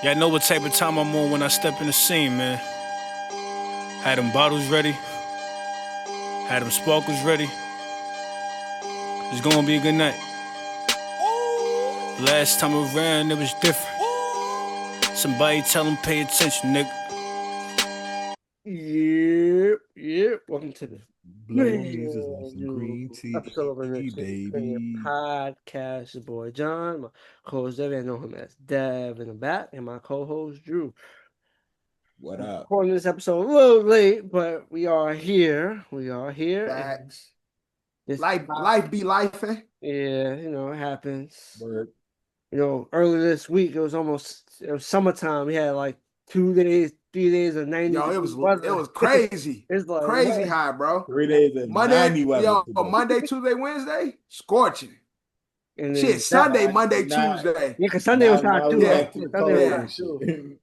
Yeah, I know what type of time I'm on when I step in the scene, man. Had them bottles ready, had them sparkles ready. It's gonna be a good night. Last time around, it was different. Somebody tell them pay attention, nigga. Yep. Welcome to the Blazers and some green tea, episode of the baby. podcast. Your boy John, my co-host Dev, I know him as Dev in the back, and my co-host Drew. What up? Recording this episode a little late, but we are here. Facts. This Life be life, eh? Yeah, it happens. Word. Earlier this week it was summertime. We had like 2 days, 3 days of 90. Yo, it was crazy. It's like crazy high, bro. 3 days of Monday, 90 weather. yo, Monday, Tuesday, Wednesday, scorching. And Shit, Sunday, Monday, nah. Tuesday. Yeah, because Sunday was hot too. Yeah. Sunday was hot too.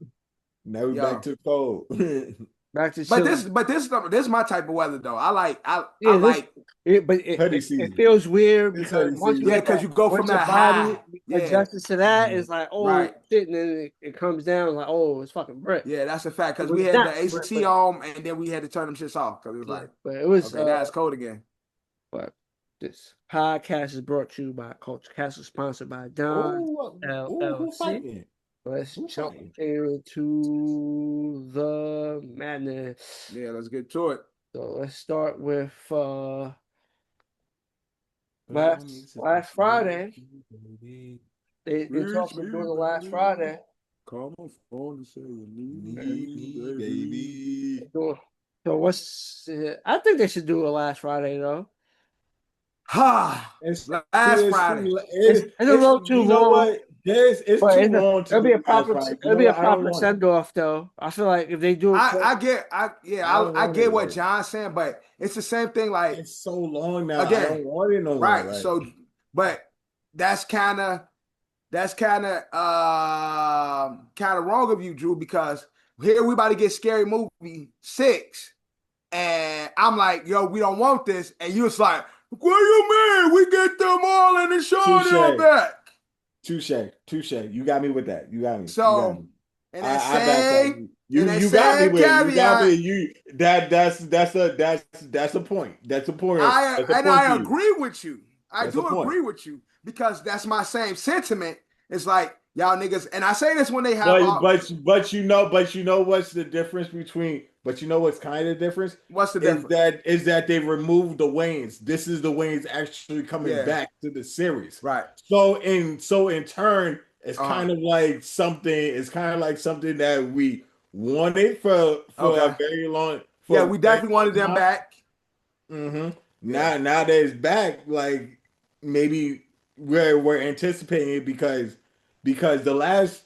Now we back to cold. Back to But this is my type of weather though. I like it feels weird It's because hoodie once season. because you go from your that body high. adjusts to that, it's like Right. shit, and then it comes down like it's fucking brick. Yeah, that's a fact. Because It we was had not, the AC but- on, and then we had to turn them shits off because it was like, But it was okay, now it's cold again. But this podcast is brought to you by Culture Castle, sponsored by Don Who LLC. fighting? Let's Who jump fighting? into the madness. Yeah, let's get to it. So let's start with last Friday. They talked about doing the last Friday. Call my phone to say you need Me, baby. So I think they should do a last Friday though. Ha! It's Last Friday. It's a little too you know long. What? It's But too long. it'll be a proper send send off though. I feel like if they do it, I get what it. John's saying, but it's the same thing. Like It's so long now. Again, I don't want it no more. right. Like, So, but that's kind of wrong of you, Drew, because here we about to get Scary Movie 6, and I'm like, yo, we don't want this, and you was like, what do you mean? We get them all in the show them back. Touche. You got me with that. You got me. So, and that I back same, you got me with it. You got me. That's a point. That's a point. I agree with you. I do agree with you because that's my same sentiment. It's like y'all niggas, and I say this when they have. But you know what's the difference between. But you know what's kind of difference? What's the difference? Is that they removed the Waynes. This is the Waynes actually coming back to the series. Right. So in turn, it's kind of like something. It's kind of like something that we wanted for a very long. We definitely wanted them back. Mm-hmm. Now that it's back, like maybe we're anticipating it because the last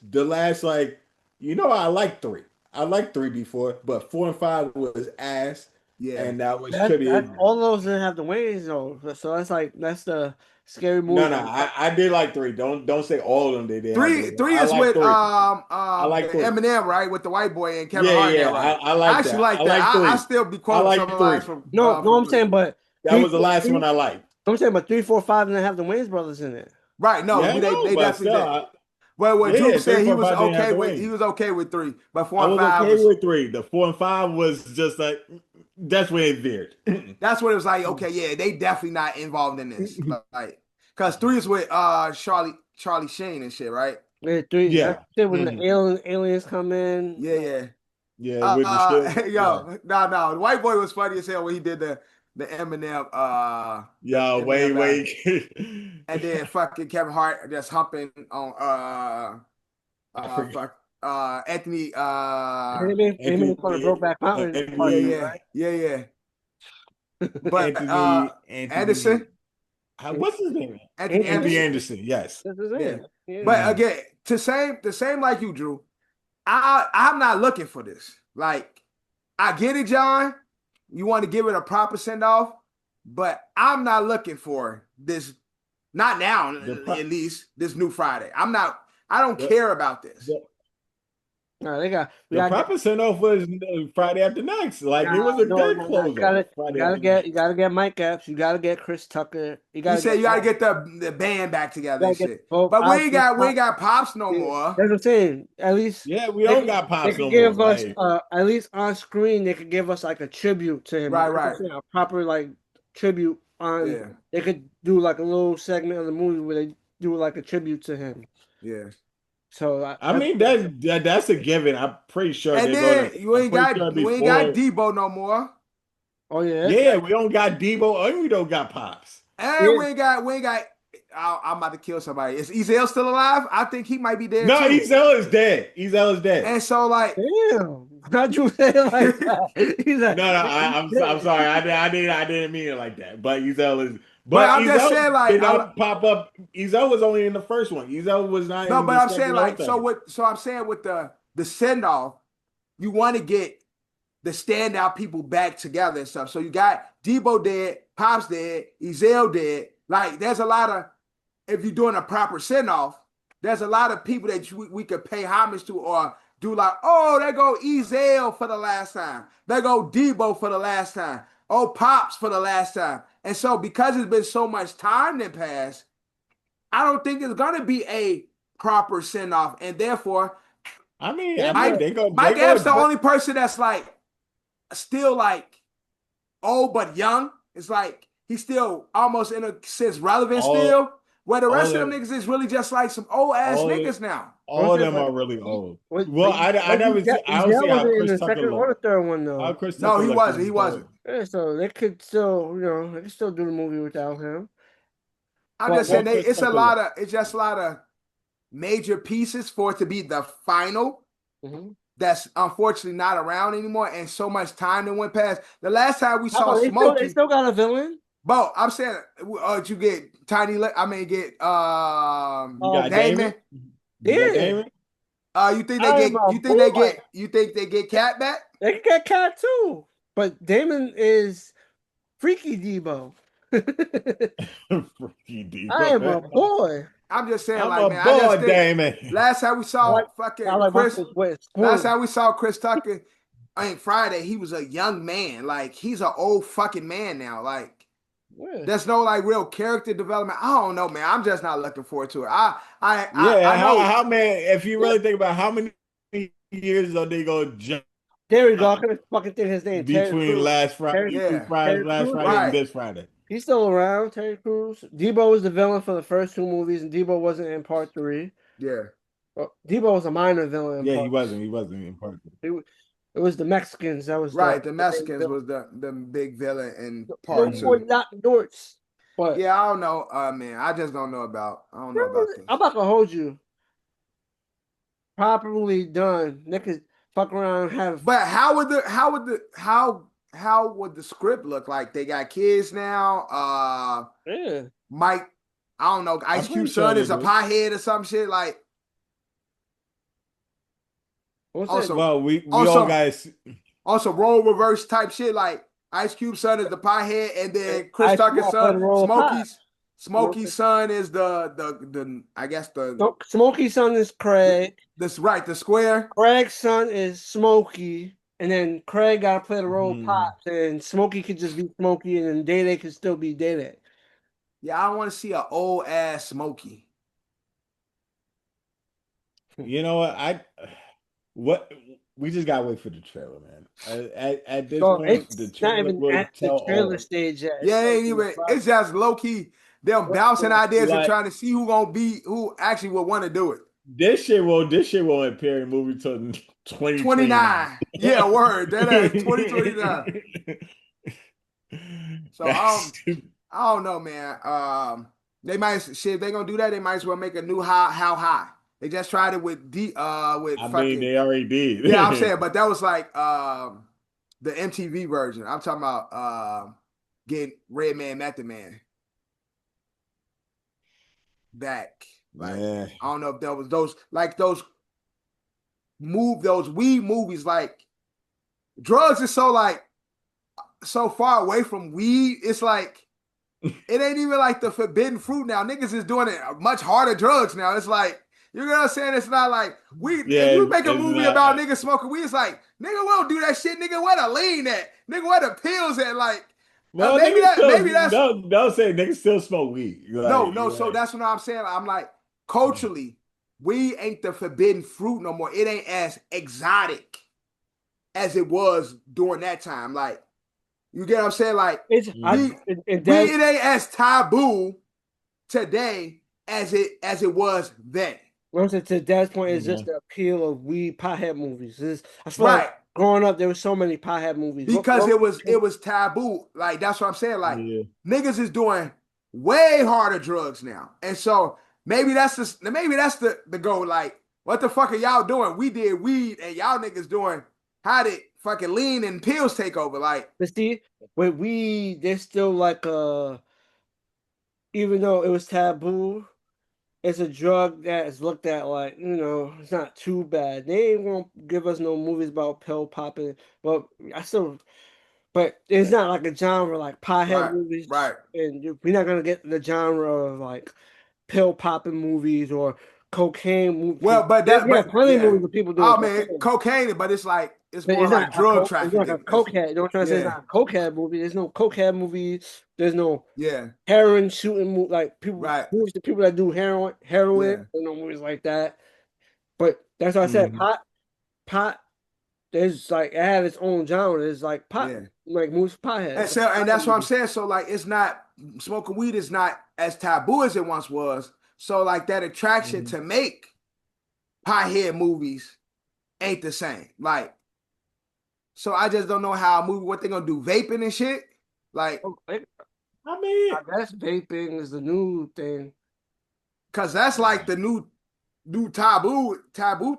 like I like 3. I liked 3 before, but 4 and 5 was ass. Yeah, and that was tribute. All those didn't have the wings though, so that's the scary movie. No, I did like 3. Don't say all of them. They did. 3 is with I like Eminem, right, with the white boy and Kevin Hart. Yeah, I like that. Actually like that. I still be quoting some of the lines from. No, I'm saying, but that was the last one I liked. I'm saying, but 3, 4, 5 didn't have the Wayans brothers in it. Right? No, they definitely did. Well, what Drew said, he was okay with 3, but 4 and 5 was okay with 3. The 4 and 5 was just like that's where it veered. That's what it was like. Okay, yeah, they definitely not involved in this, like because 3 is with Charlie Sheen and shit, right? Yeah, 3. Yeah, when the aliens come in. Yeah. With the shit. No, the white boy was funny as hell when he did the Eminem. Wait. And then fucking Kevin Hart just humping on Anthony. Anthony from the Brokeback Mountain. Yeah. But Anthony Anderson. What's his name? Anthony Anderson. Yes. Yeah. But again, the same like you, Drew. I'm not looking for this. Like, I get it, John. You want to give it a proper send off, but I'm not looking for this. Not now, at least this new Friday. I don't care about this. No, we The gotta proper send off was Friday after next. Like it was a good You close off. Friday after next. you gotta get Mike Epps. You gotta get Chris Tucker. You said you gotta get the band back together and shit. both. But we ain't got Pops no Yeah, more. that's what I'm saying. At least Yeah, we don't got they Pops could no give more. us Like, at least on screen they could give us like a tribute to him. Right, That's what I'm right. saying, a proper like tribute on. Yeah. They could do like a little segment of the movie where they do like a tribute to him. Yeah. So I mean that's a given. I'm pretty sure And they're then gonna. you ain't got before. Debo no more. Oh yeah. Yeah, we don't got Debo and we don't got Pops. And we ain't got I'm about to kill somebody. Is Ezel still alive? I think he might be dead No, too. Ezel is dead. Ezel is dead. And so like, Damn, how'd you say it like that? He's like, No, I'm sorry. I didn't mean it like that. But Ezel is. But I'm Ezel just saying, like, did not pop up. Ezel was only in the first one. Ezel was not. no, in but the I'm second saying or like, third. so I'm saying with the send off, you want to get the standout people back together and stuff. So you got Debo dead, Pops dead, Ezel dead. Like, there's a lot of, if you're doing a proper send off, there's a lot of people that we could pay homage to or do like, oh, there go Ezel for the last time. There go Debo for the last time. Oh, Pops for the last time. And so because it's been so much time that passed, I don't think it's gonna be a proper send off, and therefore, Mike Epps the only person that's like still like old but young. It's like he's still almost in a sense relevant still. Where the rest of them niggas is really just like some old ass niggas now. All of them are really old. Well, I don't see how Chris Tucker second or the third one though. No, he wasn't. He wasn't. Yeah, so they could still, they could still do the movie without him. I'm just saying it's just a lot of major pieces for it to be the final. Mm-hmm. That's unfortunately not around anymore, and so much time that went past. The last time we saw Smokey, they still got a villain. But I'm saying, you get Tiny. I mean, get you got Damon. Yeah. You think they get? You think they get Cat back? They can get Cat too, but Damon is Freaky Debo. Freaky Debo. I am a boy. I'm just saying, Damon. Last time we saw Chris. Last time we saw Chris Tucker, Friday, he was a young man. Like, he's an old fucking man now. Like, there's no like real character development. I don't know, man. I'm just not looking forward to it. I know how man. If you really think about how many years are they gonna jump? There we go. I couldn't fucking think his name. Between last Friday, and this Friday. He's still around, Terry Crews. Debo was the villain for the first two movies, and Debo wasn't in part 3. Yeah. Well, Debo was a minor villain. He wasn't in part 3. It was the Mexicans that was right. The Mexicans was the big villain in part 2. Not Dorts. But yeah, I don't know, man. I just don't know about. I don't know about this. I'm not gonna hold you. Properly done. They could fuck around and have. But how would the script look like? They got kids now. Yeah. Mike, I don't know. Ice Cube's son is a pothead or some shit. Like. Also, we all guys. Also, role reverse type shit. Like Ice Cube's son is the pothead, and then Chris Tucker's son, Smokey's son is the I guess the Smokey's son is Craig. That's right, the square. Craig's son is Smokey, and then Craig gotta play the role of Pops, and Smokey could just be Smokey, and then Day could still be Day. Yeah, I want to see an old ass Smokey. You know what? We just gotta wait for the trailer, man. At this point, the trailer will tell all. Stage yet. Yeah, ain't even. It's just low key. Them bouncing ideas and trying to see who actually would want to do it. This shit won't appear in the movie till 2029. Yeah, word. That ain't 2029. So I don't know, man. They gonna do that. They might as well make a new How High. They just tried it with they already did. Yeah, I'm saying, but that was like the MTV version. I'm talking about getting Redman, Method Man back. Like, I don't know if that was those weed movies. Like, drugs is so far away from weed. It's like it ain't even like the forbidden fruit now. Niggas is doing it much harder drugs now. It's like You know what I'm saying? It's not like if Yeah, you make a it's movie not. about niggas smoking weed, it's like, nigga, we don't do that shit, nigga. Where the lean at? Nigga, where the pills at? Like, Well, maybe that's don't say niggas still smoke weed. Like, no. So that's what I'm saying. I'm like, culturally, weed ain't the forbidden fruit no more. It ain't as exotic as it was during that time. Like, you get what I'm saying? Like, It's it ain't as taboo today as it was then. To Dad's point, is just the appeal of weed pothead movies. I feel Right. like growing up, there was so many pothead movies Because it was taboo. Like, that's what I'm saying. Like, Yeah. niggas is doing way harder drugs now, and so maybe that's the goal. Like, what the fuck are y'all doing? We did weed, and y'all niggas doing how did fucking lean and pills take over? Like, But see, with weed, there's still like even though it was taboo, it's a drug that is looked at like, it's not too bad. They ain't gonna give us no movies about pill popping, but but it's not like a genre like pothead movies. right. And we're not gonna get the genre of like pill popping movies or cocaine movies. Well, but plenty of movies of people doing cocaine, but it's like it's but more it's like drug It's trafficking. not like a cokehead. You know what I'm trying to say? It's not a cokehead movie. There's no cokehead movies. There's no heroin shooting like people. Movies to people that do heroin. There's no movies like that. But that's what I said. Pot. There's like it had its own genre. It's like pot, like movies for potheads. And that's what I'm saying. So like, it's not smoking weed is not as taboo as it once was. So like that attraction to make pothead movies ain't the same. Like, so I just don't know how a movie, what they gonna do, vaping and shit. Like, I guess vaping is the new thing. Cause that's like the new taboo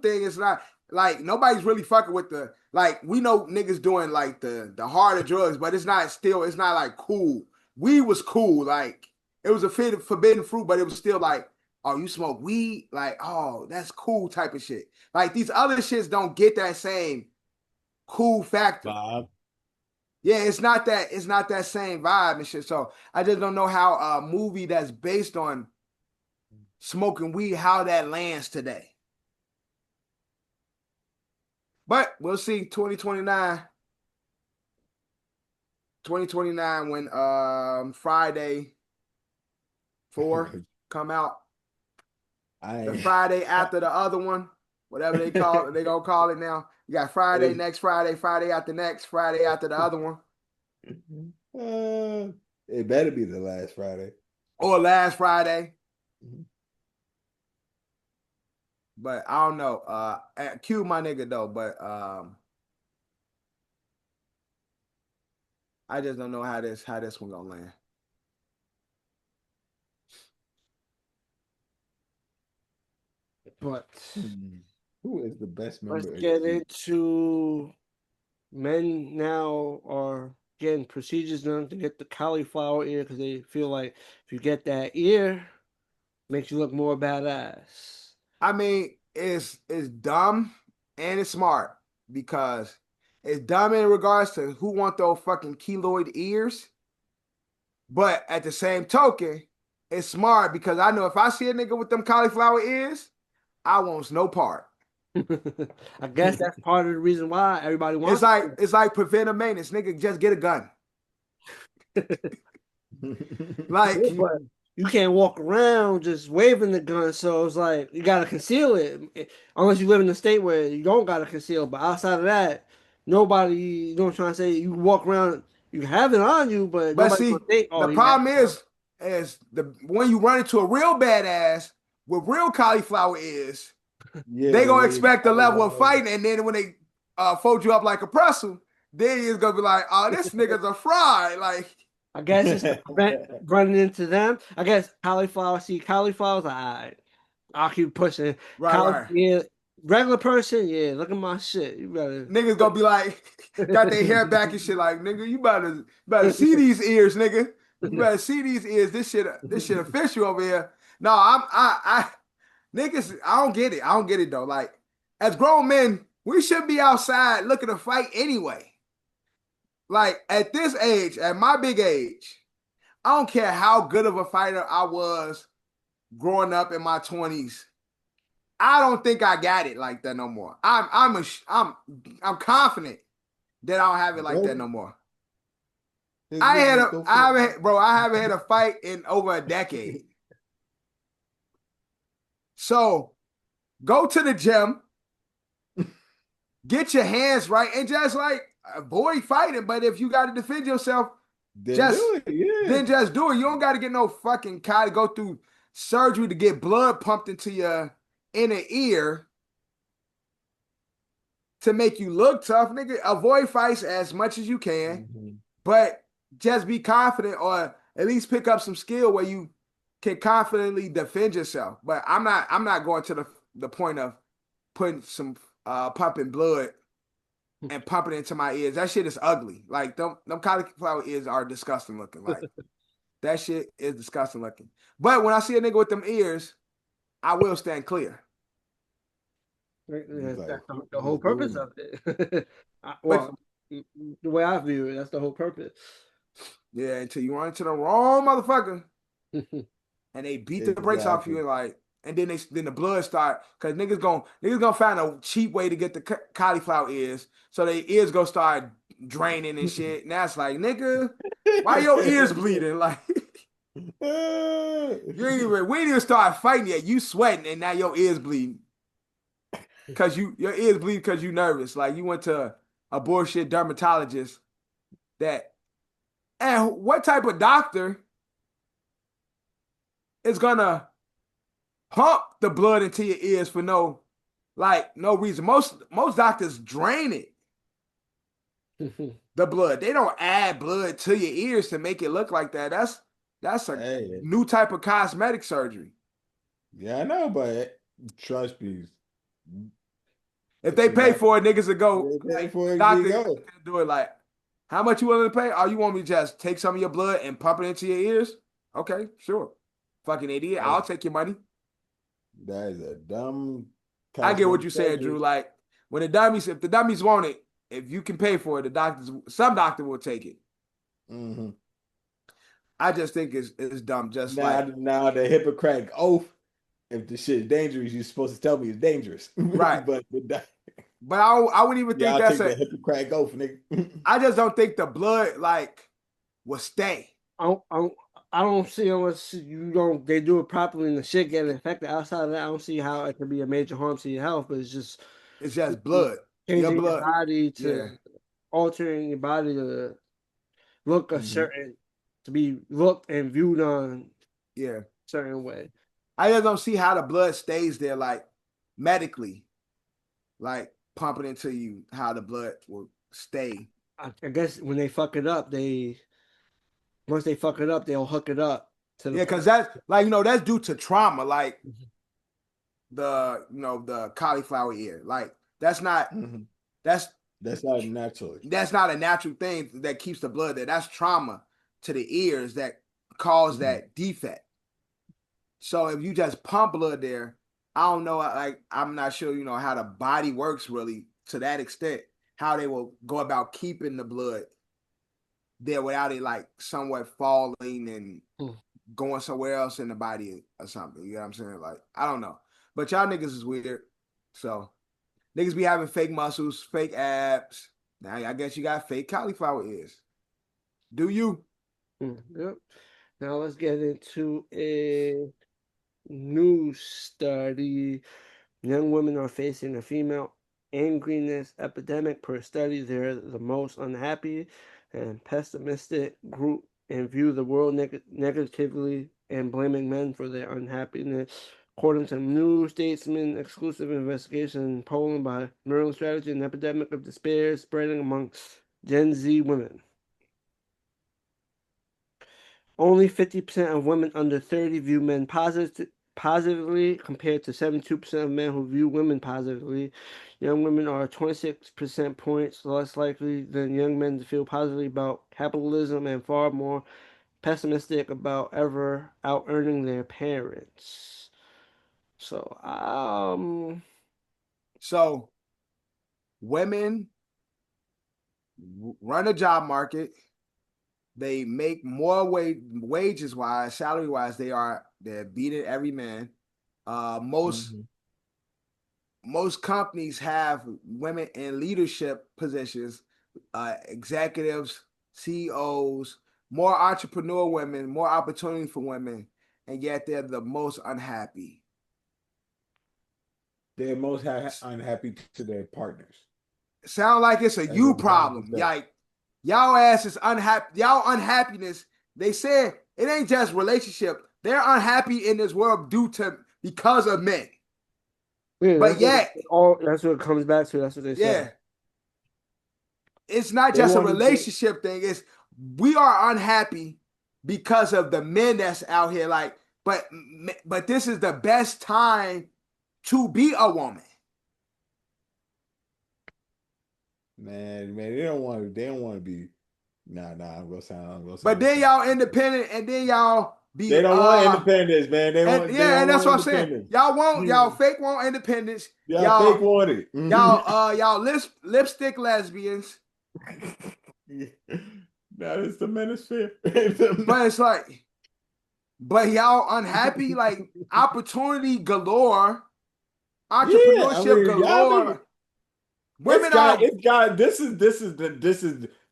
thing. It's not like nobody's really fucking with the, like, we know niggas doing like the harder drugs, but it's not like cool. Weed was cool. Like, it was a forbidden fruit, but it was still like, oh, you smoke weed? Like, oh, that's cool type of shit. Like, these other shits don't get that same cool factor. Vibe. Yeah, it's not that same vibe and shit. So I just don't know how a movie that's based on smoking weed, how that lands today. But we'll see 2029 when Friday 4 come out. The Friday after the other one, whatever they call it, they gonna call it now. You got Friday, next Friday, Friday after next, Friday after the other one. It better be the last Friday. Or last Friday. But I don't know. Cue my nigga though, but I just don't know how this one gonna land. But who is the best member? Let's get into men now are getting procedures done to get the cauliflower ear because they feel like if you get that ear, makes you look more badass. I mean, it's dumb and it's smart because it's dumb in regards to who want those fucking keloid ears. But at the same token, it's smart because I know if I see a nigga with them cauliflower ears, I want no part. I guess that's part of the reason why everybody wants it's like preventive maintenance. Nigga, just get a gun. Like, but you can't walk around just waving the gun, so it's like you gotta conceal it. Unless you live in a state where you don't gotta conceal. But outside of that, nobody, you know what I'm trying to say, you walk around, you have it on you, but nobody see, gonna think, oh, the problem is when you run into a real badass with real cauliflower ears, they gonna expect a level of fighting, and then when they fold you up like a pretzel, then it's gonna be like, oh, this nigga's a fraud. Like, I guess it's to prevent running into them. I guess cauliflowers, I'll keep pushing. Right. Yeah, regular person, yeah, look at my shit. You better niggas gonna be like, got their hair back and shit. Like, nigga, you better see these ears, nigga. You better see these ears. This shit official over here. No, niggas, I don't get it. I don't get it though. Like, as grown men, we should be outside looking to fight anyway. Like, at this age, at my big age, I don't care how good of a fighter I was growing up in my 20s. I don't think I got it like that no more. I'm confident that I don't have it like that no more. I haven't had a fight in over a decade. So go to the gym, get your hands right, and just like avoid fighting. But if you got to defend yourself, then just do it. You don't got to get no fucking go through surgery to get blood pumped into your inner ear to make you look tough, nigga. Avoid fights as much as you can, but just be confident, or at least pick up some skill where you can confidently defend yourself. But I'm not going to the point of putting some pumping blood and pumping it into my ears. That shit is ugly. Like them cauliflower ears are disgusting looking. Like that shit is disgusting looking. But when I see a nigga with them ears, I will stand clear. That's the whole purpose of it. Well, the way I view it, that's the whole purpose. Yeah, until you run into the wrong motherfucker, and they beat the brakes off you, and like, and then the blood start, cause niggas gonna find a cheap way to get the cauliflower ears, so their ears gonna start draining and shit. And that's like, nigga, why your ears bleeding? Like, we ain't even start fighting yet. You sweating, and now your ears bleeding. Cause your ears bleed because you nervous. Like you went to a bullshit dermatologist. And what type of doctor is gonna pump the blood into your ears for no reason? Most doctors drain it. The blood. They don't add blood to your ears to make it look like that. That's a new type of cosmetic surgery. Yeah, I know, but trust me. If they pay for it, niggas will go. Doctor do it like, how much you willing to pay? Oh, you want me to just take some of your blood and pump it into your ears? Okay, sure. Fucking idiot. I'll take your money. That is a dumb. I get what you said, Drew. Like when if the dummies want it, if you can pay for it, some doctor will take it. Mm-hmm. I just think it's dumb. Just now the Hippocratic oath. If the shit is dangerous, you're supposed to tell me it's dangerous. Right. but I wouldn't even think that's a Hippocratic oath, nigga. I just don't think the blood will stay. I don't see unless they do it properly and the shit get infected. Outside of that, I don't see how it could be a major harm to your health. But it's just blood. Changing your body altering your body to look a certain, to be looked and viewed on certain way. I just don't see how the blood stays there, like medically, like pumping into you, how the blood will stay. I guess when they fuck it up, once they fuck it up, they'll hook it up to the because that's that's due to trauma, like the cauliflower ear, like that's not that's not natural. That's not a natural thing that keeps the blood there. That's trauma to the ears that cause that defect. So if you just pump blood there, I don't know, I'm not sure, how the body works really to that extent, how they will go about keeping the blood there without it somewhat falling and going somewhere else in the body or something. You know what I'm saying? I don't know. But y'all niggas is weird. So niggas be having fake muscles, fake abs. Now I guess you got fake cauliflower ears. Do you? Yep. Now let's get into a new study. Young women are facing a female angriness epidemic. Per study, they're the most unhappy and pessimistic group and view the world negatively and blaming men for their unhappiness. According to New Statesman exclusive investigation in Poland by Maryland Strategy, an epidemic of despair is spreading among Gen Z women. Only 50% of women under 30 view men positively compared to 72% of men who view women positively. Young women are 26% points less likely than young men to feel positively about capitalism and far more pessimistic about ever out-earning their parents. So, women run a job market. They make more wages wise, salary wise. They're beating every man. Most most companies have women in leadership positions, executives, CEOs, more entrepreneur women, more opportunity for women, and yet they're the most unhappy. They're most unhappy to their partners. Sound like it's a you problem. Like y'all ass is unhappy. Y'all unhappiness. They said it ain't just relationship. They're unhappy in this world because of men. Yeah, but yet, that's what it comes back to. That's what they say. Yeah. It's not just a relationship thing. It's we are unhappy because of the men that's out here. Like, but this is the best time to be a woman. Man, they don't want to. They don't want to be. Nah. I'm gonna sound. But then y'all independent, and then y'all be. They don't want independence, man. They want. And that's what I'm saying. Y'all fake want independence. Y'all fake want it. Y'all lipstick lesbians. That is the manosphere. But it's like, but y'all unhappy, like opportunity galore, entrepreneurship galore. Women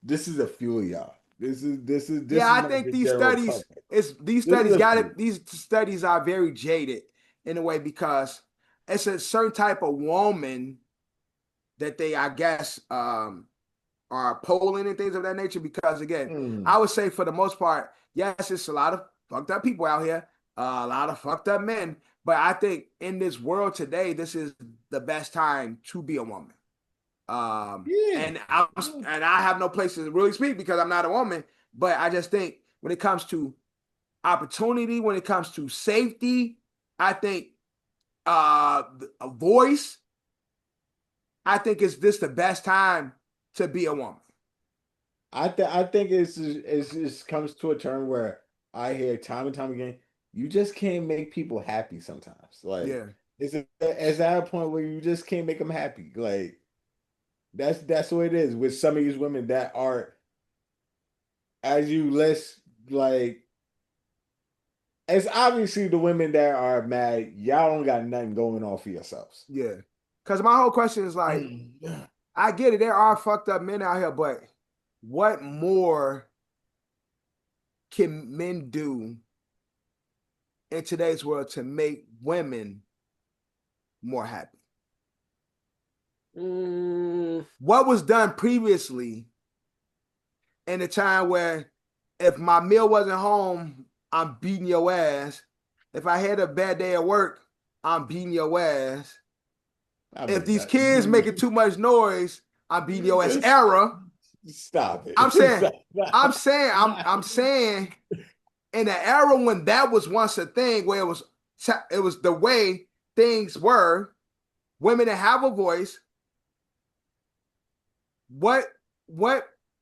this is a fuel, y'all. This is I think these studies are very jaded in a way because it's a certain type of woman that they, I guess, are polling and things of that nature. Because again, I would say for the most part, yes, it's a lot of fucked up people out here, a lot of fucked up men. But I think in this world today, this is the best time to be a woman. And I have no place to really speak because I'm not a woman. But I just think when it comes to opportunity, when it comes to safety, I think a voice, I think it's this the best time to be a woman. I think it just comes to a turn where I hear time and time again, you just can't make people happy sometimes. Like, it's at a point where you just can't make them happy. Like, that's what it is with some of these women that are, as you list, like, it's obviously the women that are mad. Y'all don't got nothing going on for yourselves. Yeah, because my whole question is like, I get it. There are fucked up men out here, but what more can men do in today's world to make women more happy? What was done previously in a time where if my meal wasn't home, I'm beating your ass. If I had a bad day at work, I'm beating your ass. If these kids making too much noise, I'm beating your ass. Era. Stop it. I'm saying in the era when that was once a thing, where it was the way things were, women that have a voice. What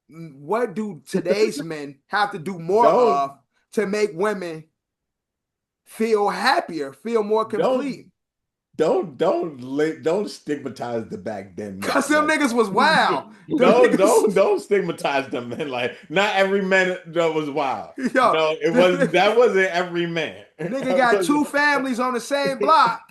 do today's men have to do more of to make women feel happier, feel more complete? Don't stigmatize the back then. Cause them niggas was wild. Don't stigmatize them, man. Like, not every man that was wild. Yo, no, that wasn't every man. Nigga got two families on the same block.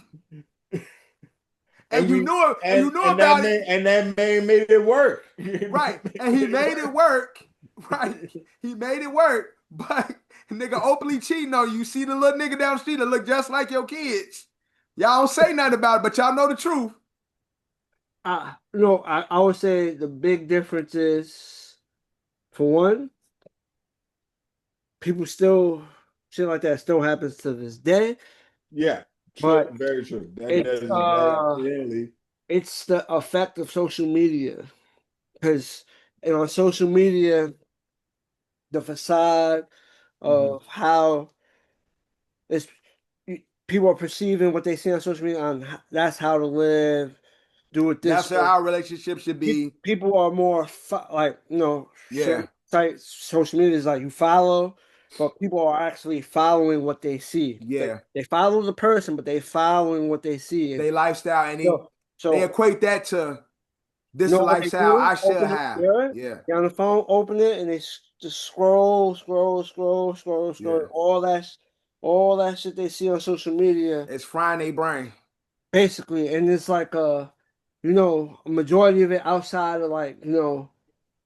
And you knew about it. And that man made it work. Right. And he made it work. Right. He made it work. But nigga openly cheating on you. You see the little nigga down the street that look just like your kids. Y'all don't say nothing about it, but y'all know the truth. I would say the big difference is, for one, people still, shit like that still happens to this day. Yeah. True, but very true. It's the effect of social media, because on social media, the facade of how it's people are perceiving what they see on social media on that's how to live, do it this. That's how relationships should be. People are more social media is like you follow. But people are actually following what they see. Yeah. They follow the person, but they following what they see. They lifestyle, and they equate that to this lifestyle I should have. Yeah. They're on the phone, open it, and they just scroll. Yeah. All that shit they see on social media. It's frying their brain. Basically, and it's like a majority of it outside of like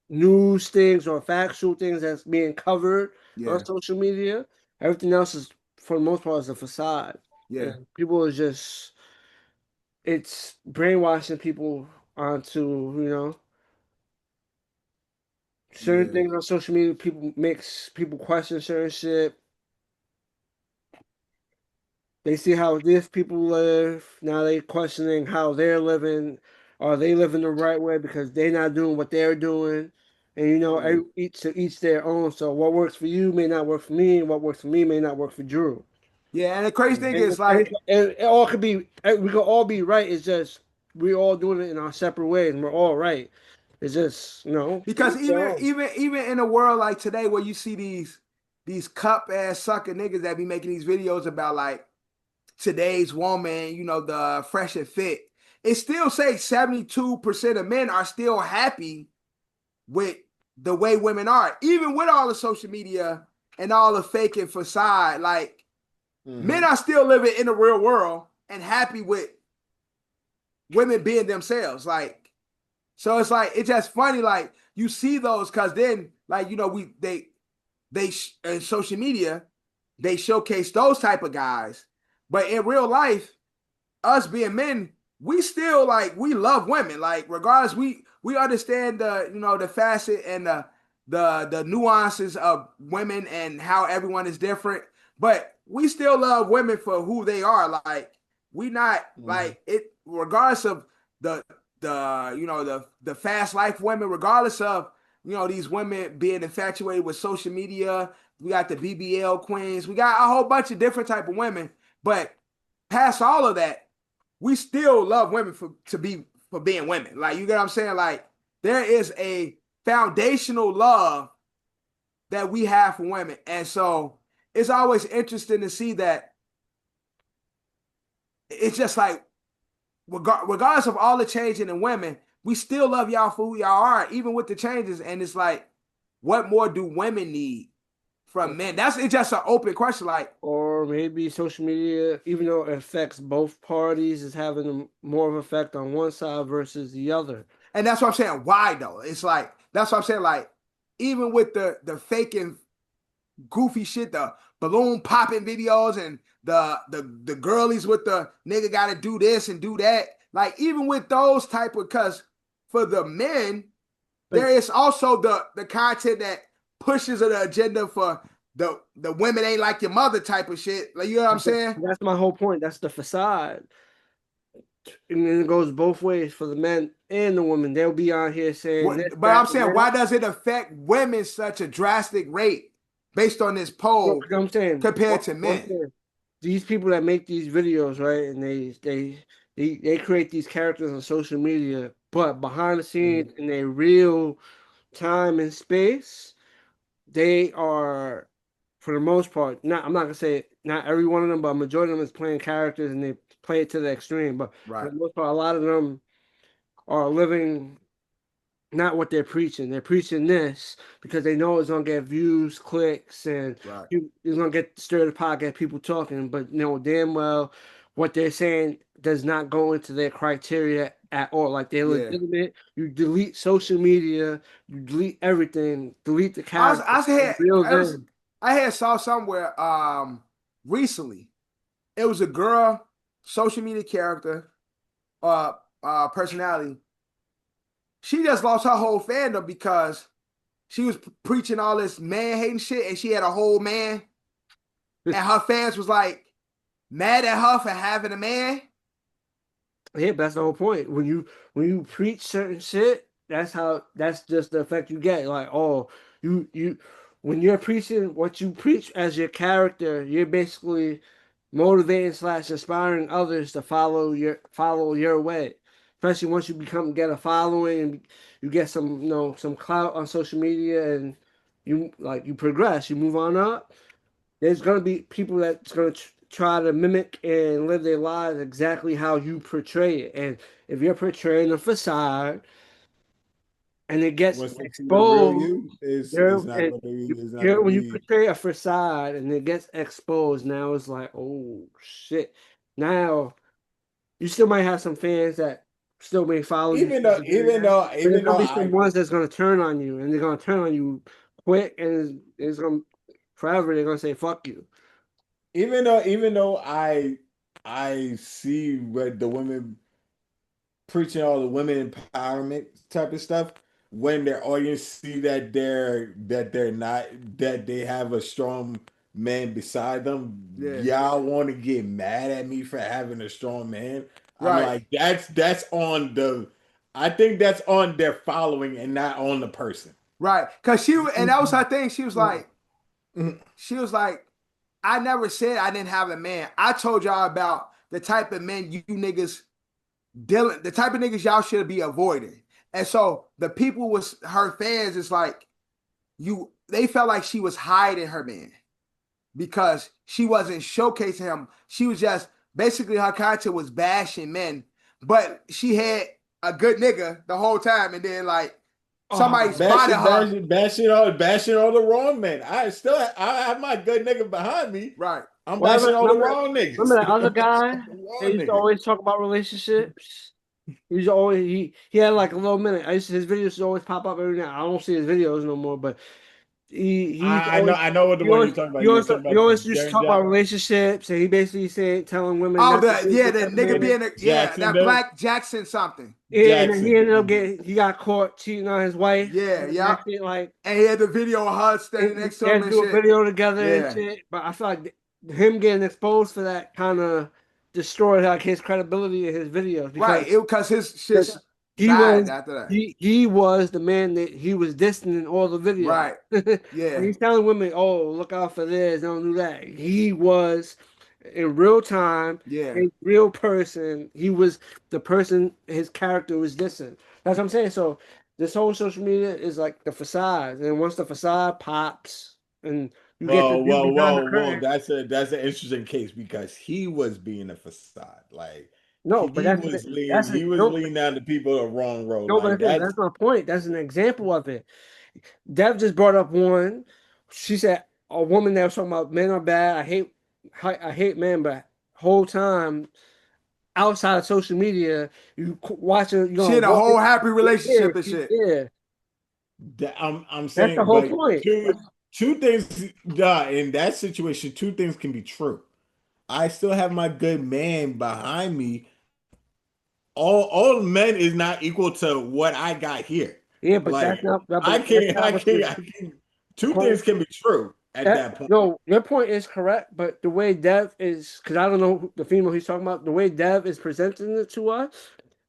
news things or factual things that's being covered on social media. Everything else is, for the most part, is a facade. Yeah. And people are just, it's brainwashing people onto, certain things on social media. Makes people question certain shit. They see how these people live. Now they questioning how they're living. Are they living the right way because they're not doing what they're doing? And each to each their own. So what works for you may not work for me, and what works for me may not work for Drew. Yeah, and the crazy thing is and it all could be. We could all be right. It's just we all doing it in our separate ways, and we're all right. It's just because even in a world like today where you see these cup ass sucker niggas that be making these videos about like today's woman, the fresh and fit, it still says 72% of men are still happy with the way women are, even with all the social media and all the fake and facade. Like men are still living in the real world and happy with women being themselves. Like, so it's like, it's just funny. Like you see those, cause then like, they in social media, they showcase those type of guys, but in real life, us being men, we still like, we love women. Like regardless, we understand the facet and the nuances of women and how everyone is different, but we still love women for who they are. Like we not like it, regardless of the fast life women, regardless of these women being infatuated with social media. We got the BBL queens, we got a whole bunch of different type of women, but past all of that, we still love women for being women. Like, you get what I'm saying? Like, there is a foundational love that we have for women. And so it's always interesting to see that it's just like, regardless of all the changing in women, we still love y'all for who y'all are, even with the changes. And it's like, what more do women need from men? It's just an open question. Like, or maybe social media, even though it affects both parties, is having more of an effect on one side versus the other. And that's what I'm saying. Why though? It's like, that's what I'm saying. Like, even with the fake and goofy shit, the balloon popping videos and the girlies with the nigga gotta do this and do that. Like, even with those type of, cause for the men, there is also the content that pushes the agenda for the women ain't like your mother type of shit. Like, you know what I'm saying? That's my whole point. That's the facade. And it goes both ways for the men and the women. They'll be on here saying this, but I'm saying, why does it affect women such a drastic rate based on this poll I'm saying, compared to men? These people that make these videos, right, and they create these characters on social media, but behind the scenes in their real time and space, they are, for the most part, I'm not gonna say not every one of them, but a majority of them is playing characters and they play it to the extreme. But for the most part, a lot of them are living not what they're preaching. They're preaching this because they know it's gonna get views, clicks, and it's gonna get stir the pot, get people talking. But damn well what they're saying does not go into their criteria at all. Like, they're legitimate. You delete social media, you delete everything, delete the character. I had saw somewhere recently. It was a girl, social media character, personality. She just lost her whole fandom because she was preaching all this man hating shit, and she had a whole man, and her fans was like mad at her for having a man. Yeah, but that's the whole point. When you preach certain shit, that's just the effect you get. Like, oh, you when you're preaching what you preach as your character, you're basically motivating / inspiring others to follow your way. Especially once you get a following and you get some clout on social media, and you progress, you move on up. There's gonna be people that's gonna try to mimic and live their lives exactly how you portray it. And if you're portraying a facade and it gets exposed, when you portray a facade and it gets exposed, now it's like, oh shit. Now you still might have some fans that still may follow you. Even though there's gonna be some ones that's gonna turn on you, and they're gonna turn on you quick, and it's gonna forever. They're gonna say fuck you. Even though I see what the women preaching all the women empowerment type of stuff, when their audience see that they're not, that they have a strong man beside them, y'all want to get mad at me for having a strong man. I'm like, that's on the, I think that's on their following and not on the person. Right. Cause and that was her thing. She was like, I never said I didn't have a man. I told y'all about the type of men you niggas dealing, the type of niggas y'all should be avoiding. And so the people was her fans is like, they felt like she was hiding her man because she wasn't showcasing him. She was just basically, her content was bashing men, but she had a good nigga the whole time, and then like somebody spotted her bashing all the wrong men. I have my good nigga behind me. Right. I'm bashing all the wrong niggas. Remember that other guy? He used to always talk about relationships. He had like a little minute. His videos used to always pop up every now. I don't see his videos no more, but I know what the one you're talking about. He always used to talk about relationships, and he basically telling women. Oh, the nigga being that Black Jackson something. Yeah, and then he ended up he got caught cheating on his wife. Yeah. Like, and he had the video of her standing next to him and do shit. a video together and shit. But I feel like him getting exposed for that kind of destroyed like his credibility in his videos. Because his shit. He was the man that he was dissing in all the videos. Right. Yeah. He's telling women, "Oh, look out for this, don't do that." He was in real time, a real person. He was the person his character was dissing. That's what I'm saying. So this whole social media is like the facade, and once the facade pops, and you get the whoa, that's an interesting case because he was being a facade, like. No, he was leaning down to people the wrong road. No, but that's my point. That's an example of it. Dev just brought up one. She said a woman that was talking about men are bad. I hate men, but whole time outside of social media, you watching. She had a whole happy relationship and shit. Yeah, I'm saying that's the whole point. Two things in that situation. Two things can be true. I still have my good man behind me. All men is not equal to what I got here. Yeah, but like, that's not. I can't. Two things can be true at that point. No, your point is correct, but the way Dev is, because I don't know the female he's talking about, the way Dev is presenting it to us,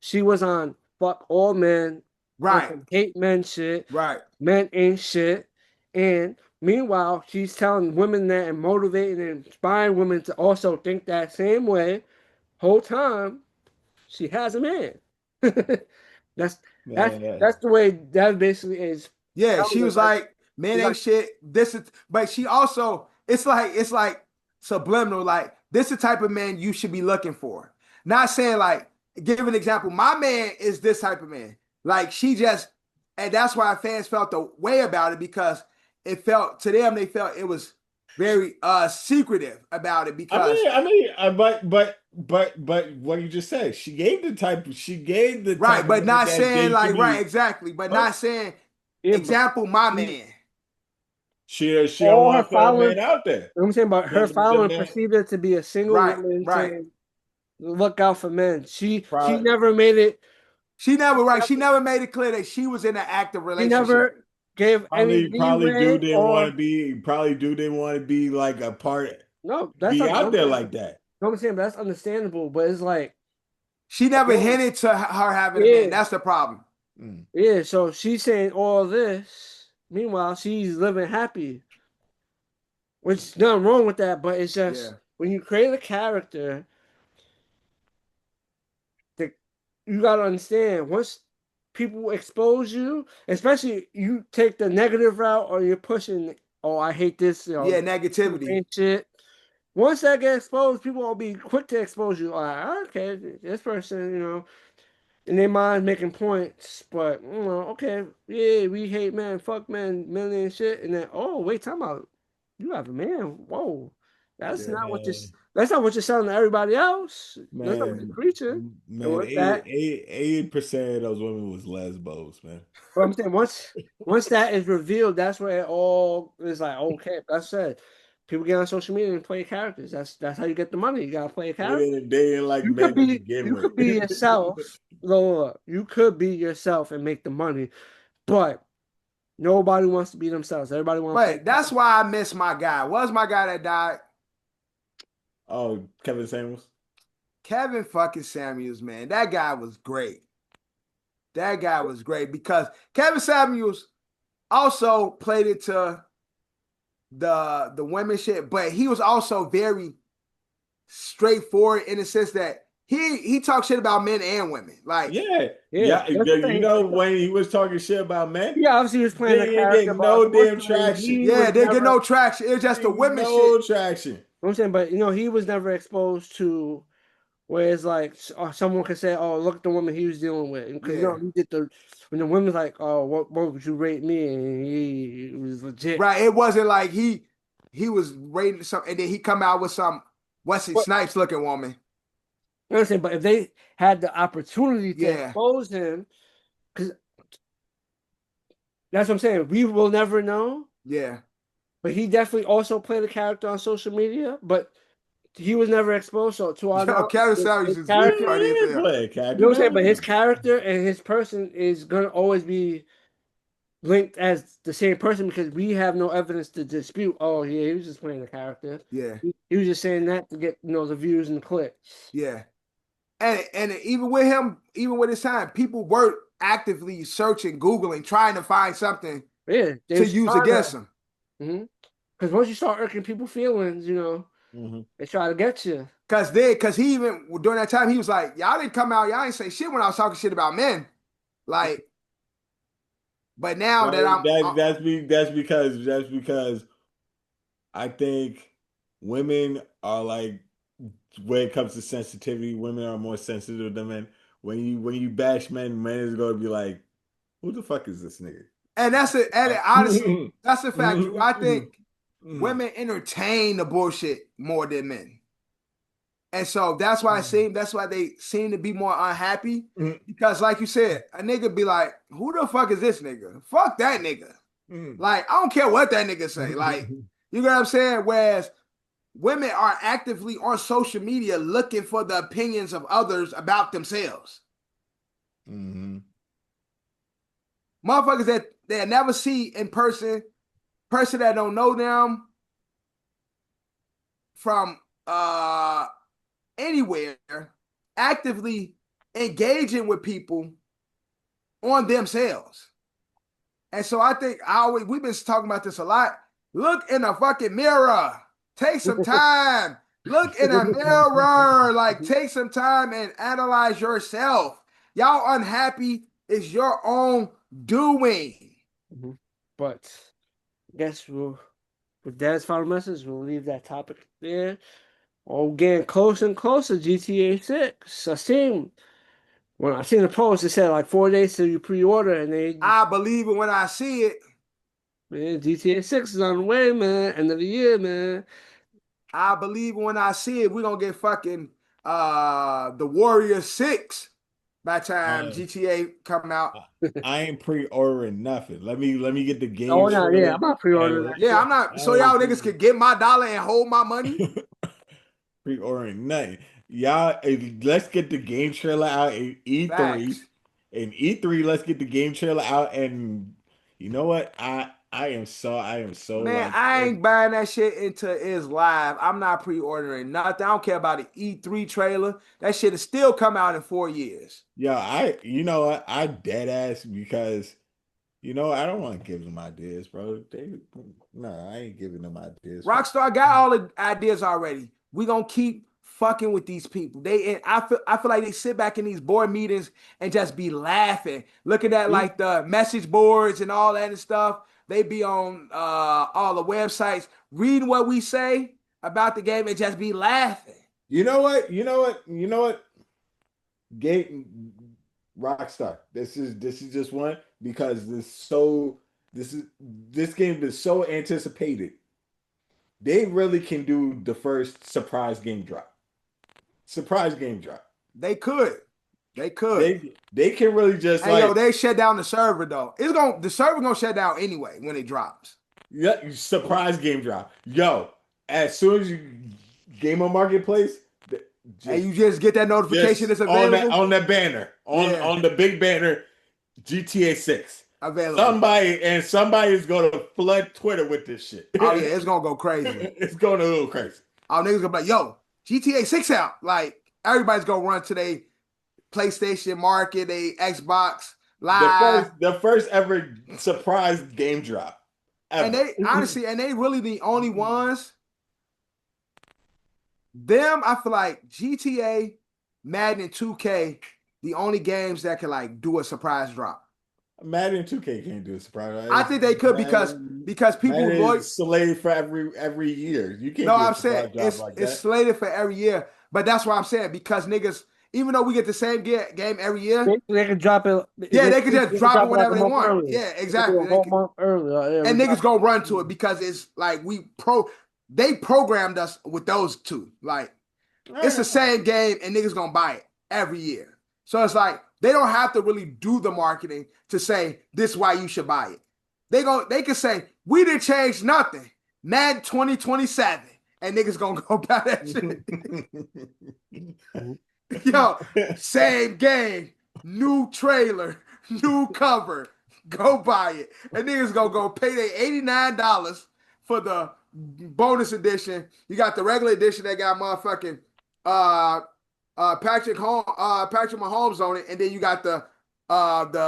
she was on fuck all men, right? Hate men shit, right? Men ain't shit, and meanwhile she's telling women that and motivating and inspiring women to also think that same way. Whole time she has a man. That's the way Dev basically is. Yeah, she was like, man ain't shit. This is, but she also, it's like subliminal. Like, this is the type of man you should be looking for. Not saying like, give an example. My man is this type of man. Like, she just, and that's why fans felt the way about it, because it felt to them, they felt it was very secretive about it. Because but what you just said, she gave the right, but not saying like right, exactly, but not saying example, my man. She don't want that man out there. I'm saying about her following perceived it to be a single woman saying, look out for men. She never made it. She never made it clear that she was in an active relationship. She never gave any probably dude didn't want to be like a part. No, that's be out there like that. You know what I'm saying? But that's understandable. But it's like she never hinted to her having a man. That's the problem. Yeah, so she's saying all this. Meanwhile, she's living happy. Which nothing wrong with that, but it's just when you create a character, you gotta understand once people expose you, especially you take the negative route or you're pushing, oh, I hate this, negativity shit. Once that gets exposed, people will be quick to expose you. Like, okay, this person, in their mind making points, but okay, yeah, we hate men, fuck men, and shit, and then wait, time out, you have a man. Whoa, that's not what this. That's not what you're selling to everybody else. Man, that's not what you're preaching. Man, 80% of those women was lesbos, man. But I'm saying once that is revealed, that's where it all is like, okay, that's it. People get on social media and play characters. That's how you get the money. You gotta play a character. They didn't like men to begin with. You could be yourself, Lord. You could be yourself and make the money, but nobody wants to be themselves. Everybody wants. But that's why I miss my guy. What's my guy that died? Oh, Kevin Samuels. Kevin fucking Samuels, man. That guy was great. That guy was great because Kevin Samuels also played it to the women shit, but he was also very straightforward in the sense that he talked shit about men and women. Like yeah. You know when he was talking shit about men, yeah, obviously he was playing a character. Get no damn traction. Yeah, they get no traction. It was just the women shit. No traction. You know what I'm saying, but he was never exposed to where it's like someone could say, "Oh, look at the woman he was dealing with," because he did when the woman's like, "Oh, what would you rate me?" and he was legit. Right, it wasn't like he was rating something, and then he come out with some Wesley Snipes looking woman. You know what I'm saying? But if they had the opportunity to expose him, because that's what I'm saying, we will never know. Yeah. But he definitely also played a character on social media, but he was never exposed. So to our knowledge, Kevin Samuels is funny. You know what I'm saying? But his character and his person is gonna always be linked as the same person because we have no evidence to dispute. Oh, yeah, he was just playing a character. Yeah, he was just saying that to get the views and the clicks. Yeah, and even with him, even with his time, people were actively searching, Googling, trying to find something to use against him. Because once you start irking people's feelings, they try to get you. Because he even during that time he was like, y'all didn't come out, y'all didn't say shit when I was talking shit about men, like. But now that's because I think women are like, when it comes to sensitivity, women are more sensitive than men. When you bash men is going to be like, who the fuck is this nigga? And that's it. And honestly, that's the fact. I think women entertain the bullshit more than men. And so that's why they seem to be more unhappy. Because like you said, a nigga be like, who the fuck is this nigga? Fuck that nigga. Like, I don't care what that nigga say. Like, you know what I'm saying? Whereas women are actively on social media looking for the opinions of others about themselves. Motherfuckers that they never see in person that don't know them from anywhere, actively engaging with people on themselves. And so I think we've been talking about this a lot. Look in a fucking mirror. Take some time. Look in a mirror. Like, take some time and analyze yourself. Y'all unhappy is your own doing. But I guess with Dad's final message, we'll leave that topic there. Oh, getting closer and closer, GTA 6. When I seen the post, it said like 4 days till you pre-order, and I believe it when I see it. Man, GTA 6 is on the way, man. End of the year, man. I believe when I see it, we're gonna get fucking the Warrior 6 by the time GTA come out. I ain't pre-ordering nothing. Let me get the game. Oh no, yeah, I'm not pre-ordering that. Yeah, I'm not. So y'all niggas can get my dollar and hold my money. Pre-ordering nothing. Y'all, let's get the game trailer out in E3. Facts. In E3, let's get the game trailer out, and you know what? I am so man, like, I ain't buying that shit until it's live. I'm not pre-ordering nothing. I don't care about the E3 trailer. That shit is still come out in 4 years. Yeah, you know what? I dead ass because I don't want to give them ideas, bro. I ain't giving them ideas. Rockstar got all the ideas already. We gonna keep fucking with these people. I feel like they sit back in these board meetings and just be laughing, looking at like the message boards and all that and stuff. They be on all the websites, reading what we say about the game and just be laughing. You know what? Rockstar. This is just one because this game is so anticipated they really can do the first surprise game drop. Surprise game drop. They could. They could. They can really just they shut down the server though. The server gonna shut down anyway when it drops. Yeah, surprise game drop. Yo, as soon as you game on marketplace, and you just get that notification it's available on that banner on the big banner, GTA 6 available. Somebody is gonna flood Twitter with this shit. Oh yeah, it's gonna go crazy. It's going a little crazy. Our niggas gonna be like, yo, GTA 6 out. Like everybody's gonna run to their PlayStation market, they Xbox Live. The first ever surprise game drop. Ever. And they honestly, they really the only ones. Them, I feel like GTA, Madden, and 2K, the only games that can like do a surprise drop. Madden 2K can't do a surprise. I think they could because people slated for every year. You can't. No, I'm saying it's slated for every year, but that's what I'm saying because niggas, even though we get the same game every year, they can drop it. Yeah, they can just drop it whenever they want. Earlier. Yeah, exactly. A month earlier, and niggas go run to it because it's like they programmed us with those two. Like it's the same game, and niggas gonna buy it every year. So it's like they don't have to really do the marketing to say this is why you should buy it. They can say we didn't change nothing. Madden 2027, and niggas gonna go buy that shit. Yo, same game, new trailer, new cover. Go buy it, and niggas gonna go pay their $89 for the bonus edition. You got the regular edition that got motherfucking Patrick Mahomes on it, and then you got the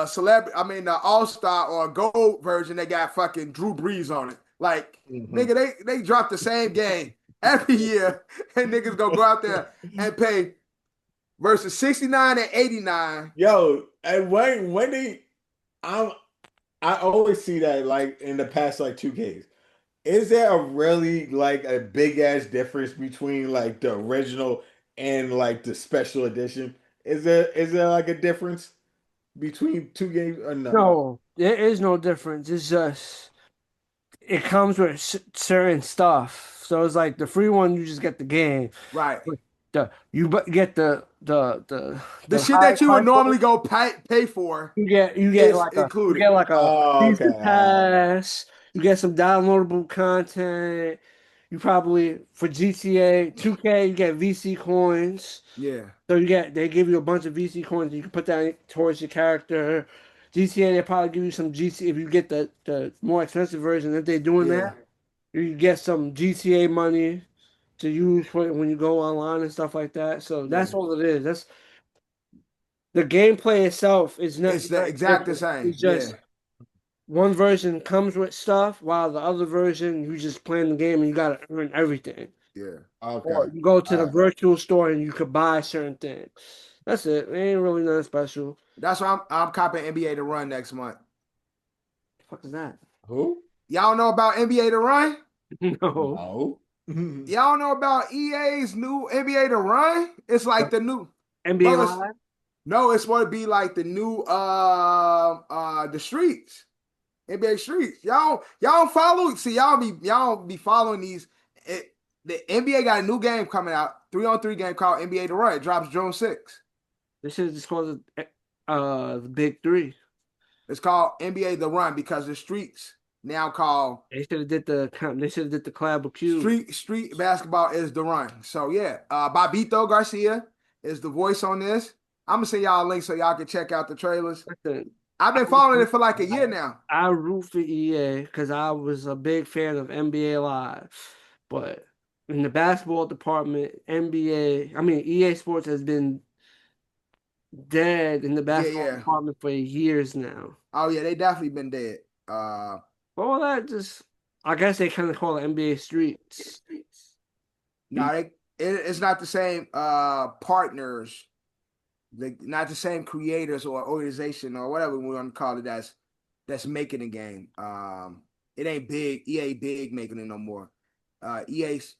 celebrity. I mean the All-Star or Gold version that got fucking Drew Brees on it. Like nigga, they drop the same game every year, and niggas gonna go out there and pay versus 69 and 89. Yo, and I always see that like in the past like 2Ks. Is there a really like a big ass difference between like the original and like the special edition? Is there like a difference between two games or no? No, there is no difference. It's just it comes with certain stuff. So it's like the free one, you just get the game, right? You get the shit that you would normally go pay for. You get like included. You get like a season pass. You get some downloadable content. You probably for GTA 2K you get VC coins. Yeah. So they give you a bunch of VC coins. You can put that towards your character. GTA they probably give you some GTA if you get the more expensive version. If they're doing that, you get some GTA money to use when you go online and stuff like that. So that's all it is. That's the gameplay itself is not. It's the exact the same. It's just one version comes with stuff, while the other version you just playing the game and you gotta earn everything. Yeah. Okay. Or you go to the virtual store and you could buy certain things. That's it. It ain't really nothing special. That's why I'm copying NBA to Run next month. The fuck is that? Who? Y'all know about NBA to Run? No. Y'all know about EA's new NBA to Run? It's like the new NBA Live? No, it's supposed to be like the new the Streets. NBA Streets. Y'all follow. See, y'all be following these. The NBA got a new game coming out, 3-on-3 game called NBA to Run. It drops June 6th. This is just called the Big Three. It's called NBA The Run because the Streets now called. They should have did the collab with Q. Street basketball is The Run. So yeah, Bobito Garcia is the voice on this. I'm gonna send y'all a link so y'all can check out the trailers. I've been following it for like a year now. I root for EA because I was a big fan of NBA Live, but in the basketball department, EA Sports has been dead in the basketball department for years now. Oh yeah, they definitely been dead. Well, that just I guess they kind of call it NBA Streets. No, it's not the same partners. Not the same creators or organization or whatever we want to call it that's making the game. It ain't big. EA big making it no more. ESPN.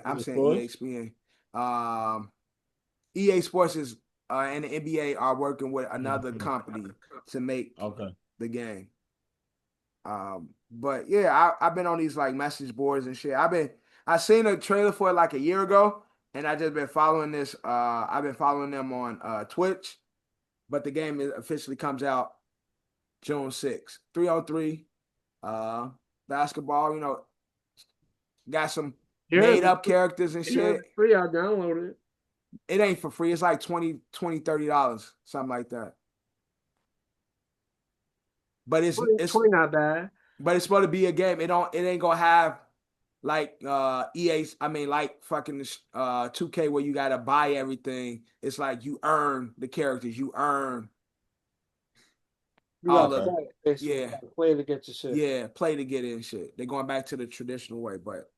I'm saying ESPN. EA Sports is and the NBA are working with another company to make the game. But yeah, I've been on these like message boards and shit. I seen a trailer for it like a year ago, and I just been following this. I've been following them on Twitch, but the game officially comes out June 6th. 3-on-3 basketball. Got some made up characters and shit. It's free. I downloaded it. It ain't for free. It's like $20, $30, something like that. But it's 20 not bad. But it's supposed to be a game. It ain't gonna have like EA. I mean, like fucking 2K where you gotta buy everything. It's like you earn the characters. You earn all of it. Yeah, play to get your shit. Yeah, play to get in shit. They're going back to the traditional way, but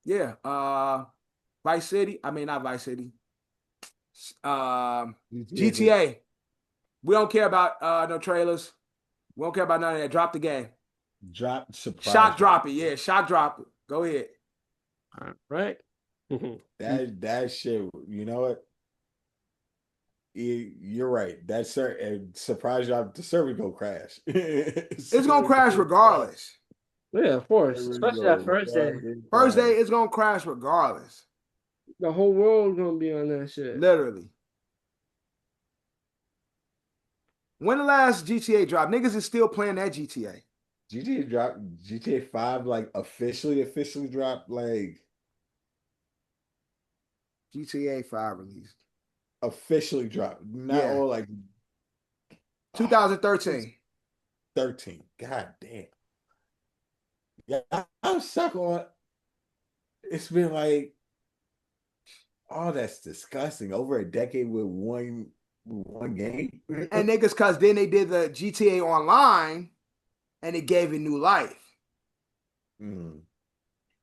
yeah. Vice City. I mean, not Vice City. GTA. We don't care about no trailers. We don't care about none of that. Drop the game. Shock drop it. Yeah, shock drop it. Go ahead. All right. that shit. You know what? You're right. That surprise drop. The server gonna crash. It's gonna crash regardless. Yeah, of course. Especially that first day. First day, it's gonna crash regardless. The whole world's gonna be on that shit. Literally. When the last GTA dropped, niggas is still playing that GTA. GTA 5 like officially dropped like GTA 5 released. Officially dropped. Not all like 2013. 13. God damn. Yeah, I'm stuck on. It's been like, oh, that's disgusting. Over a decade with one game. And niggas, cause then they did the GTA Online, and it gave it new life. And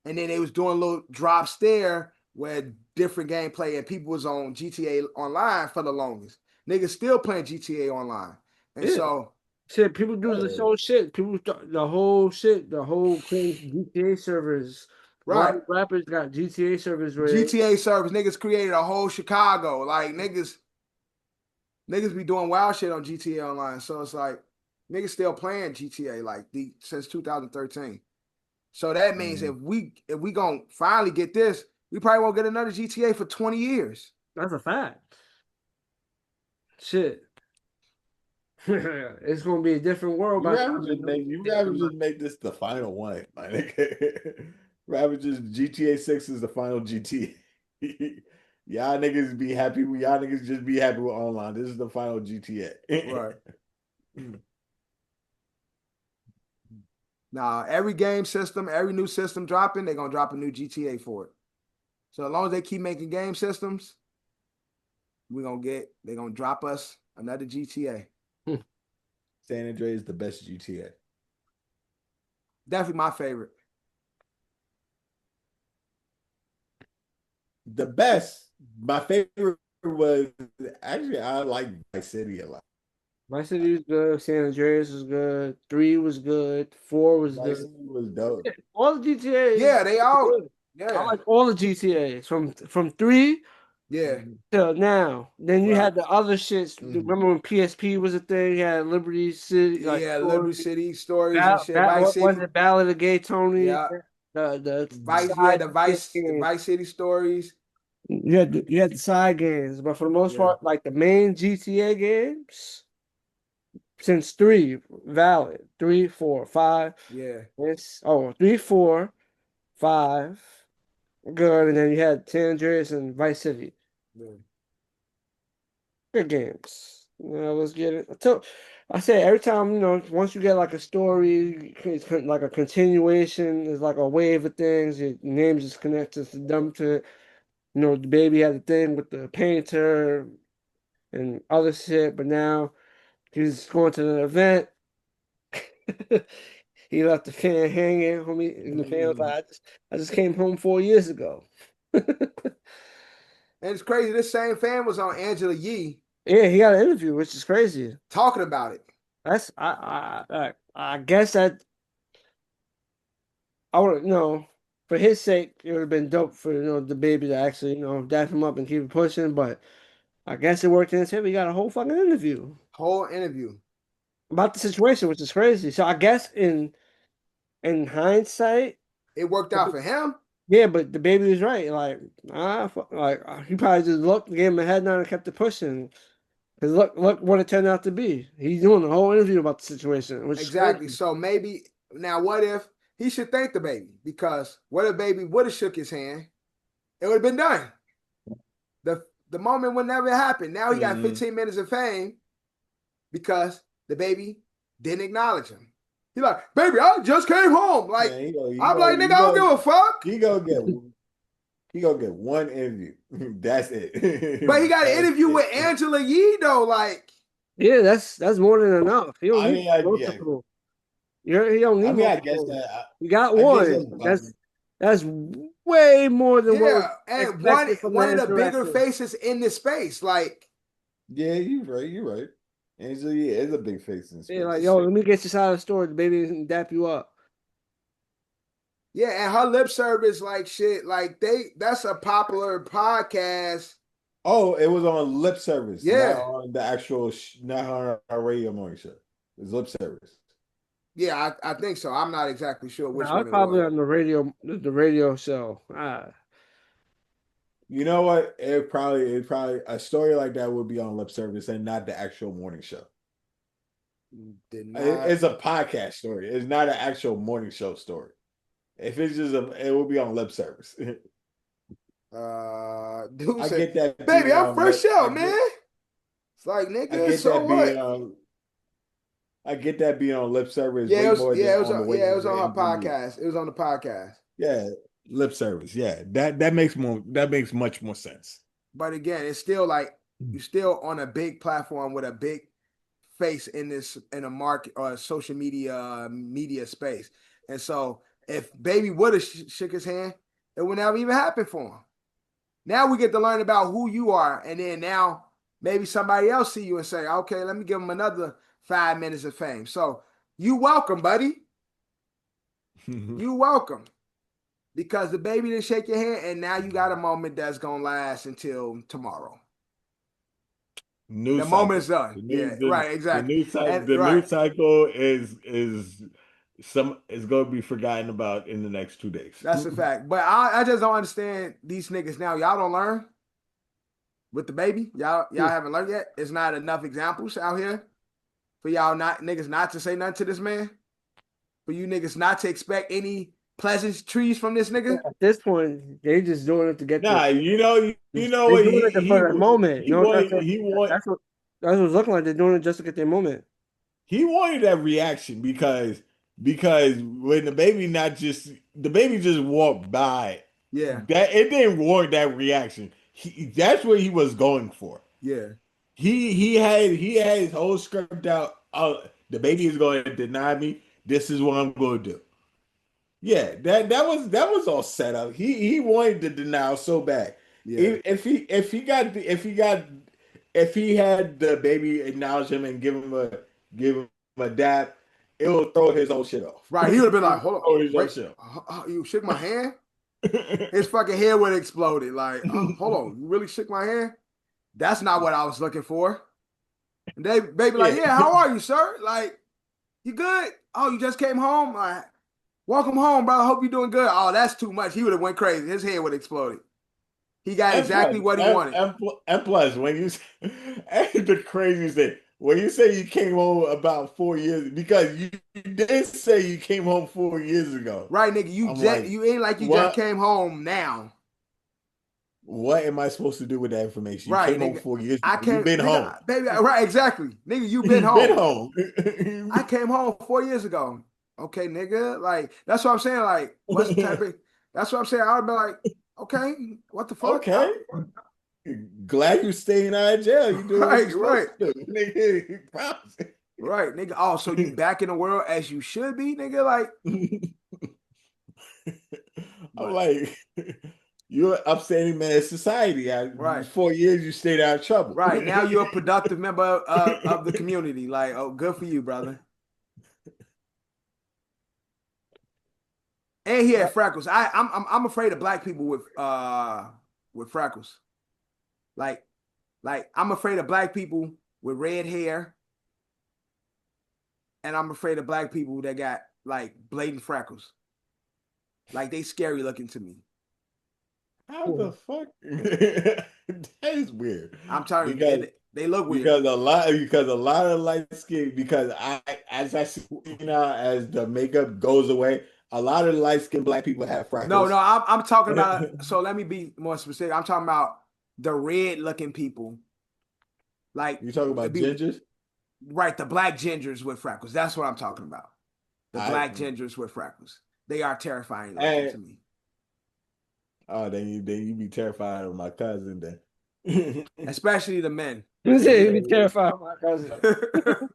then they was doing little drops there where different gameplay, and people was on GTA Online for the longest. Niggas still playing GTA Online, and so. Shit, people do the whole shit. People, the whole GTA servers. Right. Rappers got GTA servers. GTA servers. Niggas created a whole Chicago. Like, niggas be doing wild shit on GTA Online. So it's like, niggas still playing GTA like since 2013. So that means if we gonna finally get this, we probably won't get another GTA for 20 years. That's a fact. Shit. It's gonna be a different world. You gotta just make this the final one, my nigga. Rather just GTA 6 is the final GTA. Y'all niggas be happy with y'all niggas just be happy with online. This is the final GTA. Right. Nah, every game system, every new system dropping, they're gonna drop a new GTA for it. So as long as they keep making game systems, they're gonna drop us another GTA. San Andreas is the best GTA. Definitely my favorite. The best. My favorite was actually I like Vice City a lot. Vice City was good. San Andreas was good. 3 was good. 4 was Vice good. City was dope. All the GTAs. Yeah, they all. Good. Yeah, I like all the GTAs from 3. Yeah. Till now. Then you had the other shits. Remember when PSP was a thing? You had Liberty City. Liberty City stories and shit. Vice City. Was it Ballad of Gay Tony? Yeah. The Vice City stories. You had the side games, but for the most part, like the main GTA games, since 3, valid. 3, 4, 5. Yeah. 3, 4, 5. Good. And then you had San Andreas and Vice City. Yeah. Good games. Let's get it. I say every time, once you get like a story, it's like a continuation, it's like a wave of things, your names just connected to them to it. The baby had the thing with the painter and other shit, but now he's going to an event. He left the fan hanging, homie. And the fan was like, I just came home 4 years ago. And it's crazy. This same fan was on Angela Yee. Yeah, he got an interview, which is crazy. Talking about it. That's I guess that I would for his sake, it would have been dope for the baby to actually dap him up and keep it pushing. But I guess it worked in his favor. He got a whole fucking interview. Whole interview. about the situation, which is crazy. So I guess in hindsight, it worked out for him. Yeah, but the baby was right. Like he probably just looked, gave him a head nod, and kept it pushing. Cause look what it turned out to be. He's doing the whole interview about the situation, which Exactly. is crazy. So maybe now, what if he should thank the baby? Because what if baby would have shook his hand? It would have been done. The moment would never happen. Now he got 15 minutes of fame because the baby didn't acknowledge him. He like, baby, I just came home. Like, I'm like, nigga, I don't give a fuck. He gonna get one interview. That's it. But he got an interview with Angela Yee though. Like, yeah, that's more than enough. He don't need multiple. He don't need multiple. I guess that you got one. That's way more than what. And one of the bigger faces in this space. Like, yeah, you're right. Angela Yee is a big face in space. Yeah, like, yo, let me get you side of the story. The baby can dap you up. Yeah, and her lip service, like shit, like that's a popular podcast. Oh, it was on lip service. Yeah. Not on the actual, not on our radio morning show. It was lip service. Yeah, I think so. I'm not exactly sure which one it probably was. On the radio show. You know what? It probably a story like that would be on lip service and not the actual morning show. It's a podcast story. It's not an actual morning show story. If it's just it will be on lip service. Dude I get that, baby. I'm fresh out, man. It's like, nigga, so what? I get that being on lip service. Yeah, it was on her podcast. It was on the podcast. Yeah, lip service. Yeah, that makes much more sense. But again, it's still like you're still on a big platform with a big face in a market or a social media space. And so if baby would have shook his hand, it would never even happen for him. Now we get to learn about who you are, and then now maybe somebody else see you and say, okay, let me give him another 5 minutes of fame. So you welcome, buddy. You welcome. Because the baby didn't shake your hand, and now you got a moment that's gonna last until tomorrow. The moment is done. Right, exactly. The news cycle is going to be forgotten about in the next 2 days. That's a fact. But I just don't understand these niggas now. Y'all don't learn with the baby. Y'all haven't learned yet. It's not enough examples out here for y'all niggas not to say nothing to this man. For you niggas not to expect any pleasantries from this nigga. At this point, they just doing it to get. You know what? Doing it for the moment. That's what it's looking like. They're doing it just to get their moment. He wanted that reaction because when the baby just walked by. Yeah, that it didn't warrant that reaction. That's what he was going for. Yeah, he had his whole script out. The baby is going to deny me. This is what I'm going to do. Yeah, that was all set up. He wanted the denial so bad. Yeah. If he had the baby acknowledge him and give him a dap, it will throw his whole shit off. Right, he would have been like, "Hold on, wait, you shook my hand." His fucking head would have exploded. Like, hold on, you really shook my hand? That's not what I was looking for. And they baby like, yeah, how are you, sir? Like, you good? Oh, you just came home? Like, welcome home, brother. Hope you're doing good. Oh, that's too much. He would have went crazy. His head would have exploded. He got exactly what he wanted. And plus, when you the craziest thing, when you say you came home about 4 years, because you did say you came home 4 years ago, right, nigga? You ain't like you just came home now. What am I supposed to do with that information? You right, came nigga, home 4 years ago. You've been home, baby. Right, exactly, nigga. You been home. Been home. I came home 4 years ago. Okay, nigga. Like, that's what I'm saying. Like, what's the type of? That's what I'm saying. I would be like, okay, what the fuck? Okay. Glad you staying out of jail. You doing right, nigga. Right, nigga. Oh, so you back in the world as you should be, nigga. Like, I'm like, you're an upstanding man in society. Right. 4 years you stayed out of trouble. Right. Now you're a productive member of the community. Like, oh, good for you, brother. And he had freckles. I'm afraid of black people with freckles. Like I'm afraid of black people with red hair and I'm afraid of black people that got like blatant freckles. Like they scary looking to me. How the fuck? That is weird. I'm telling you, they look weird. Because a lot of light skin, because as I see now, as the makeup goes away, a lot of light skinned black people have freckles. No, I'm talking about, so let me be more specific. I'm talking about the red looking people. Like you talking about gingers? Right, the black gingers with freckles. That's what I'm talking about. The black gingers with freckles. They are terrifying looking to me. Oh, then you be terrified of my cousin then. Especially the men. You be terrified of my cousin.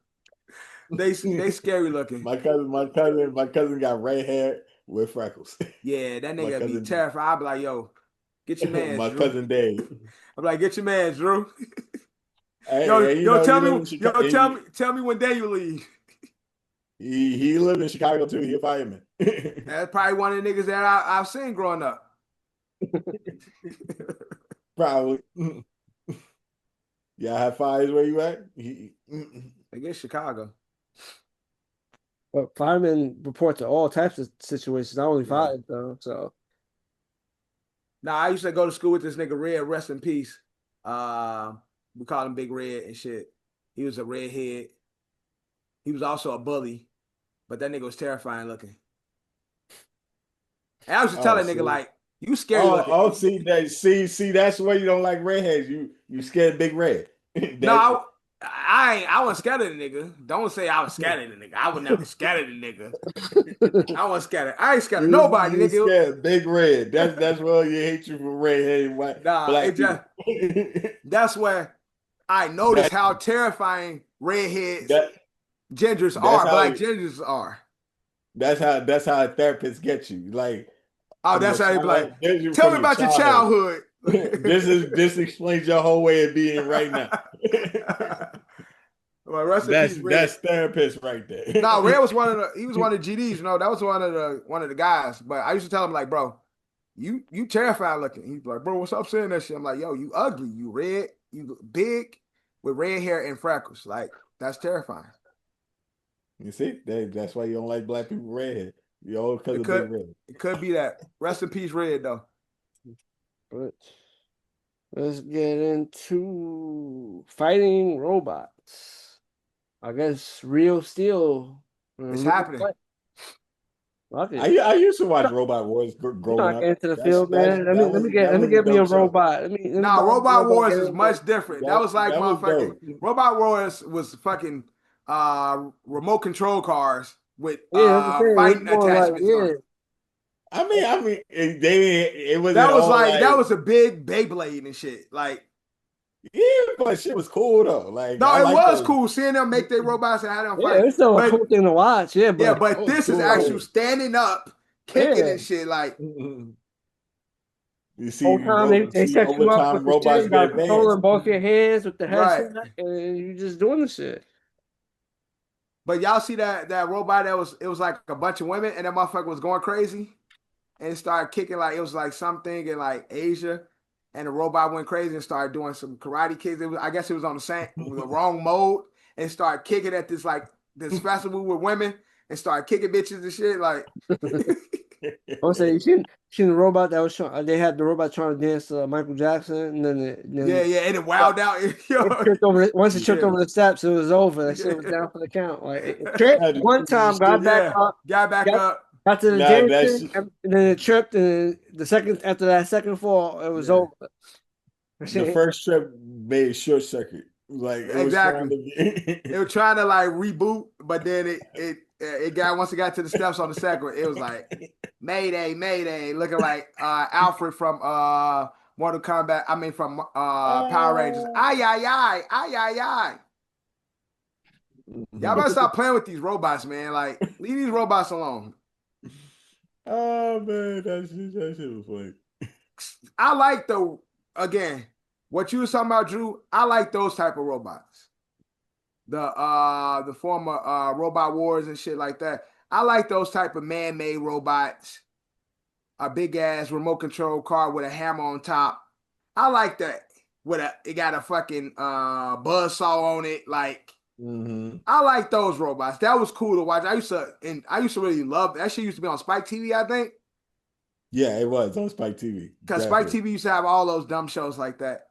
They scary looking. My cousin got red hair with freckles. Yeah, that nigga be terrified. I'll be like, yo, get your man. My cousin Dave. I'm like, get your man, Drew. Hey, tell me when day you leave. He lived in Chicago too. He a fireman. That's probably one of the niggas that I've seen growing up. Probably. Yeah, I have fires where you at? I guess Chicago. But firemen report to all types of situations, not only fires though. So now I used to go to school with this nigga Red, rest in peace. We called him Big Red and shit. He was a redhead. He was also a bully, but that nigga was terrifying looking. And I was just telling that nigga like, you scary looking. See, that's why you don't like redheads. You scared Big Red. No, I wasn't scared of the nigga. Don't say I was scared of the nigga. I would never scared of the nigga. I wasn't scared. I ain't scared of nobody, nigga. Scared Big Red. That's why you hate you for redhead white. Nah, black that's where I noticed how terrifying redheads gingers are. Black gingers are. That's how a therapist gets you. Like, oh, that's how they be like, tell me about your childhood. This explains your whole way of being right now. Well, that's therapist right there. No, Red was one of the GDs, that was one of the guys. But I used to tell him like, bro, you terrified looking. He's like, bro, what's up saying that shit? I'm like, yo, you ugly, you red, you big with red hair and freckles. Like, that's terrifying. You see, that's why you don't like black people redhead. You all because of Big Red. It could be that. Rest in peace, Red though. But let's get into fighting robots. I guess Real Steel. It's happening. I used to watch Robot Wars growing up. Into the field, man. Let me get me a robot. Robot Wars is much different. That was like motherfucking Robot Wars was fucking remote control cars with fighting attachments. Like, I mean, it was that was a big Beyblade and shit. Like, yeah, but shit was cool though. Like, no, it was cool seeing them make their robots and have them fight. Yeah, it's still a cool thing to watch. Yeah, but this is actual standing up, kicking and shit. Like, you see, whole time they set you up with the shit, you controlling both your hands with the headset, and you just doing the shit. But y'all see that robot it was like a bunch of women, and that motherfucker was going crazy, and it started kicking like it was like something in like Asia. And the robot went crazy and started doing some karate kicks. I guess it was on the wrong mode, and started kicking at this festival with women and started kicking bitches and shit. Like, I was saying, you seen the robot that was they had the robot trying to dance Michael Jackson, and then and it wowed out. Once it tripped over the steps, it was over. That shit was down for the count. Like it tripped one time, got back up. Got to the dancing, and then it tripped, and after that second fall, it was over. The first trip made short circuit. Like it was trying to like reboot, but then once it got to the steps on the second, it was like Mayday, Mayday, looking like Alfred from Mortal Kombat. I mean from Power Rangers. Ay ay ay, ay ay ay. Y'all better stop playing with these robots, man. Like, leave these robots alone. Oh man, that shit was funny. I like what you were talking about, Drew. I like those type of robots. The former Robot Wars and shit like that. I like those type of man-made robots. A big ass remote control car with a hammer on top. I like that. It got a fucking buzz saw on it. Like, I like those robots. That was cool to watch. I used to really love that shit. Used to be on Spike TV, I think. Yeah, it was on Spike TV. Because Spike TV used to have all those dumb shows like that.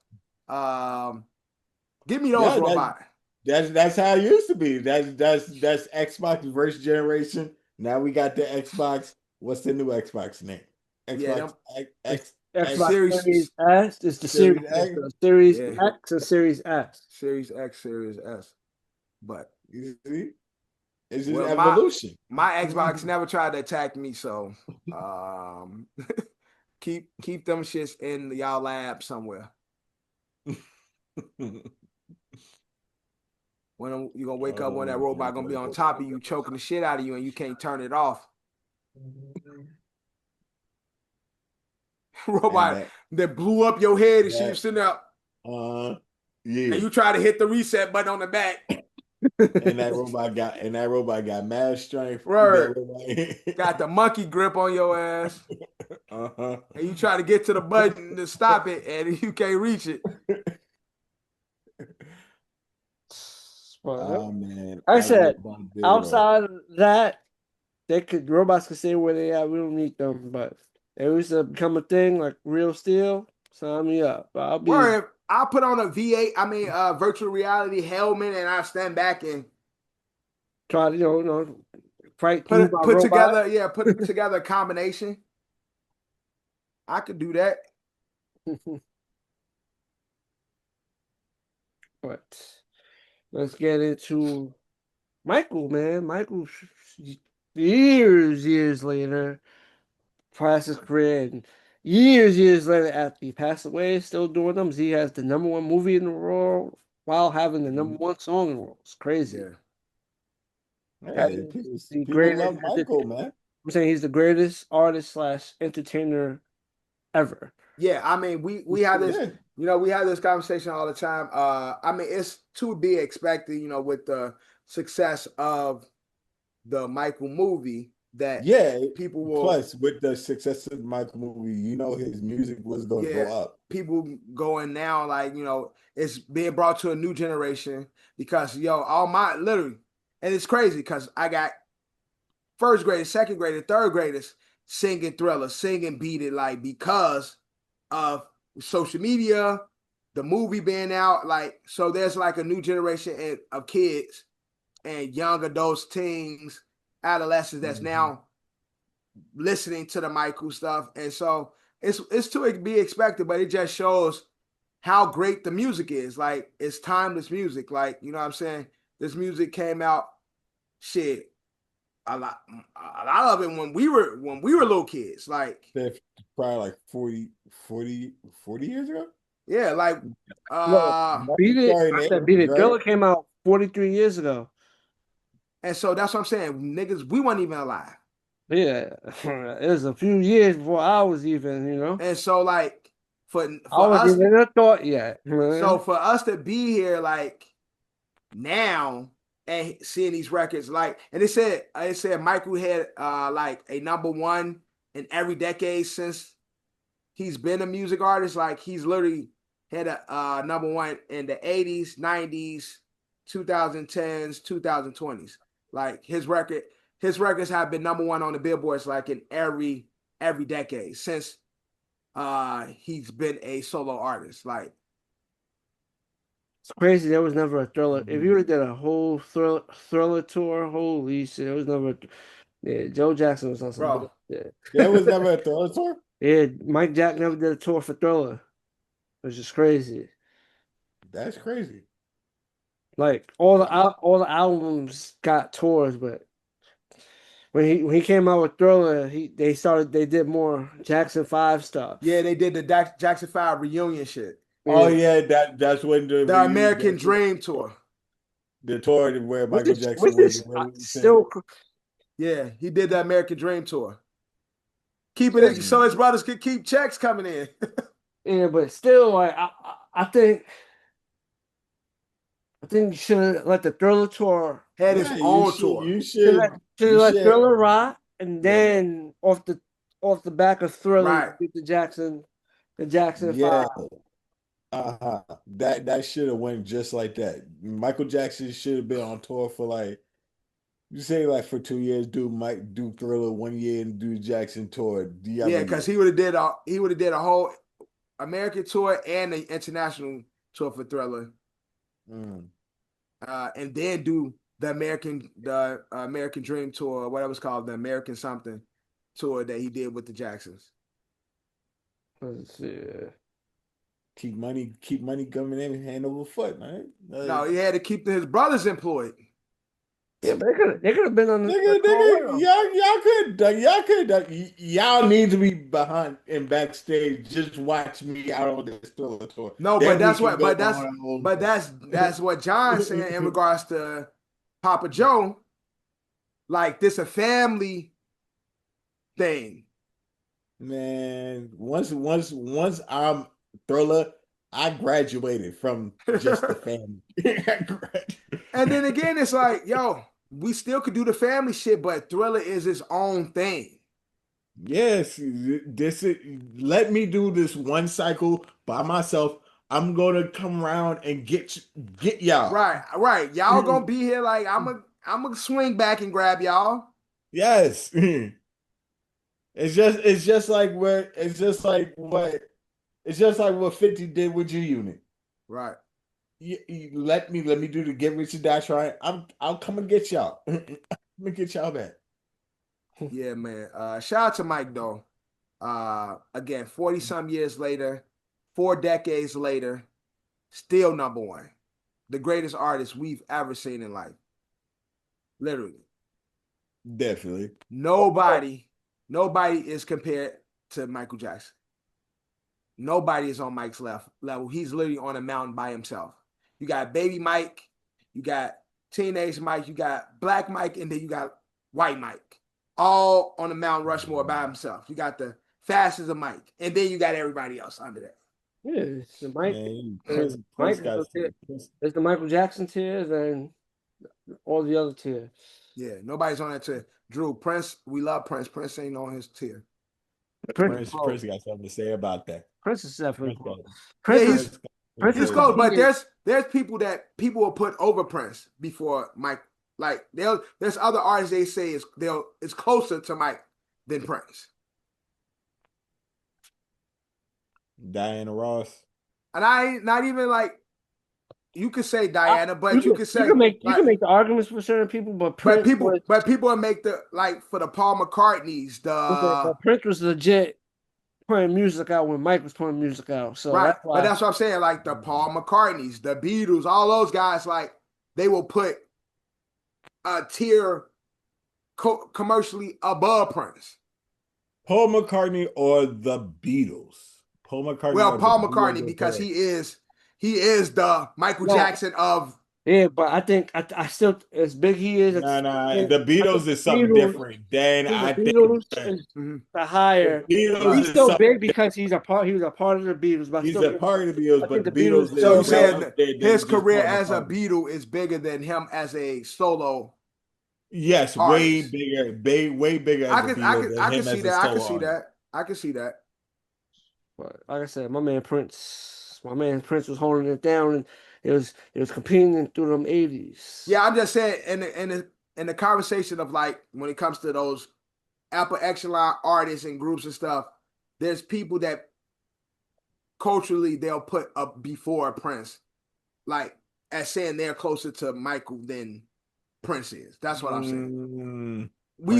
Give me those robots. That's how it used to be. That's Xbox first generation. Now we got the Xbox. What's the new Xbox name? Xbox Xbox Series S is the Series X. Series X and Series S. Series X, Series S. But you see, it's just evolution. My Xbox never tried to attack me, so keep them shits in y'all lab somewhere. When you're gonna wake up when that robot gonna be on top of you, choking the shit out of you, and you can't turn it off. Robot that blew up your head and shit, you sitting up. Yeah. And you try to hit the reset button on the back. and that robot got mad strength. Right. Got the monkey grip on your ass. And you try to get to the button to stop it, and you can't reach it. Oh man! I said outside of that, robots could stay where they are. We don't need them, but it was to become a thing like real steel. Sign me up. I'll put on a virtual reality helmet, and I'll stand back and try to fight. Put together a combination. I could do that. But let's get into Michael, man. Michael, years later, passed his career, and years later, after he passed away, still doing them. He has the #1 movie in the world while having the #1 song in the world. It's crazy. Yeah. People love Michael, man. I'm saying he's the greatest artist / entertainer ever. Yeah, I mean, we have this, we have this conversation all the time. I mean, it's to be expected, with the success of the Michael movie that people will. Plus, with the success of the Michael movie, his music was going to go up. People going now, like, it's being brought to a new generation because, literally, and it's crazy because I got first graders, second graders, third graders singing Thriller, singing Beat It, like, because of social media, the movie being out, like, so there's like a new generation of kids and young adults, teens, adolescents that's now listening to the Michael stuff, and so it's to be expected, but it just shows how great the music is. Like, it's timeless music. Like, you know what I'm saying? This music came out, a lot of it when we were little kids, like probably like 40 years ago. Yeah, like Beat It. Thriller came out 43 years ago. And so that's what I'm saying. Niggas, we weren't even alive. Yeah. It was a few years before I was even, And so like for I wasn't even a thought yet. So for us to be here like now and seeing these records, like, and it said Michael had like a #1 in every decade since he's been a music artist. Like, he's literally had a #1 in the 80s, 90s, 2010s, 2020s. Like, his records have been #1 on the billboards like in every decade since he's been a solo artist. Like, it's crazy. There was never a Thriller. If you would have did a whole thriller tour, holy shit, there was never. Joe Jackson was on something. There was never a Thriller tour. Yeah, Mike Jack never did a tour for Thriller. It was just crazy. That's crazy. Like, all the albums got tours, but when he came out with Thriller, they did more Jackson 5 stuff. Yeah, they did the Jackson 5 reunion shit. Oh yeah, that's when the American Dream tour. The tour where Michael Jackson was still. Yeah, he did the American Dream tour. Keeping it so his brothers could keep checks coming in. Yeah, but still, like, I think you should have let the Thriller tour had his own tour. You should let Thriller rock, and then off the back of Thriller, get the Jackson 5. That should have went just like that. Michael Jackson should have been on tour for like, you say like for 2 years, do Thriller 1 year and do Jackson tour the other Yeah, because year. he would have did a whole American tour and the international tour for Thriller. And then do the American Dream tour, whatever it's called, the American something tour that he did with the Jacksons. Let's see. Keep money coming in hand over foot, man. No, he had to keep his brothers employed. Yeah, but they could have been on the y'all need to be behind and backstage. Just watch me out on this Thriller tour. No, but that's what John's saying in regards to Papa Joe. Like, this a family thing. Man, once I'm Thriller, I graduated from just the family. And then again, it's like, yo, we still could do the family shit, but Thriller is its own thing. Yes, let me do this one cycle by myself. I'm gonna come around and get y'all. Right. Y'all gonna be here like I'm gonna swing back and grab y'all. Yes. It's just like what 50 did with G-Unit. Right. You let me do the Get Rich or Die Trying. I'll come and get y'all. Let me get y'all back. Yeah, man. Shout out to Mike though. Again, 40-some years later, 4 decades later, still #1. The greatest artist we've ever seen in life. Literally. Definitely. Nobody is compared to Michael Jackson. Nobody is on Mike's level. He's literally on a mountain by himself. You got Baby Mike, you got Teenage Mike, you got Black Mike, and then you got White Mike. All on the Mount Rushmore by himself. You got the fastest of Mike, and then you got everybody else under that. Yeah, it's the Mike. Chris. It's the Michael Jackson tiers and all the other tiers. Yeah, nobody's on that tier. Drew, Prince, we love Prince. Prince ain't on his tier. Prince got something to say about that. Prince is definitely Prince is close, but there's people will put over Prince before Mike. Like there's other artists they say it's closer to Mike than Prince. Diana Ross. And I ain't not even like, you could say Diana, but you could say you can make the arguments for certain people, but people will make the, like, for the Paul McCartneys. Prince was legit putting music out when Mike was putting music out. So right, but that's what I'm saying. Like the Paul McCartneys, the Beatles, all those guys, like they will put a tier commercially above Prince. Paul McCartney or the Beatles? Paul McCartney. Well, Paul McCartney, because he is the Michael Jackson of. Yeah, but I think I still, as big he is. The Beatles is something different. Then I think the higher. He's still big because he was a part of the Beatles. But he's a part of the Beatles, but the Beatles. So you said his career as a Beatle is bigger than him as a solo. Yes, artist. way bigger. I can see that. I can see that. But like I said, my man Prince was holding it down, and it was competing through them 80s. Yeah, I'm just saying, in the conversation of, like, when it comes to those upper echelon artists and groups and stuff, there's people that culturally they'll put up before Prince, like as saying they're closer to Michael than Prince is. That's what I'm saying. We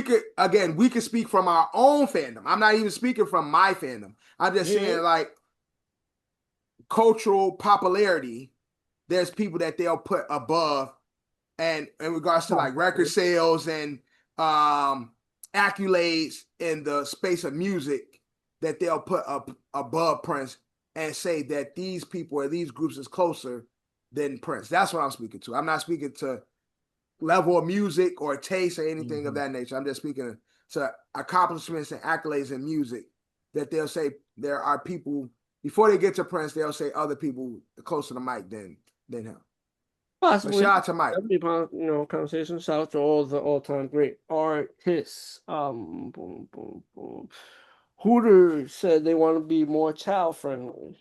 could speak from our own fandom. I'm not even speaking from my fandom. I'm just saying, like, cultural popularity, there's people that they'll put above, and in regards to like record sales and accolades in the space of music, that they'll put up above Prince and say that these people or these groups is closer than Prince. That's what I'm speaking to. I'm not speaking to level of music or taste or anything of that nature. I'm just speaking to accomplishments and accolades in music, that they'll say there are people before they get to Prince, they'll say other people closer to Mike than him. Possibly. But shout out to Mike. Conversation. Shout out to all the all-time great artists. Hooters said they want to be more child friendly.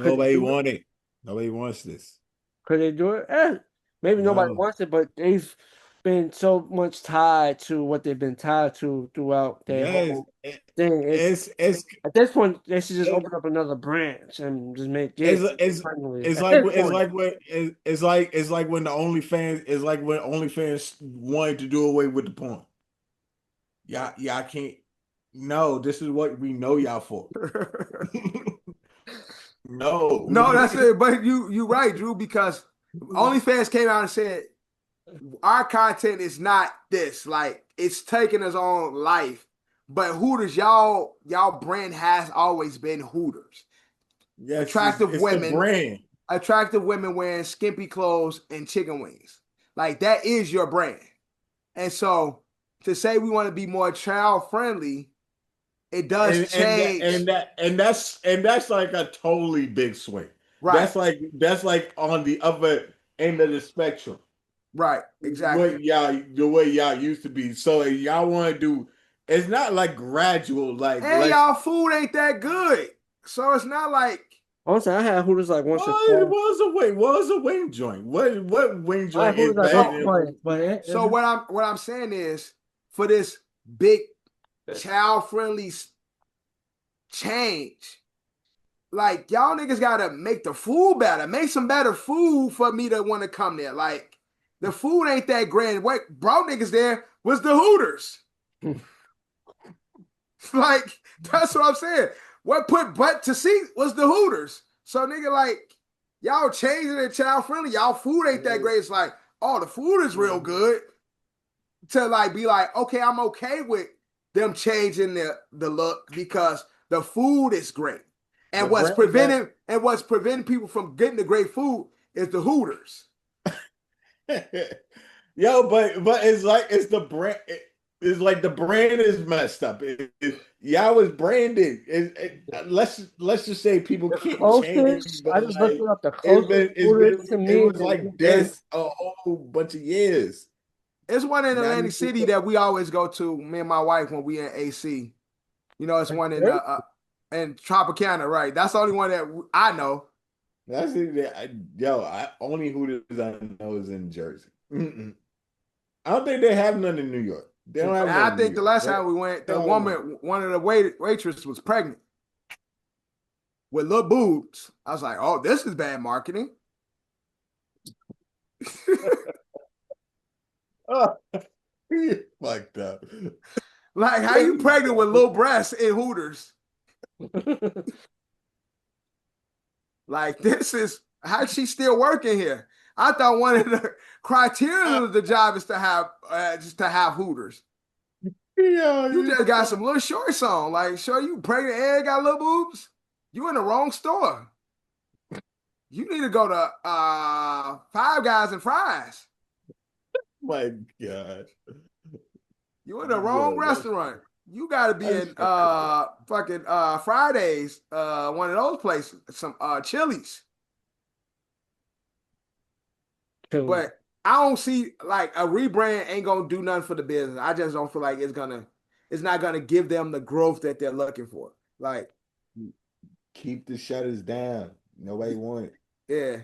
Nobody want it. Nobody wants this. Could they do it? Maybe nobody wants it, but they've been so much tied to what they've been tied to throughout their whole thing. It's at this point they should just open up another branch and just make it. It's like when the OnlyFans wanted to do away with the porn. Y'all can't. No, this is what we know y'all for. No, that's it. But you right, Drew, because OnlyFans came out and said our content is not this. Like, it's taking its own life. But Hooters, y'all brand has always been Hooters. Yes, attractive women wearing skimpy clothes and chicken wings. Like, that is your brand. And so to say we want to be more child friendly, it does change. And that's like a totally big swing. Right. That's like on the other end of the spectrum. Right. Exactly. The way y'all used to be. So y'all want to do, it's not like gradual, like, and y'all food ain't that good. So it's not like, honestly, I had Hooters like once. What was a wing joint? What wing joint is bad? So what I'm saying is, for this big child friendly change, like, y'all niggas gotta make the food better. Make some better food for me to want to come there. Like, the food ain't that great. What brought niggas there was the Hooters. Like, that's what I'm saying. What put butt to seat was the Hooters. So, nigga, like, y'all changing it child friendly. Y'all food ain't that great. It's like, oh, the food is real good. To like be like, okay, I'm okay with them changing the look because the food is great. And what's preventing people from getting the great food is the Hooters. Yo, but it's like the brand. It's like the brand is messed up. Y'all was branded. Let's just say people can't change. I just looked up the closest. It was like this a whole bunch of years. It's one in Atlantic City that we always go to, me and my wife, when we in AC. You know, it's one in Tropicana, right? That's the only one that I know. That's it. Only Hooters I know is in Jersey. I don't think they have none in New York. They don't have. I think the last time we went, one of the waitress was pregnant with little boobs. I was like, oh, this is bad marketing. Oh, you fucked up. Like, how you pregnant with little breasts in Hooters? Like, this is how she still working here. I thought one of the criteria of the job is to have Hooters. You just got some little shorts on. Like, sure, you pregnant and got little boobs? You in the wrong store. You need to go to Five Guys and Fries. My God. You in the wrong restaurant. You got to be in fucking Fridays, one of those places, some Chili's. But I don't see, like, a rebrand ain't gonna do nothing for the business. I just don't feel like it's not gonna give them the growth that they're looking for. Like, keep the shutters down. Nobody want it. Yeah.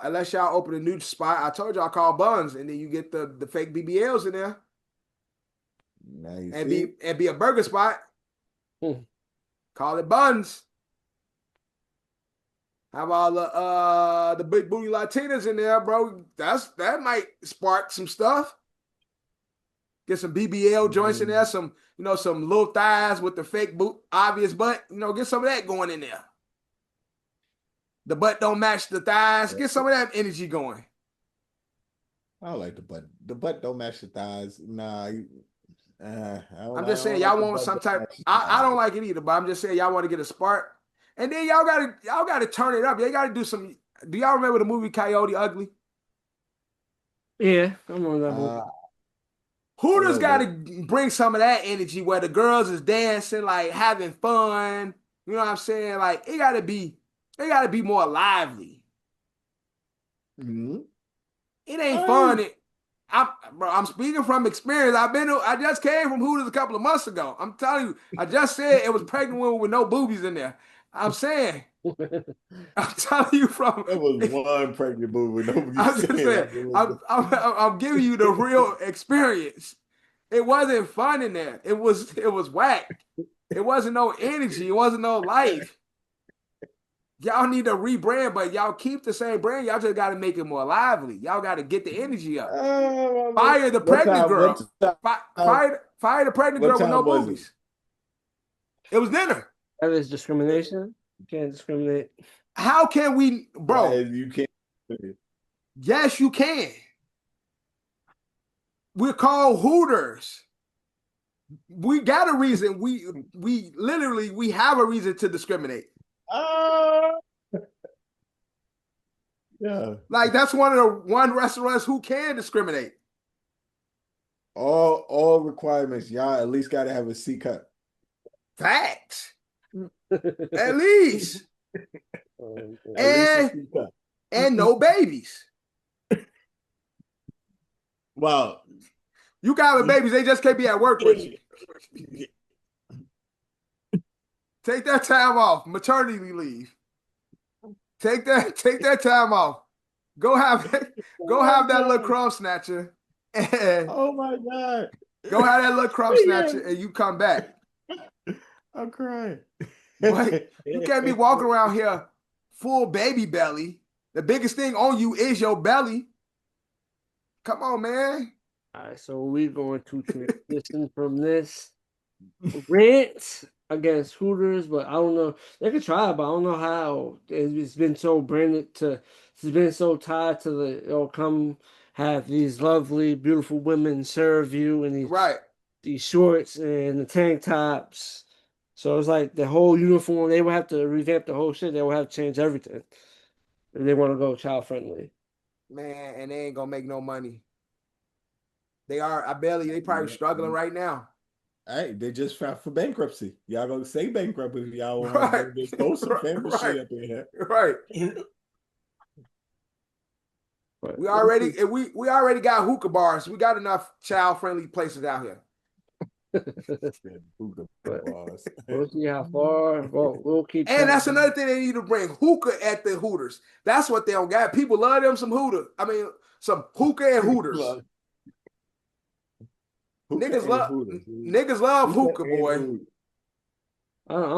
Unless y'all open a new spot. I told y'all call Buns, and then you get the fake BBLs in there. Now you be a burger spot. Call it Buns. Have all the big booty Latinas in there, bro. That might spark some stuff. Get some BBL joints in there, some little thighs with the fake obvious butt. Get some of that going in there. The butt don't match the thighs. Get some of that energy going. I don't like the butt. The butt don't match the thighs. Nah. I'm just saying, y'all want some type. I don't like it either, but I'm just saying y'all want to get a spark. And then y'all gotta turn it up. Y'all gotta do some. Do y'all remember the movie Coyote Ugly? Yeah, I remember that movie. Hooters gotta bring some of that energy where the girls is dancing, like having fun. You know what I'm saying? Like, it gotta be more lively. Mm-hmm. It ain't fun. I'm speaking from experience. I just came from Hooters a couple of months ago. I'm telling you, I just said it was pregnant women with no boobies in there. I'm saying. I'm telling you from. It was one pregnant movie. I'm just saying. I'm giving you the real experience. It wasn't fun in there. It was whack. It wasn't no energy. It wasn't no life. Y'all need to rebrand, but y'all keep the same brand. Y'all just got to make it more lively. Y'all got to get the energy up. Fire the pregnant girl. Fire the pregnant girl with no boobies. It was dinner. That is discrimination. You can't discriminate. How can we, bro? You can't. Yes, you can. We're called Hooters. We got a reason. We literally have a reason to discriminate. Yeah. Like that's one of the restaurants who can discriminate. All requirements. Y'all at least got to have a C cup. Facts. At least. And no babies. Well, you got the babies. They just can't be at work with you. Take that time off. Maternity leave. Take that time off. Go have that little crumb snatcher. And oh my God. Go have that little crumb snatcher and you come back. I'm crying. But you can't be walking around here full baby belly. The biggest thing on you is your belly. Come on, man. All right, so we're going to transition from this rant against Hooters, but I don't know. They could try, but I don't know how. It's been so branded to. It's been so tied to the. Come have these lovely, beautiful women serve you in these shorts and the tank tops. So it's like the whole uniform. They would have to revamp the whole shit. They would have to change everything if they want to go child friendly. Man, and they ain't gonna make no money. They probably struggling right now. Hey, they just filed for bankruptcy. Y'all gonna say bankrupt if y'all want to throw some family shit up in here. Right. We already got hookah bars. We got enough child-friendly places out here. We'll see how far. We'll keep. And that's another thing they need to bring hookah at the Hooters. That's what they don't got. People love them some some hookah and Hooters. Niggas love hookah, boy. I don't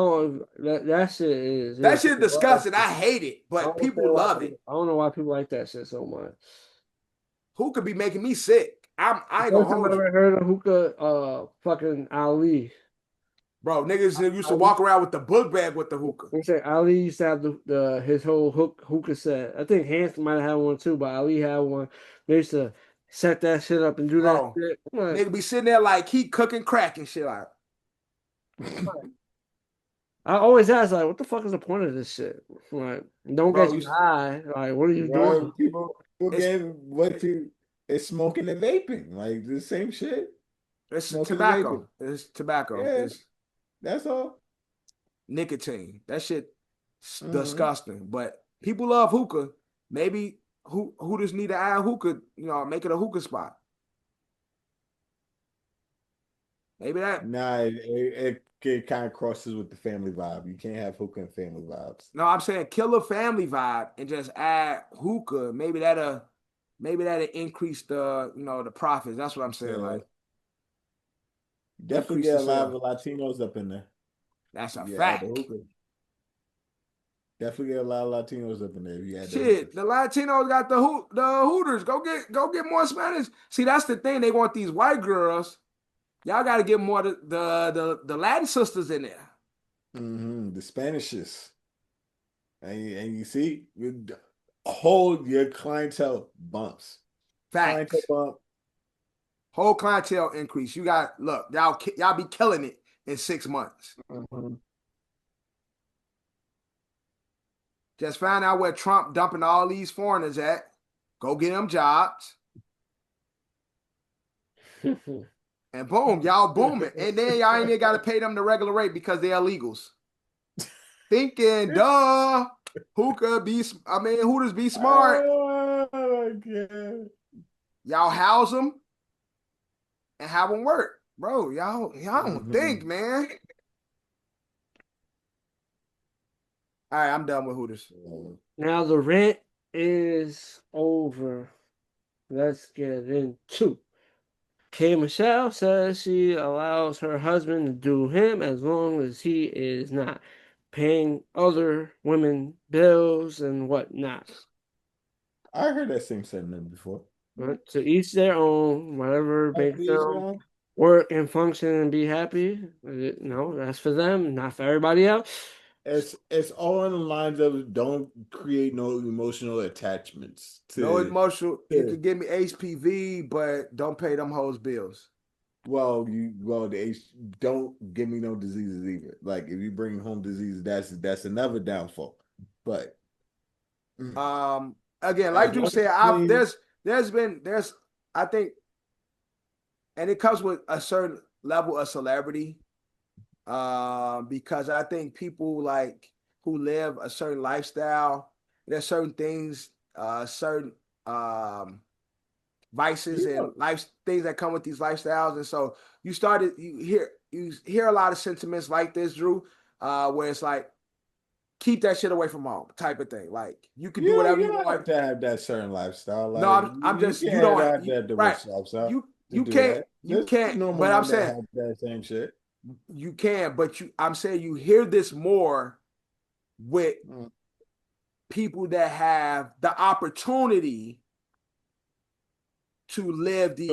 know. That shit is disgusting. I hate it, but people love it. I don't know why people like that shit so much. Hookah be making me sick. I ain't gonna hold you. I've never heard of hookah. Fucking Ali. Bro, niggas used to walk around with the book bag with the hookah. They say Ali used to have his whole hookah set. I think Hanson might have had one too, but Ali had one. They used to set that shit up and do that shit. Nigga be sitting there like he cooking crack and shit like. I always ask, like, what the fuck is the point of this shit? Like, don't get you high. Like, what are you doing? People it's smoking and vaping. Like, the same shit. It's tobacco. It's tobacco. Yeah, that's all. Nicotine. That shit disgusting. But people love hookah. Maybe Hooters need to add hookah, make it a hookah spot. Maybe that. Nah, it kind of crosses with the family vibe. You can't have hookah and family vibes. No, I'm saying kill a family vibe and just add hookah. Maybe that'll increase the profits. That's what I'm saying. Yeah. Like, definitely get a lot of Latinos up in there. That's a fact. Definitely get a lot of Latinos up in there. Shit, the Latinos got the Hooters. Go get more Spanish. See, that's the thing. They want these white girls. Y'all got to get more the Latin sisters in there. The Spanishes. And you see, hold your clientele bumps. Facts. Clientele bump. Whole clientele increase. You got, look, y'all be killing it in 6 months. Just find out where Trump dumping all these foreigners at. Go get them jobs. And boom, y'all booming. And then y'all ain't even got to pay them the regular rate because they're illegals. Thinking, duh. Hooters be smart. Oh my God. Y'all house them and have them work. Bro, y'all don't think, man. All right, I'm done with Hooters. Now the rant is over. Let's get into. K. Michelle says she allows her husband to do him as long as he is not paying other women bills and whatnot. I heard that same sentiment before. But to each their own, whatever makes them work and function and be happy. No, that's for them, not for everybody else. It's all in the lines of don't create no emotional attachments. No emotional. You could give me HPV, but don't pay them hoes bills. Well, don't give me no diseases either. Like if you bring home diseases, that's another downfall. But again, like you said, there's I think, and it comes with a certain level of celebrity. Because I think people like who live a certain lifestyle, there's certain things, certain vices and things that come with these lifestyles. And so you hear a lot of sentiments like this, Drew, where it's like, keep that shit away from home type of thing. Like you can do whatever you want to have that certain lifestyle. Like, no, I'm just you don't have that right. You can't. But I'm saying have that same shit. You can, but I'm saying you hear this more with people that have the opportunity to live to be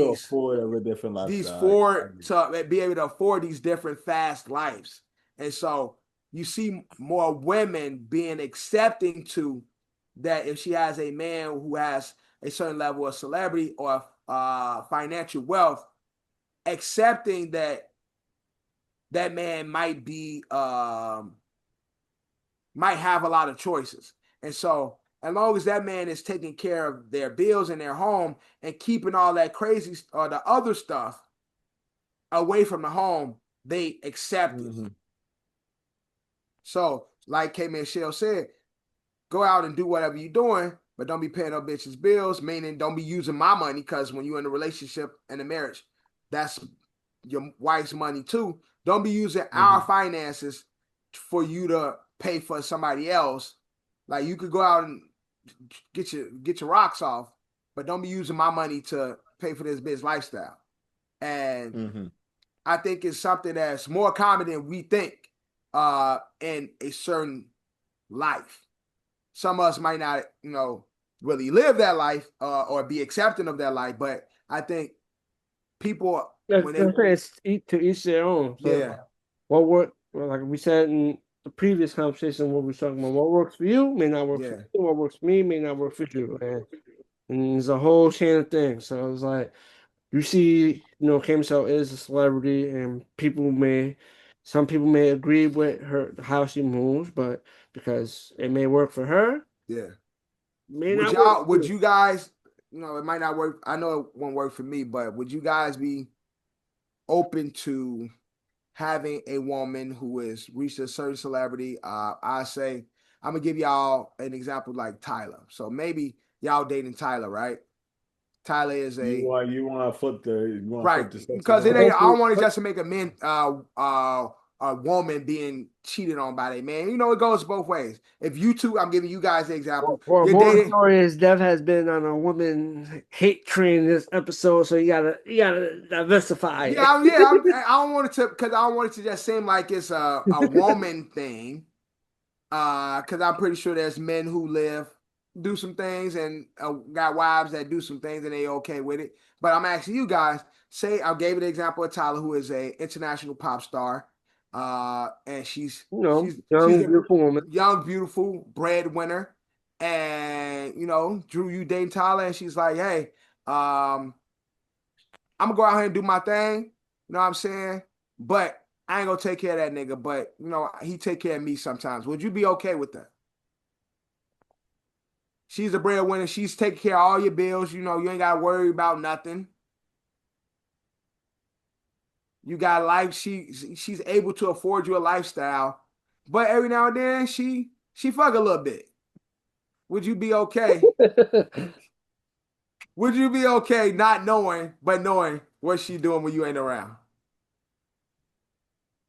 able to afford these different fast lives. And so you see more women being accepting to that if she has a man who has a certain level of celebrity or financial wealth, accepting that man might have a lot of choices. And so as long as that man is taking care of their bills and their home and keeping all that crazy or the other stuff away from the home, they accept it. So like K. Michelle said, go out and do whatever you're doing, but don't be paying no bitches bills, meaning don't be using my money, because when you're in a relationship and a marriage, that's your wife's money too. Don't be using our finances for you to pay for somebody else. Like you could go out and get your rocks off, but don't be using my money to pay for this bitch lifestyle. And I think it's something that's more common than we think in a certain life. Some of us might not, really live that life or be accepting of that life, but I think people it's to each their own. So what work? Like we said in the previous conversation, what we were talking about, what works for you may not work for you. What works for me may not work for you, and there's a whole chain of things. So it's like you see, K. Michelle is a celebrity, and some people may agree with her how she moves, but because it may work for her, would you guys? It might not work. I know it won't work for me, but would you guys be open to having a woman who has reached a certain celebrity? I say, I'm gonna give y'all an example like Tyler. So maybe y'all dating Tyler, right? Tyler is a you want to flip the right because it ain't. I don't want it just to make a woman being cheated on by a man. It goes both ways. If you two, I'm giving you guys the example. Well, more story is Dev has been on a woman hate train this episode, so you gotta diversify. I don't want it to, because I don't want it to just seem like it's a woman thing. Because I'm pretty sure there's men who do some things and got wives that do some things and they okay with it. But I'm asking you guys. Say I gave you the example of Tyler, who is a international pop star. And she's beautiful woman, young, beautiful breadwinner, and Drew, you dating Tyler, and she's like, hey, I'm gonna go out here and do my thing, you know what I'm saying? But I ain't gonna take care of that nigga, but he take care of me sometimes. Would you be okay with that? She's a breadwinner, she's taking care of all your bills, you ain't gotta worry about nothing. You got life. She's able to afford you a lifestyle, but every now and then she fuck a little bit. Would you be okay? Would you be okay not knowing, but knowing what she doing when you ain't around?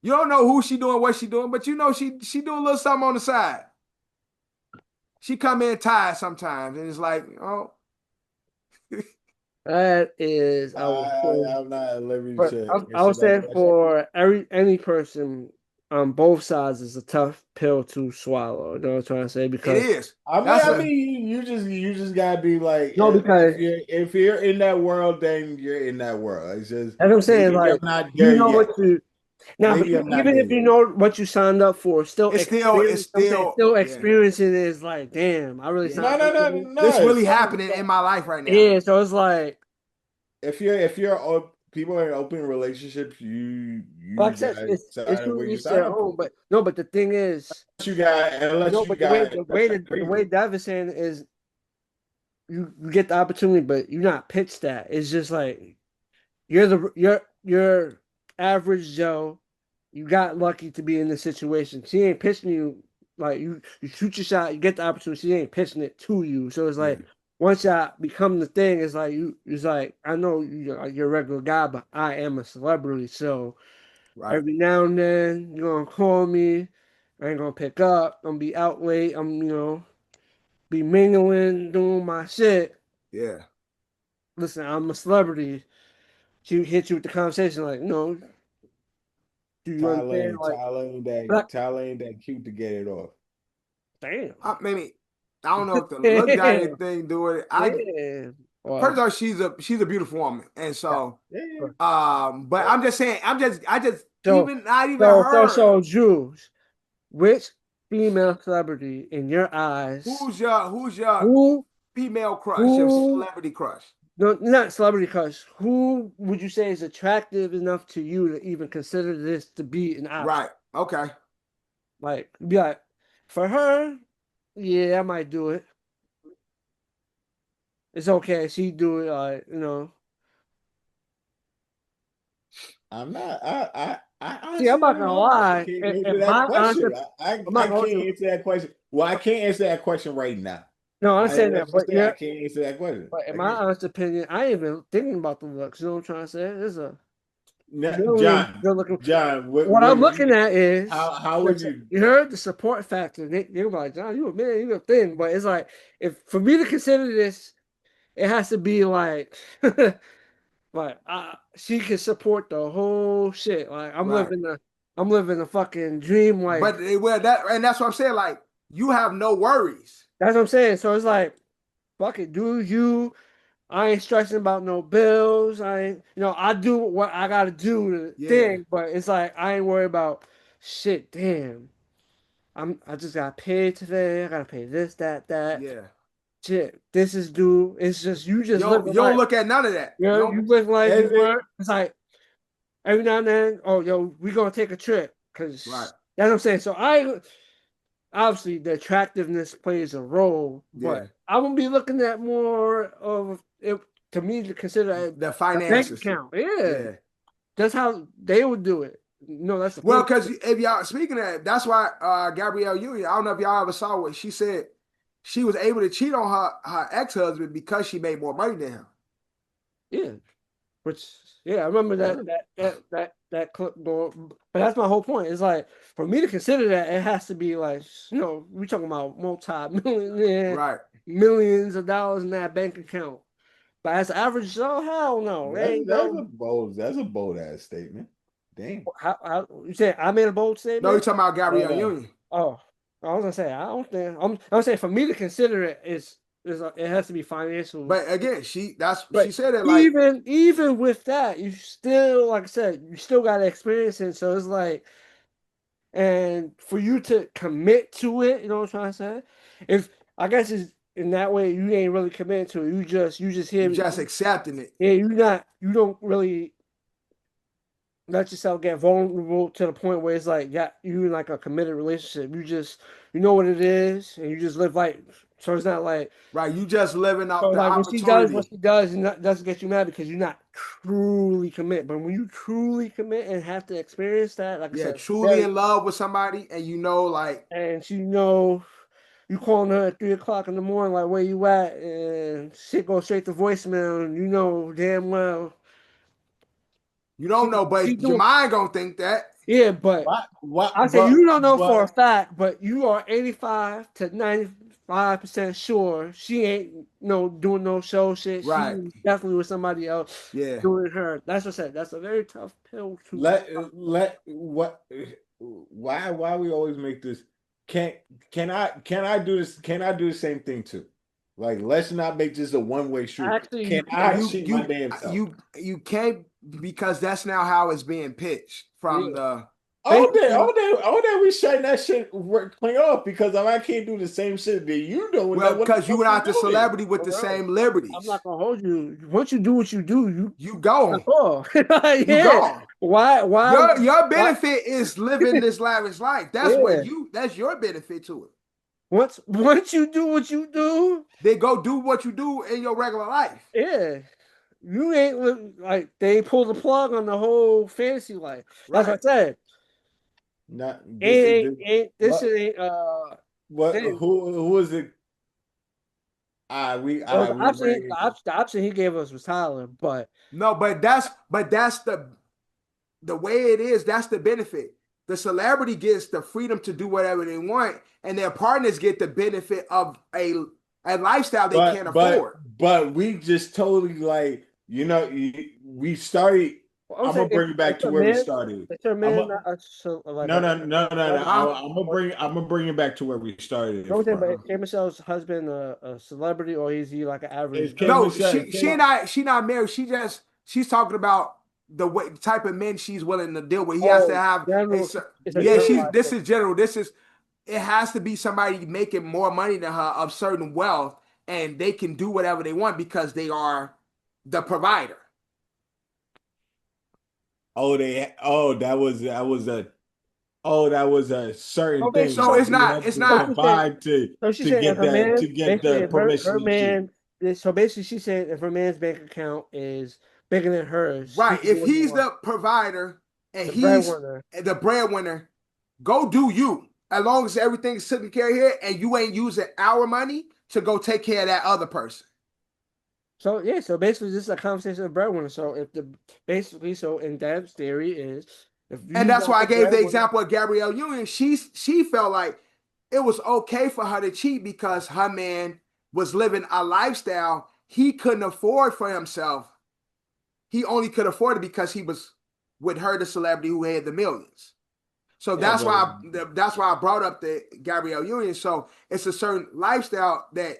You don't know who she doing, what she doing, but she doing a little something on the side. she come in tired sometimes, and it's like, oh. That is, I'm not at liberty to I would answer that say question. for any person on both sides is a tough pill to swallow. You know what I'm trying to say? Because it is. I mean, you just gotta be like, no, because if you're in that world, then you're in that world. It's just as I'm saying, maybe like I'm not you there know yet. what you now, but Maybe I'm not even there if you yet. know what you signed up for, it's still still experiencing it is like, damn, I really signed up for this. This really happening in my life right now. Yeah, so it's like if people are in open relationships, you like I said, guys it's sign up what who you each sign their up own. for. But no, but the thing is, Unless you got the way Dev is saying is you get the opportunity, but you're not pitched that. It's just like you're average Joe. You got lucky to be in this situation. She ain't pitching you like you shoot your shot, you get the opportunity. She ain't pitching it to you. So it's like once y'all become the thing, it's like it's like I know you're a regular guy, but I am a celebrity. So every now and then you're gonna call me. I ain't gonna pick up. I'm gonna be out late. Be mingling, doing my shit. Yeah. Listen, I'm a celebrity. She hit you with the conversation like, no, do you understand? Like, Tyler ain't that cute to get it off. damn. Maybe I don't know if the look diet thing do it. First of all, she's a beautiful woman, and so but I'm just saying, not even her. So Jules, which female celebrity in your eyes? Who's your female crush? Your celebrity crush? No, not celebrity crush. Who would you say is attractive enough to you to even consider this to be an option? Right. Okay. Like, be like, for her, yeah, I might do it. It's okay. She do it, I'm not. I See, I'm not gonna lie. can't answer that question. I can't answer that question. Well, I can't answer that question right now. No, I'm saying that, but I can't answer that question. But in my honest opinion, I ain't even thinking about the looks. You know what I'm trying to say? There's a John. What I'm looking at is how would you? You heard the support factor. They were like, John, you a man, you a thing. But it's like, if for me to consider this, it has to be like, like she can support the whole shit. Like I'm living a fucking dream life. But that's what I'm saying. Like you have no worries. That's what I'm saying. So it's like, fuck it, do you? I ain't stressing about no bills. I do what I gotta do the thing, but it's like I ain't worried about shit. Damn, I just got paid today. I gotta pay this, that. Yeah. Shit, this is due. It's just you don't look at none of that. You live like you work. It's like every now and then, oh yo, we gonna take a trip. Cause that's what I'm saying. So obviously the attractiveness plays a role, but I'm gonna be looking at more of it to me to consider the finances bank account. Yeah. That's how they would do it. No, that's because if y'all speaking of that, that's why Gabrielle Union, I don't know if y'all ever saw what she said. She was able to cheat on her ex-husband because she made more money than him. Yeah. I remember that clip going, but that's my whole point. It's like for me to consider that, it has to be like, we're talking about multi-million, millions of dollars in that bank account. But as average Joe, hell no. That's a bold ass statement. Damn. How you say I made a bold statement? No, you're talking about Gabrielle Union. Oh, I was gonna say I don't think I'm saying for me to consider it it has to be financial. But again, she said it like even with that, you still, like I said, you still got to experience it. So it's like, and for you to commit to it, you know what I'm trying to say? If I guess it's in that way, you ain't really committed to it. You just hear accepting it. Yeah, you don't really let yourself get vulnerable to the point where it's like, you in like a committed relationship. You know what it is, and you just live life. So it's not like you just living out the like opportunity. When she does, and that doesn't get you mad because you're not truly commit. But when you truly commit and have to experience that, like I said, truly in love with somebody, and and you calling her at 3:00 in the morning, like where you at, and shit goes straight to voicemail, and you know damn well. You don't know, but your mind gonna think that. Yeah, but I say you don't know for a fact, but you are 85 to 95% sure she ain't doing no show shit. Right. She definitely with somebody else. Yeah. Doing her. That's what I said. That's a very tough pill to let what why we always make this can I do this? Can I do the same thing too? Like, let's not make this a one-way street. Actually, can I cheat my damn self? You can't, because that's now how it's being pitched from the all day we shutting that shit clean off because I can't do the same shit that you doing. Well, because you're not the celebrity with the same liberties. I'm not gonna hold you. Once you do what you do, you go. Yeah. You go. Why? Your benefit is living this lavish life. That's that's your benefit to it. Once you do what you do, they go do what you do in your regular life. Yeah. You ain't like they pulled the plug on the whole fantasy life. That's what I said. Not this ain't what who is it? The option he gave us was Tyler, but that's the way it is. That's the benefit. The celebrity gets the freedom to do whatever they want, and their partners get the benefit of a lifestyle they can't afford. But we just totally we started. I'm gonna bring it back to where we started. No. I'm gonna bring it back to where we started. But is K Michelle's husband a celebrity, or is he like an average? No, she not married. She's talking about the type of men she's willing to deal with. He has to have. This is general. It has to be somebody making more money than her of certain wealth, and they can do whatever they want because they are the provider. That was a certain thing. So it's not provide to get the permission. Her man. So basically, she said if her man's bank account is bigger than hers, right? If he's the provider and he's the breadwinner, go do you. As long as everything's taken care of here, and you ain't using our money to go take care of that other person. So basically, this is a conversation of breadwinner. So in Deb's theory is, and that's why I gave the example of Gabrielle Union. She felt like it was okay for her to cheat because her man was living a lifestyle he couldn't afford for himself. He only could afford it because he was with her, the celebrity who had the millions. So that's why I brought up the Gabrielle Union. So it's a certain lifestyle that,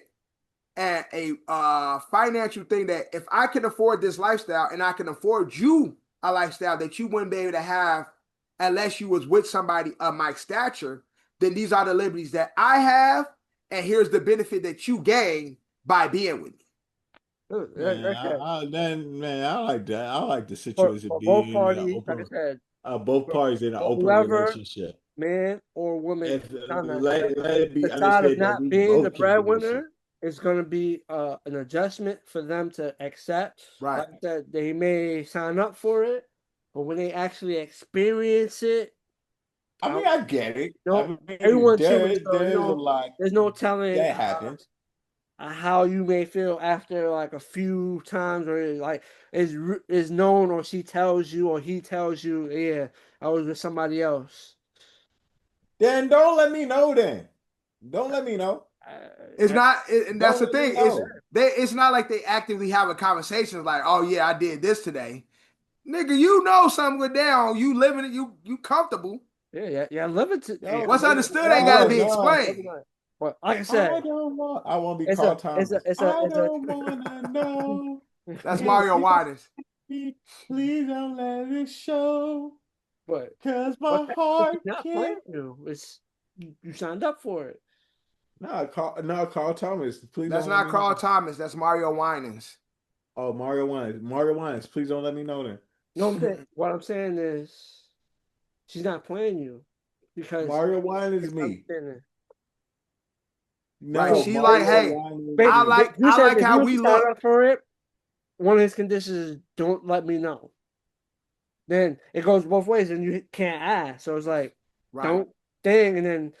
and a financial thing that if I can afford this lifestyle and I can afford you a lifestyle that you wouldn't be able to have unless you was with somebody of my stature, then these are the liberties that I have, and here's the benefit that you gain by being with me. I like that. I like the situation for both parties, like I said. Both parties in an open relationship, man or woman. Let it be understood of not being the breadwinner is going to be an adjustment for them to accept. Right. Like I said, they may sign up for it, but when they actually experience it, I get it. Everyone's there's a lot. There's no telling that happens. How you may feel after like a few times, or like is known, or she tells you, or he tells you, yeah, I was with somebody else. Then don't let me know. Don't let me know. It's not, and that's the thing. It's not like they actively have a conversation like, oh yeah, I did this today, nigga. You know something went down. You living it. You comfortable. Yeah. Living to what's understood ain't got to be explained. But like I said, I want to be called Thomas. I don't want to know. That's Mario Waters. Please don't let it show. But because my heart can't. You signed up for it. No, Carl Thomas. Please. That's not Carl Thomas. That's Mario Winans. Oh, Mario Winans. Please don't let me know that. No, what I'm saying is, she's not playing you because Mario Winans is me. No, right, she like, hey, I like how we look up for it. One of his conditions is don't let me know. Then it goes both ways, and you can't ask. So it's like, don't thing, and then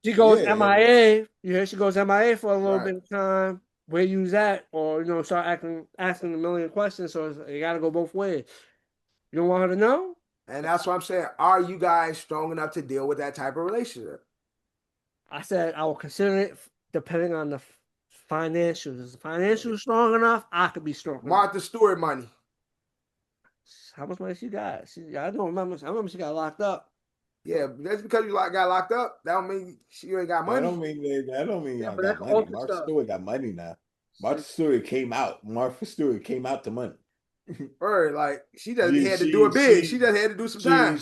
she goes MIA. You hear she goes MIA for a little bit of time. Where you's at, or start asking a million questions. So you got to go both ways. You don't want her to know, and that's what I'm saying. Are you guys strong enough to deal with that type of relationship? I said I will consider it depending on the financials. Is the financials strong enough? I could be strong enough. Martha Stewart money. How much money she got? I remember she got locked up. Yeah, that's because you got locked up. That don't mean she ain't got money. That don't mean y'all got money. Martha Stewart got money now. Martha Stewart came out. Martha Stewart came out to money. Or like she just had to do a bid. She just had to do some time.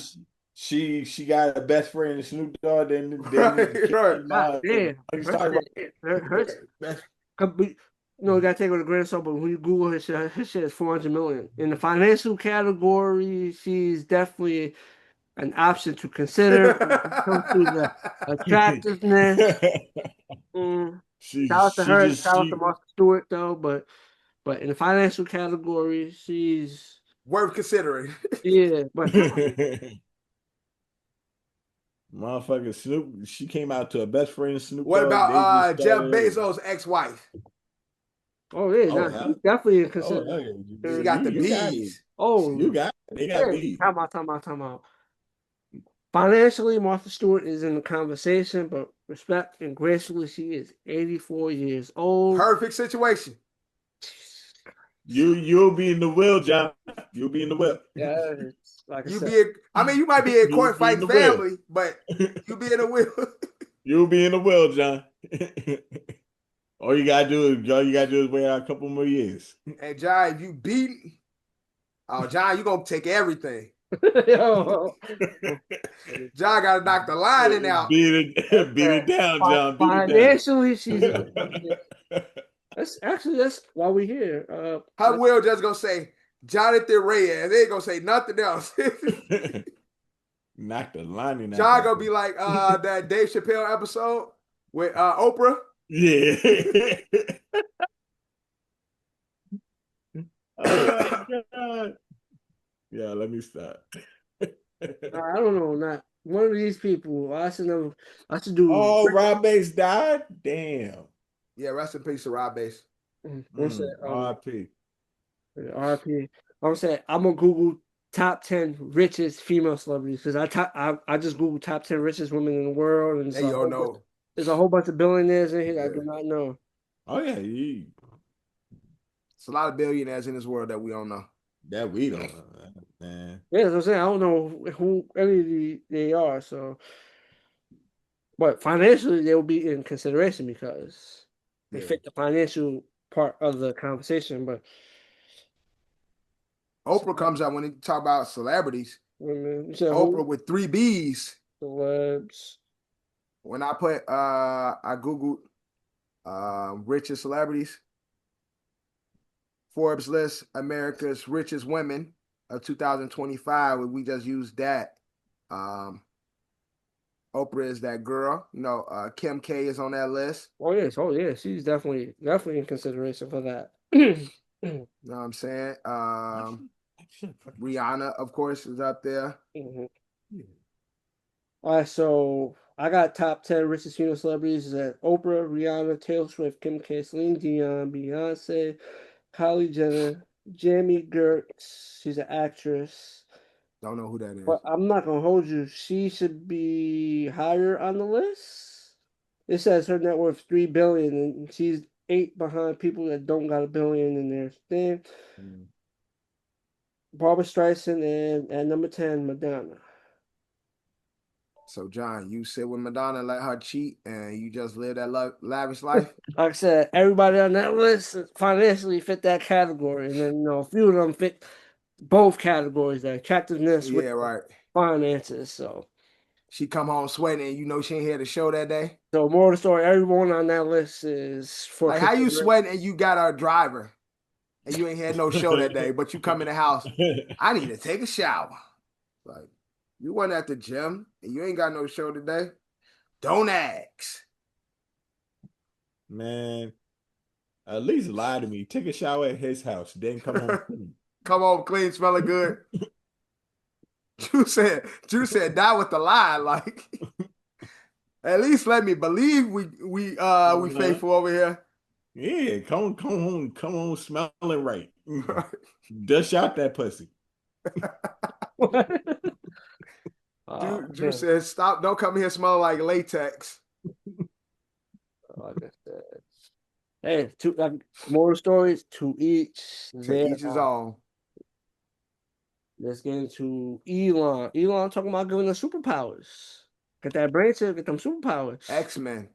She got a best friend in Snoop Dogg. Then you gotta take it with a grain of salt. But when you Google her shit is 400 million. In the financial category, she's definitely an option to consider when it comes to the attractiveness. Shout out to her. Shout out to Martha Stewart though, but in the financial category, she's worth considering. Yeah, but motherfucker Snoop, she came out to her best friend Snoop. What about Jeff Bezos' ex-wife? Oh yeah, definitely consider. She got the bees. They got bees. Time out. Financially, Martha Stewart is in the conversation, but respect and gracefully, she is 84 years old. Perfect situation. You'll be in the will, John. You'll be in the will. Yeah, like you might be in court fighting family, but you'll be in the will. You'll be in the will, John. All you gotta do is wait out a couple more years. And John, if you beat, John, you gonna take everything. John gotta knock the lining out. Beat it down, John. Financially, she's. That's why we here. Her will just gonna say Jonathan Reyes. They ain't gonna say nothing else. Knock the lining out. John gonna be like that Dave Chappelle episode with Oprah. Yeah. Oh my God. Yeah, let me stop. I don't know. Not one of these people. I should do. Oh, Rob Bass died? Damn. Yeah, rest in peace to Rob Bass. RP. RP. I'm saying I'm gonna Google top 10 richest female celebrities because I just Googled top 10 richest women in the world, and there's a whole bunch of billionaires in here that I do not know. Oh yeah, it's a lot of billionaires in this world that we don't know. That we don't know, man. Yeah, that's what I'm saying. I don't know who any of they are. So, but financially, they will be in consideration because they fit the financial part of the conversation. But Oprah comes out when they talk about celebrities. Oprah with 3 B's. Celebs. When I put I Googled richest celebrities, Forbes list America's richest women of 2025. We just used that. Oprah is that girl. Kim K is on that list. Oh yeah. She's definitely in consideration for that. You know what I'm saying? Rihanna, of course, is up there. Mm-hmm. Yeah. All right, so I got top 10 richest female celebrities at Oprah, Rihanna, Taylor Swift, Kim K, Celine Dion, Beyonce, Kylie Jenner, Jamie Gertz. She's an actress. Don't know who that is. But I'm not gonna hold you. She should be higher on the list. It says her net worth $3 billion, and she's 8 behind people that don't got $1 billion in their thing. Barbara Streisand, and at number 10, Madonna. So, John, you sit with Madonna and let her cheat, and you just live that lavish life? Like I said, everybody on that list financially fit that category. And then, a few of them fit both categories, the attractiveness with finances. So she come home sweating, and she ain't here to show that day? So, more of the story, everyone on that list is for... Like, how you sweating and you got a driver, and you ain't had no show that day, but you come in the house, I need to take a shower. Like, you went at the gym and you ain't got no show today. Don't ask. Man, at least lie to me. Take a shower at his house, then come home clean. Come home clean, smelling good. Drew said, die with the lie. Like, at least let me believe we faithful over here. Yeah, come home smelling right. Dust out that pussy. Drew said, stop, don't come here smelling like latex. Hey, moral stories to each their his own. Let's get into Elon. Elon talking about giving us superpowers. Get that brain chip, get them superpowers. X-Men.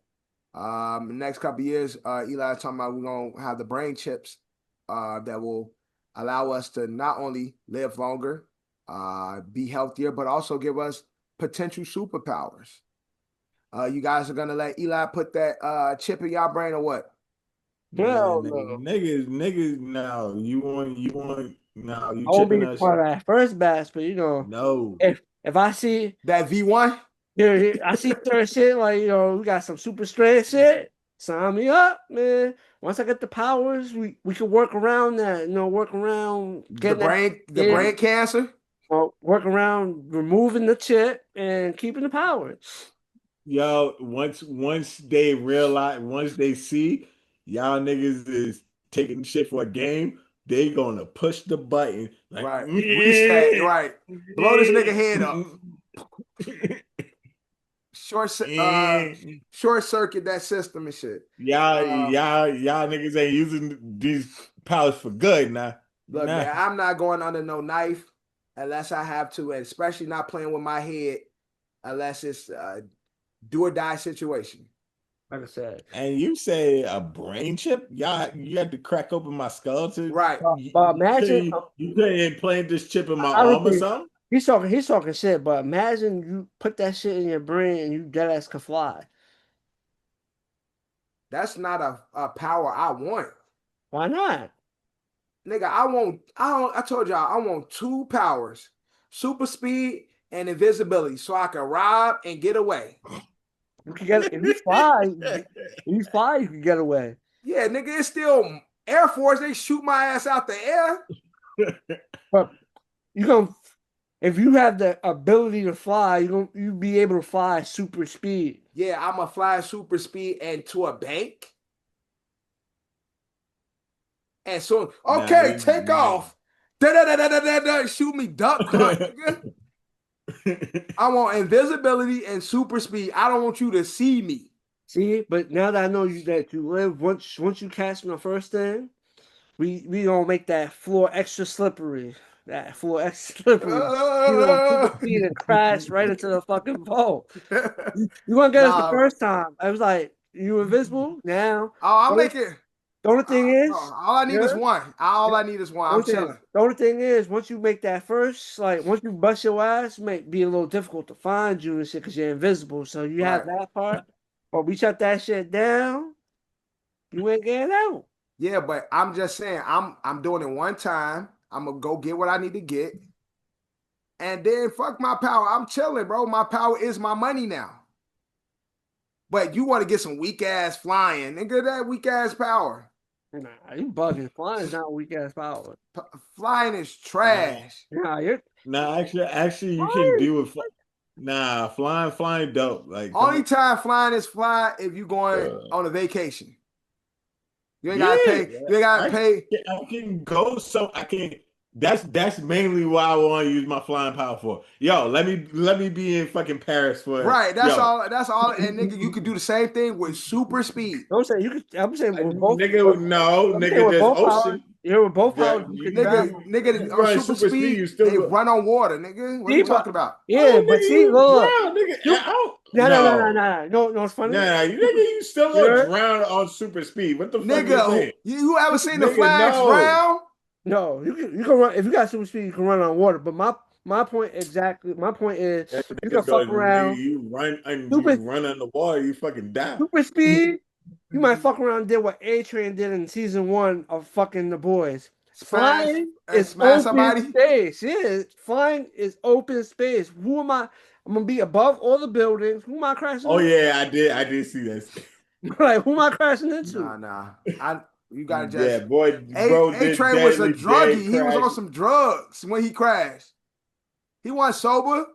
Next couple years, Eli talking about we're gonna have the brain chips that will allow us to not only live longer, be healthier, but also give us potential superpowers. You guys are gonna let Eli put that chip in y'all brain or what? Hell Man, no. Niggas, no. You I won't be part of that first batch, but No. If I see that V1, I see third shit, like we got some super strength shit. Sign me up, man. Once I get the powers, we can work around that. Work around getting the brain cancer. Work around removing the chip and keeping the powers. Yo, once they realize, once they see y'all niggas is taking shit for a game, they gonna push the button. Like, right. Reset. Right. Blow this nigga head up. Short circuit that system and shit. Y'all niggas ain't using these powers for good now. Look, man, I'm not going under no knife unless I have to, and especially not playing with my head unless it's do or die situation. Like I said. And you say a brain chip? Y'all, you had to crack open my skull to right. But imagine you couldn't implant this chip in my arm or something? He's talking shit, but imagine you put that shit in your brain and you dead ass can fly. That's not a power I want. Why not? Nigga, I told y'all I want 2 powers. Super speed and invisibility so I can rob and get away. You can get if you fly, you can get away. Yeah, nigga, it's still Air Force. They shoot my ass out the air. But if you have the ability to fly, you be able to fly super speed. Yeah, I'm gonna fly super speed and to a bank. And so, okay, take off. Shoot me, duck. Nigga. I want invisibility and super speed. I don't want you to see me. See, but now that I know that you live, once you catch me the first thing, we gonna make that floor extra slippery. That floor extra slippery. Super speed and crash right into the fucking pole. You gonna get us the first time. I was like, you invisible now. Oh, I'll make it. The only thing is, all I need is one. All I need is one. I'm chilling. The only thing is, once you make that first, like once you bust your ass, it might be a little difficult to find you and shit because you're invisible. So you have that part. But we shut that shit down, you ain't getting out. Yeah, but I'm just saying, I'm doing it one time. I'm gonna go get what I need to get, and then fuck my power. I'm chilling, bro. My power is my money now. But you want to get some weak ass flying, nigga? That weak ass power. Nah, you bugging. Flying is not weak ass power. Flying is trash. Actually, you can do it. Flying dope. Like only time flying is fly if you going on a vacation. You ain't gotta pay. You ain't gotta pay. I can go so I can. That's mainly what I want to use my flying power for. Yo, let me be in fucking Paris for right. That's all. And nigga, you could do the same thing with super speed. I'm saying you could. I'm saying with both. Nigga, there's ocean. Yeah, with both powers, nigga, on super speed, you still they run on water, nigga. What are you talking about? Yeah, but see, look, no, it's funny. You still gonna drown on super speed. What the fuck nigga? You ever seen the Flash drown? No, you can run if you got super speed. You can run on water. But my point is you can fuck around. You run on the water, you fucking die. Super speed. You might fuck around and did what A-Train did in season 1 of fucking The Boys. Flying is open space. Yeah, flying is open space. Who am I? I'm gonna be above all the buildings. Who am I crashing into? Yeah, I did see that. Like, who am I crashing into? Nah. You gotta just A-Train was a druggie. He was on some drugs when he crashed. He wasn't sober.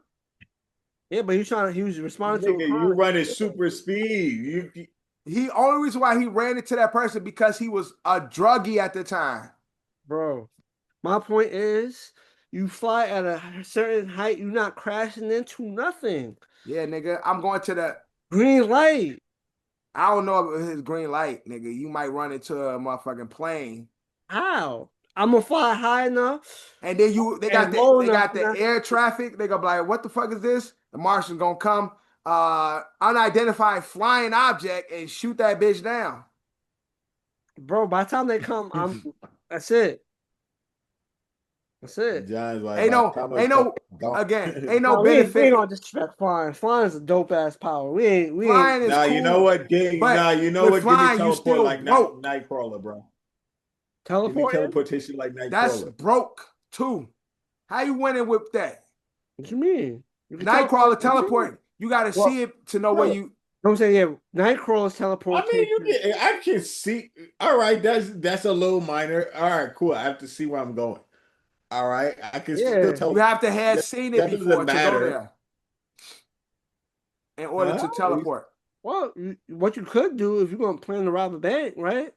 Yeah, but he was responding to a crime. You running super speed. He only reason why he ran into that person because he was a druggie at the time. Bro, my point is, you fly at a certain height, you're not crashing into nothing. Yeah, nigga, I'm going to the green light. I don't know if his green light, nigga. You might run into a motherfucking plane. How? I'm gonna fly high enough. And then they got the air traffic. They gonna be like, what the fuck is this? The Martian's gonna come, unidentified flying object and shoot that bitch down. Bro, by the time they come, that's it. That's it. John's like, ain't no benefit. We ain't gonna disrespect flying. Flying is a dope ass power. We ain't. Flying is cool. You know what? You know what? Flying, give me teleport like Nightcrawler, bro. Teleport? Give me teleportation like Nightcrawler. That's broke too. How you winning with that? What you mean? Nightcrawler teleport. You gotta see it to know where you. You know what I'm saying? Yeah, Nightcrawler's teleportation. I mean, I can see. All right, that's a little minor. All right, cool. I have to see where I'm going. All right, I can still tell. You have to have seen it before to go there in order to teleport. Well, what you could do if you're gonna plan to rob a bank, right?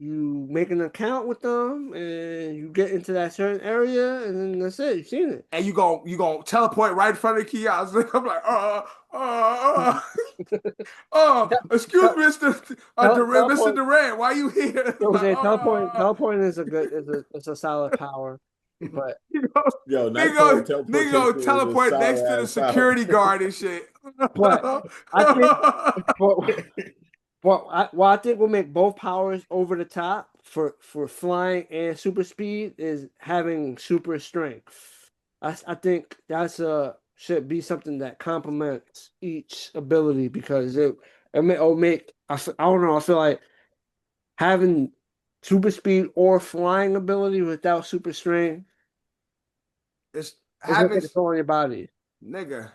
You make an account with them and you get into that certain area and then that's it. You've seen it. And you gonna teleport right in front of the kiosk. I'm like, excuse me, Mr. Durant, why you here? Teleporting is it's a solid power. But nigga go teleport next to the security guard and shit. But I think will make both powers over the top for flying and super speed is having super strength. I think that's should be something that complements each ability because it'll make I don't know, I feel like having super speed or flying ability without super strength it's having control on your body. Nigga.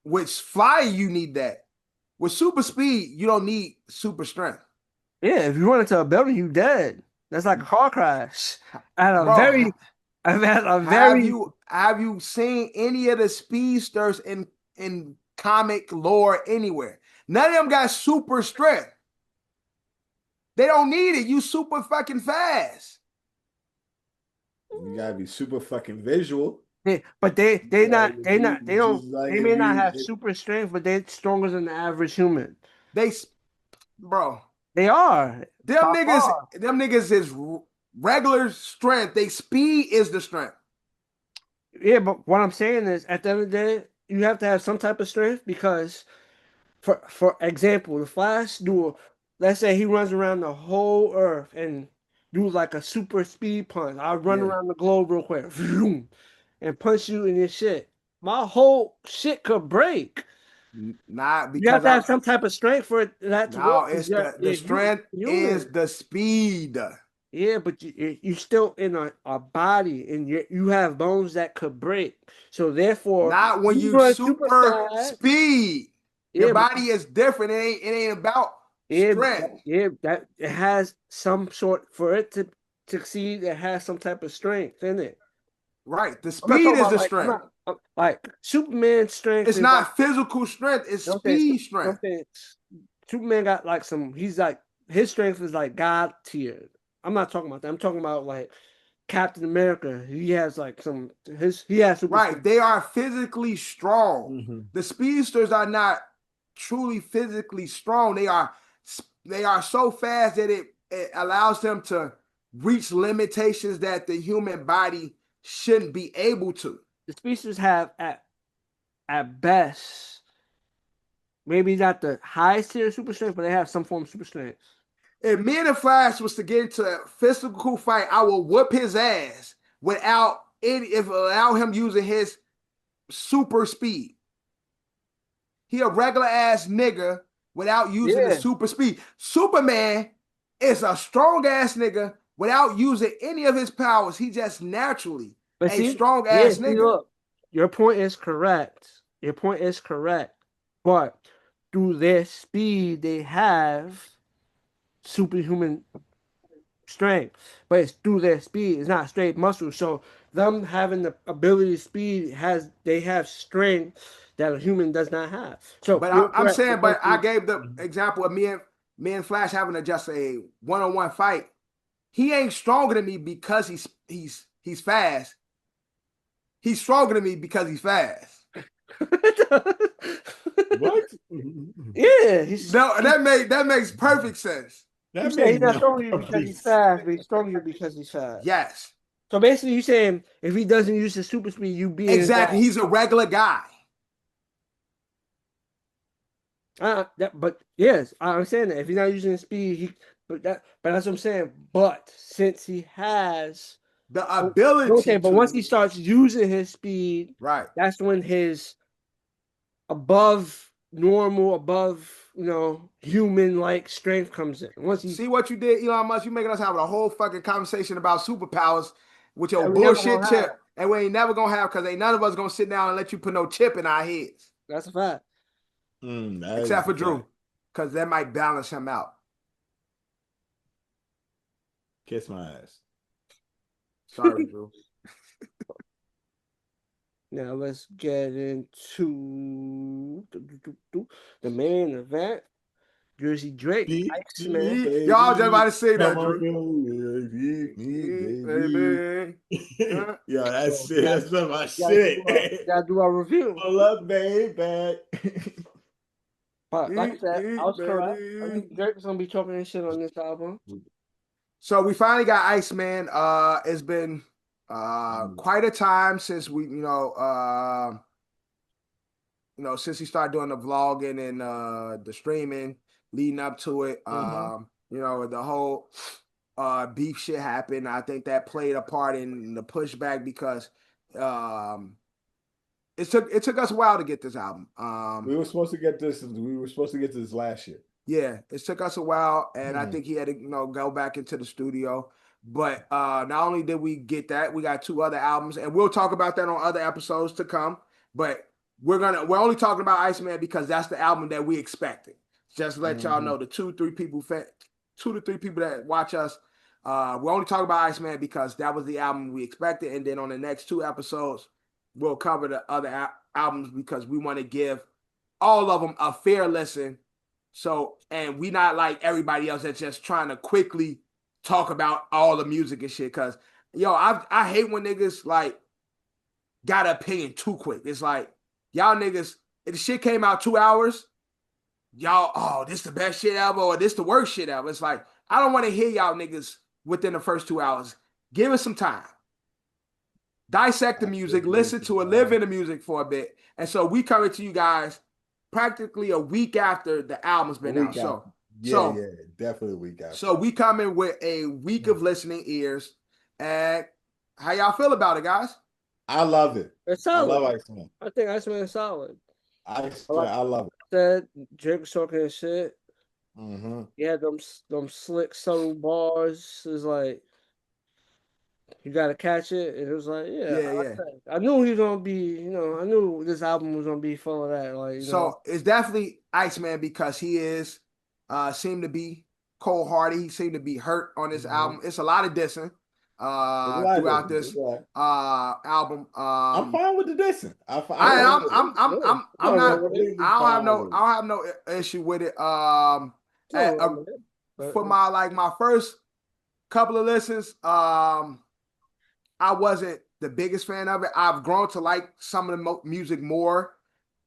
With flying you need that. With super speed, you don't need super strength. Yeah, if you run into a building, you dead. That's like a car crash. Have you seen any of the speedsters in comic lore anywhere? None of them got super strength. They don't need it. You super fucking fast. You gotta be super fucking visual. Yeah, but they may not have super strength, but they're stronger than the average human. They are. Them niggas is regular strength. They speed is the strength. Yeah, but what I'm saying is, at the end of the day, you have to have some type of strength because, for example, the Flash let's say he runs around the whole Earth and do like a super speed punch. I'll run around the globe real quick. And punch you in your shit. My whole shit could break. Not because you have to have some type of strength for that to work. It's the strength is the speed. Yeah, but you're still in a body, and you have bones that could break. So therefore, not when you super speed. Your body is different. It ain't about strength. That it has some sort for it to succeed. It has some type of strength in it. Right, the speed is the strength. Like Superman's strength. It's not physical strength. It's speed strength. Superman got like he's like his strength is like God tier. I'm not talking about that. I'm talking about like Captain America. He has like he has super strength. They are physically strong. Mm-hmm. The speedsters are not truly physically strong. They are so fast that it allows them to reach limitations that the human body shouldn't be able to. The speedsters have at best maybe not the highest tier of super strength, but they have some form of super strength. If me and the Flash was to get into a physical fight, I will whoop his ass without him using his super speed. He a regular ass nigga without using the super speed. Superman is a strong ass nigga without using any of his powers. He just naturally strong ass nigga. Look, your point is correct. But through their speed, they have superhuman strength. But it's through their speed. It's not straight muscle. So them having the ability to speed they have strength that a human does not have. So, but I'm saying, but I gave the example of me and Flash having just a one-on-one fight. He ain't stronger than me because he's fast. He's stronger than me because he's fast. What? Yeah, no, that makes perfect sense. He's saying he's not stronger because he's fast, but he's stronger because he's fast. Yes. So basically, you're saying if he doesn't use his super speed, you beat exactly. He's a regular guy. But yes, I understand that if he's not using his speed, but that's what I'm saying. But since he has the ability, but once he starts using his speed, right, that's when his above normal, above human like strength comes in. Once he see what you did, Elon Musk, you making us have a whole fucking conversation about superpowers with your bullshit chip, and we ain't never gonna have because ain't none of us gonna sit down and let you put no chip in our heads. That's a fact. Except for Drew, because that might balance him out. Kiss my ass. Sorry, Drew. Now let's get into the main event. Jersey Drake, Iceman. Y'all just about to say that, Drew. Yo, that's shit. That's some of my shit. Gotta do our review. Pull up, baby. But like I said, I was correct. I think Drake's gonna be talking this shit on this album. So we finally got Iceman. It's been quite a time since we, since he started doing the vlogging and the streaming leading up to it. The whole beef shit happened. I think that played a part in the pushback because it took us a while to get this album. We were supposed to get this. We were supposed to get this last year. Yeah, it took us a while, and I think he had to go back into the studio. But not only did we get that, we got 2 other albums, and we'll talk about that on other episodes to come. But we're only talking about Iceman because that's the album that we expected. Just to let y'all know, the 2 to 3 people that watch us, we're only talking about Iceman because that was the album we expected. And then on the next 2 episodes, we'll cover the other albums because we want to give all of them a fair listen. So, and we not like everybody else that's just trying to quickly talk about all the music and shit. Cause I hate when niggas like got an opinion too quick. It's like, y'all niggas, if the shit came out 2 hours, y'all, this the best shit ever or this the worst shit ever. It's like, I don't want to hear y'all niggas within the first 2 hours. Give us some time. Dissect the music, listen to it, live in the music for a bit. And so we coming to you guys practically a week after the album's been out. So definitely a week after. So we come in with a week of listening ears. And how y'all feel about it, guys? I love it. It's solid. I love Iceman. I think Iceman is solid. I love it. Said Drake was talking his shit. He had them slick, subtle bars. It's like you gotta catch it. And it was like, I knew he was gonna be, I knew this album was gonna be full of that. Like, it's definitely Iceman because he is seemed to be cold-hearted. He seemed to be hurt on this album. It's a lot of dissing throughout this album. I'm fine with the dissing. I'm not. I don't have no issue with it. For my first couple of listens, I wasn't the biggest fan of it. I've grown to like some of the music more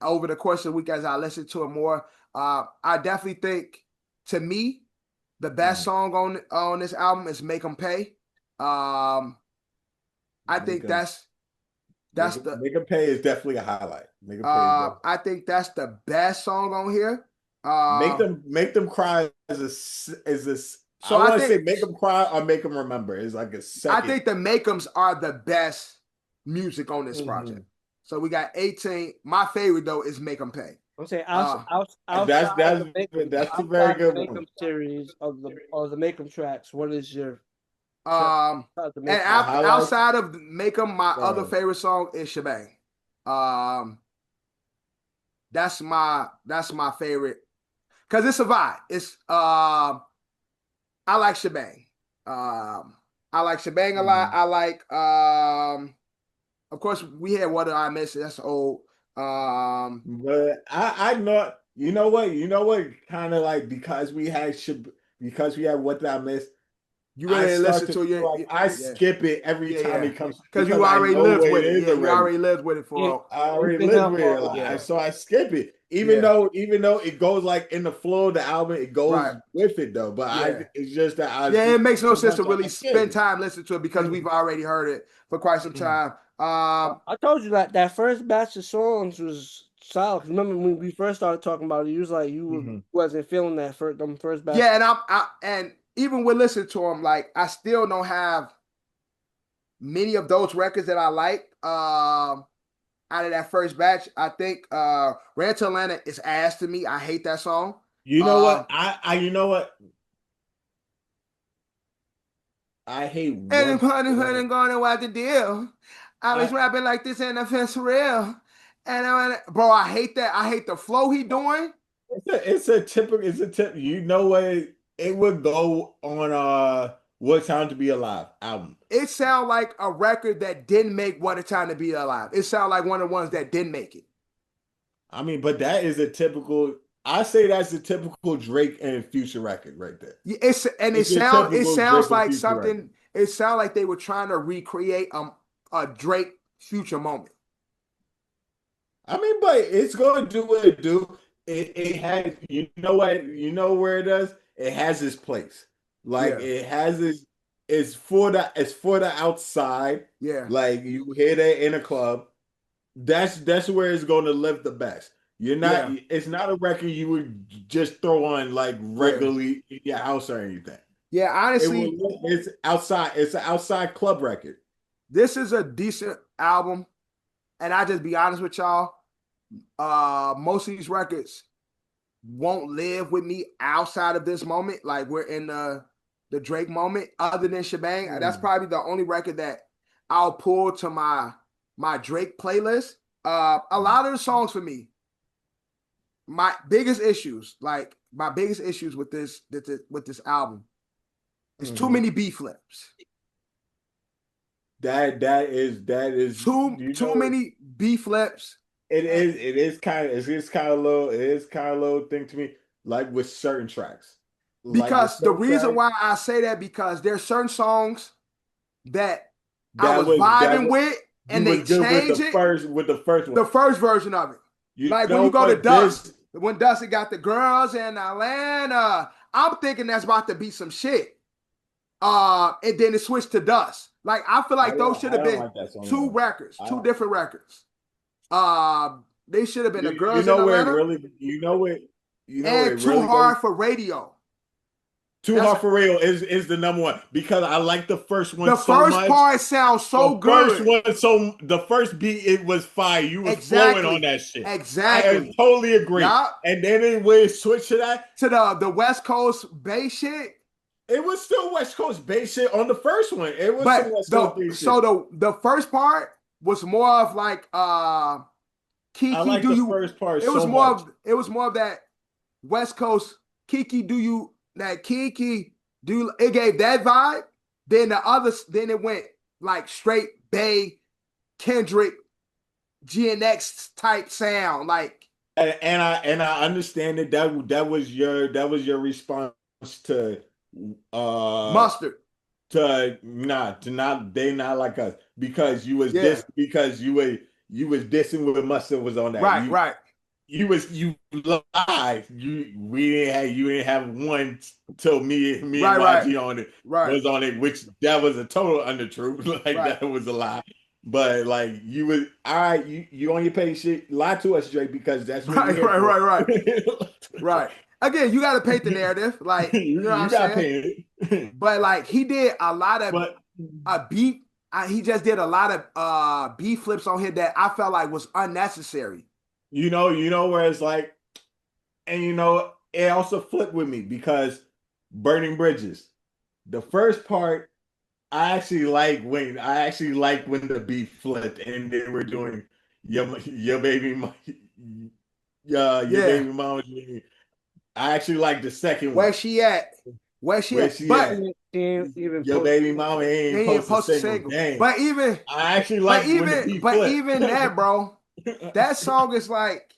over the course of the week as I listen to it more. I definitely think, to me, the best song on this album is "Make 'Em Pay." I think that's the "Make 'Em Pay" is definitely a highlight. I think that's the best song on here. Make them cry is this. So I want to say "Make 'Em Cry" or "Make 'Em Remember" is like a second. I think the "Make 'Ems" are the best music on this project. So we got 18. My favorite though is "Make 'Em Pay." I'm saying that's a very good one. Series of the Make 'Em tracks. What is your outside of "Make 'Em," my other favorite song is "Shebang." That's my favorite because it's a vibe. It's I like "Shebang." I like "Shebang" a lot. I like of course we had "What Did I Miss?" That's old. But I know you know what kind of like because we had "What Did I Miss?" You really listen to it. Like, I skip it every time it comes because you already lived with it. Yeah, you already lived with it for. I already lived with it. Like, so I skip it, even though it goes like in the flow of the album, it goes with it though. But it's just that it makes no sense to really spend time listening to it because we've already heard it for quite some time. I told you that first batch of songs was solid. Remember when we first started talking about it, you was like wasn't feeling that first batch. Yeah, and and even with listening to them, like I still don't have many of those records that I like. Out of that first batch, I think Ran to Atlanta is ass to me. I hate that song. You know what? You know what? I hate and going what the deal. I was rapping like this in the fence for real. And bro, I hate that. I hate the flow he doing. It's a typical. You know what? It would go on What Time to Be Alive album. It sounds like a record that didn't make What a Time to Be Alive. It sounds like one of the ones that didn't make it. I mean, but that is a typical. I say that's a typical Drake and Future record right there. Yeah, it sounds like something. Record. It sounds like they were trying to recreate a Drake Future moment. I mean, but it's going to do what it do. It has, you know what, you know where it does. It has its place. Like it has its. It's for the outside. Yeah. Like you hear that in a club. That's where it's going to live the best. You're not. Yeah. It's not a record you would just throw on like regularly in your house or anything. Yeah, honestly, it's outside. It's an outside club record. This is a decent album, and I just be honest with y'all. Most of these records won't live with me outside of this moment. Like we're in the Drake moment. Other than Shebang, that's probably the only record that I'll pull to my Drake playlist. A lot of the songs for me. My biggest issues with this album is too many B flips. That is too many B flips. It is kind of a little thing to me, like with certain tracks. Because the reason why I say that because there's certain songs that I was vibing with, and they changed it with the first one, the first version of it. Like when you go to Dust. When Dusty got the girls in Atlanta, I'm thinking that's about to be some shit. And then it switched to Dust. Like I feel like those should have been two different records. They should have been the girls in Atlanta. Too Hard for Radio. Too Hard for Radio is the number one because I like the first one. The first part sounds so good. The first beat, it was fire. You was flowing on that shit. Exactly. I totally agree. Yep. And then it would switch to that to the West Coast bass shit. It was still West Coast bass shit on the first one. It was West Coast bass shit. So the first part was more of like Kiki. I like the first part. It was more of that West Coast Kiki. It gave that vibe. Then it went like straight Bay, Kendrick, GNX type sound. Like, and I understand that was your response to Mustard. They not like us because you was dissing with Mustard was on that. Right. You lied. You didn't have one till me and YG on it was on it, which that was a total undertruth. That was a lie. But like you was all right. You on your page shit. Lie to us, Drake, because that's what right. Again, you got to paint the narrative. Like you know what I'm saying. But like he did a lot of beat. He just did a lot of beat flips on here that I felt like was unnecessary. You know where it's like, and it also flipped with me because Burning Bridges, the first part, I actually like when the beat flipped and they were doing your baby mama. I actually like the second one. Where she at? But your baby mama ain't supposed to sing. But even I actually like even that, bro. That song is like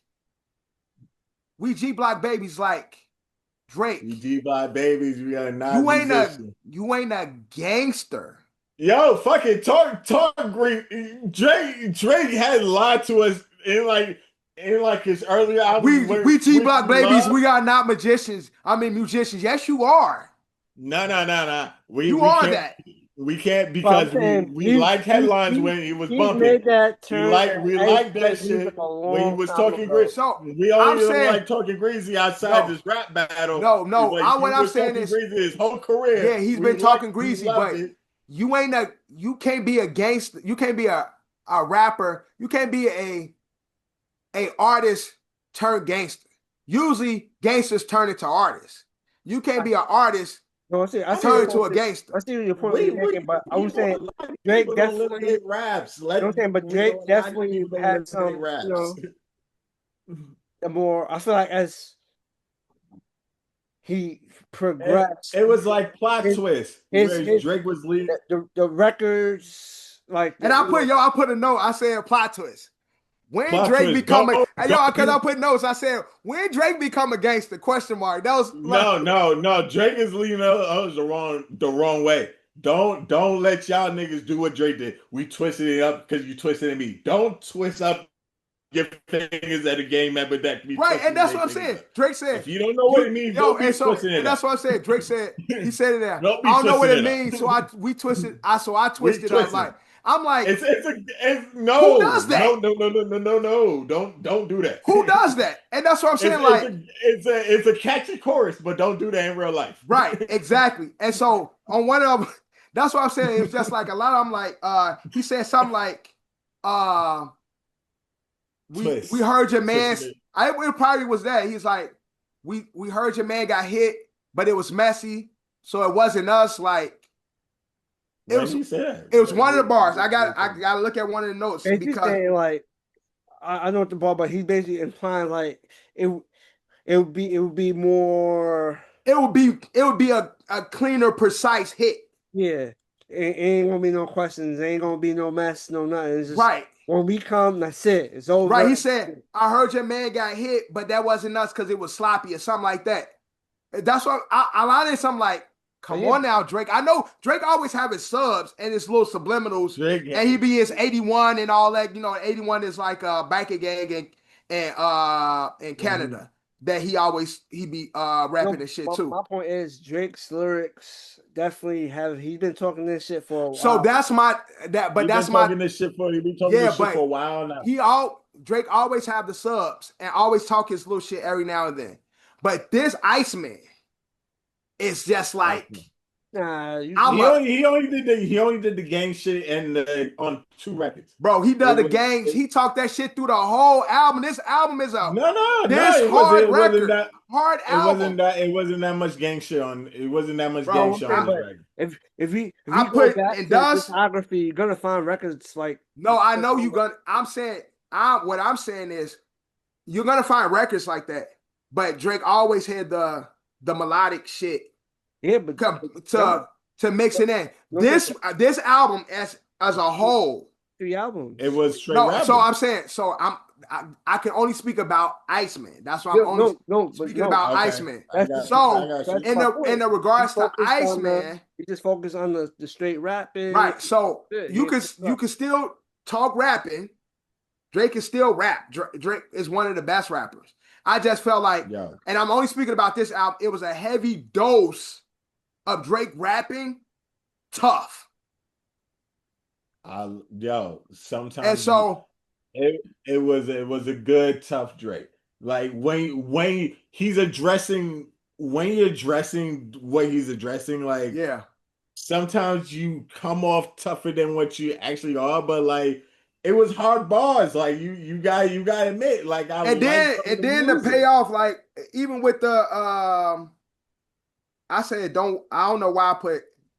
We G Block Babies like Drake. You D-Block babies, we are not you ain't a gangster. Yo, fucking talk Drake had lied to us in like his earlier album. We G-Block babies, we are not magicians. I mean musicians. Yes, you are. No. You are that. We can't because we liked headlines when he was bumping. Made that turn we like that shit when he was talking greasy. So we only don't like talking greasy outside this rap battle. No. What I'm saying is greasy his whole career. Yeah, he's been talking greasy, but you can't be a gangster. You can't be a rapper. You can't be a artist turned gangster. Usually gangsters turn into artists. You can't be an artist. No, I turn into a gangster. I see what you're making, but I was saying Drake definitely raps. I'm saying, but Drake definitely had some raps. The more I feel like as he progressed, it was like plot twist. Drake was leading the records, like, and I put a note. I said plot twist. When Drake become because I put notes. I said when Drake become a gangster? Question mark. That was no. Drake is leading us the wrong way. Don't let y'all niggas do what Drake did. We twisted it up because you twisted at me. Don't twist up your fingers at a gang member that be right. And that's what I'm saying. Drake said, if you don't know what it means, don't be twisting it. That's what I said. Drake said he said it there. I don't know what it means, so I twisted. I twisted up like. I'm like, no. Who does that? No. Don't do that. Who does that? And that's what I'm saying. It's a catchy chorus, but don't do that in real life. Right, exactly. And so on one of them, that's what I'm saying. It's just like a lot of them. Like he said something like, we heard your man. It probably was that. He's like, we heard your man got hit, but it was messy, so it wasn't us. Like. It was one of the bars. I got to look at one of the notes because saying, like, I know what the bar, but he's basically implying like it would be more. It would be a cleaner, precise hit. Yeah, it ain't gonna be no questions. There ain't gonna be no mess, no nothing. It's just, right. When we come, that's it. It's over. Right. He said, "I heard your man got hit, but that wasn't us because it was sloppy or something like that." That's what I line this. I'm like. Come on now, Drake. I know Drake always have his subs and his little subliminals, and he be his 81 and all that. You know, 81 is like Biker Gang in Canada that he be rapping and shit too. My point is Drake's lyrics definitely he's been talking this shit for a while. So that's my talking this shit for a while now. Drake always have the subs and always talk his little shit every now and then. But this Iceman. It's just like he only did the gang shit and on 2 records. Bro, he done the gangs. He talked that shit through the whole album. This album is hard record. Hard album. It wasn't that much gang shit on. It wasn't that much gang shit on this record. If you go back to discography, you're gonna find records like. No, I know you're gonna. What I'm saying is, you're gonna find records like that. But Drake always had the melodic shit. Yeah, but to mix it in. This album as a whole. 3 albums. It was straight rapping. So I'm saying, I can only speak about Iceman. That's why I'm speaking about Iceman. In the regards to Iceman, you just focus on the straight rapping. Right. So you can still talk rapping. Drake can still rap. Drake is one of the best rappers. I just felt like, and I'm only speaking about this album, it was a heavy dose of Drake rapping tough. Sometimes and so it was a good tough Drake. Like when you're addressing what he's addressing, like sometimes you come off tougher than what you actually are, but like it was hard bars. Like you gotta admit, like then the payoff, like even with the I said I don't know why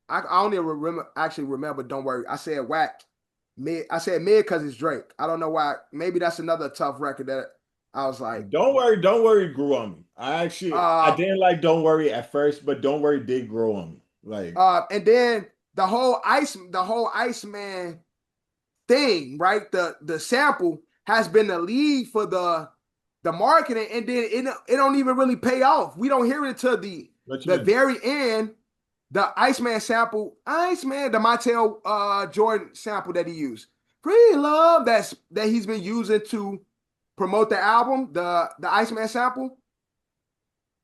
I don't even remember don't worry. I said whack mid. I said mid because it's Drake. I don't know why. Maybe that's another tough record that I was like, don't worry grew on me. I didn't like Don't Worry at first, but Don't Worry did grow on me. Like and then the whole Iceman thing, right? The sample has been the lead for the the marketing, and then it don't even really pay off. We don't hear it until the very end. The Iceman sample, the Montel Jordan sample that he used. Free love that he's been using to promote the album, the Iceman sample.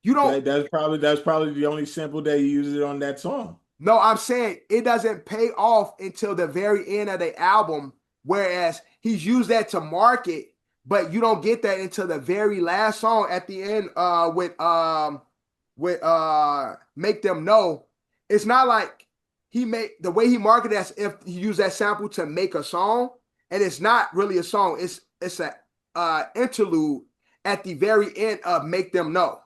You don't. That's probably the only sample that he uses on that song. No, I'm saying it doesn't pay off until the very end of the album, whereas he's used that to market, but you don't get that until the very last song at the end with Make Them Know. It's not like the way he marketed as if he used that sample to make a song, and it's not really a song. It's a interlude at the very end of Make Them Know.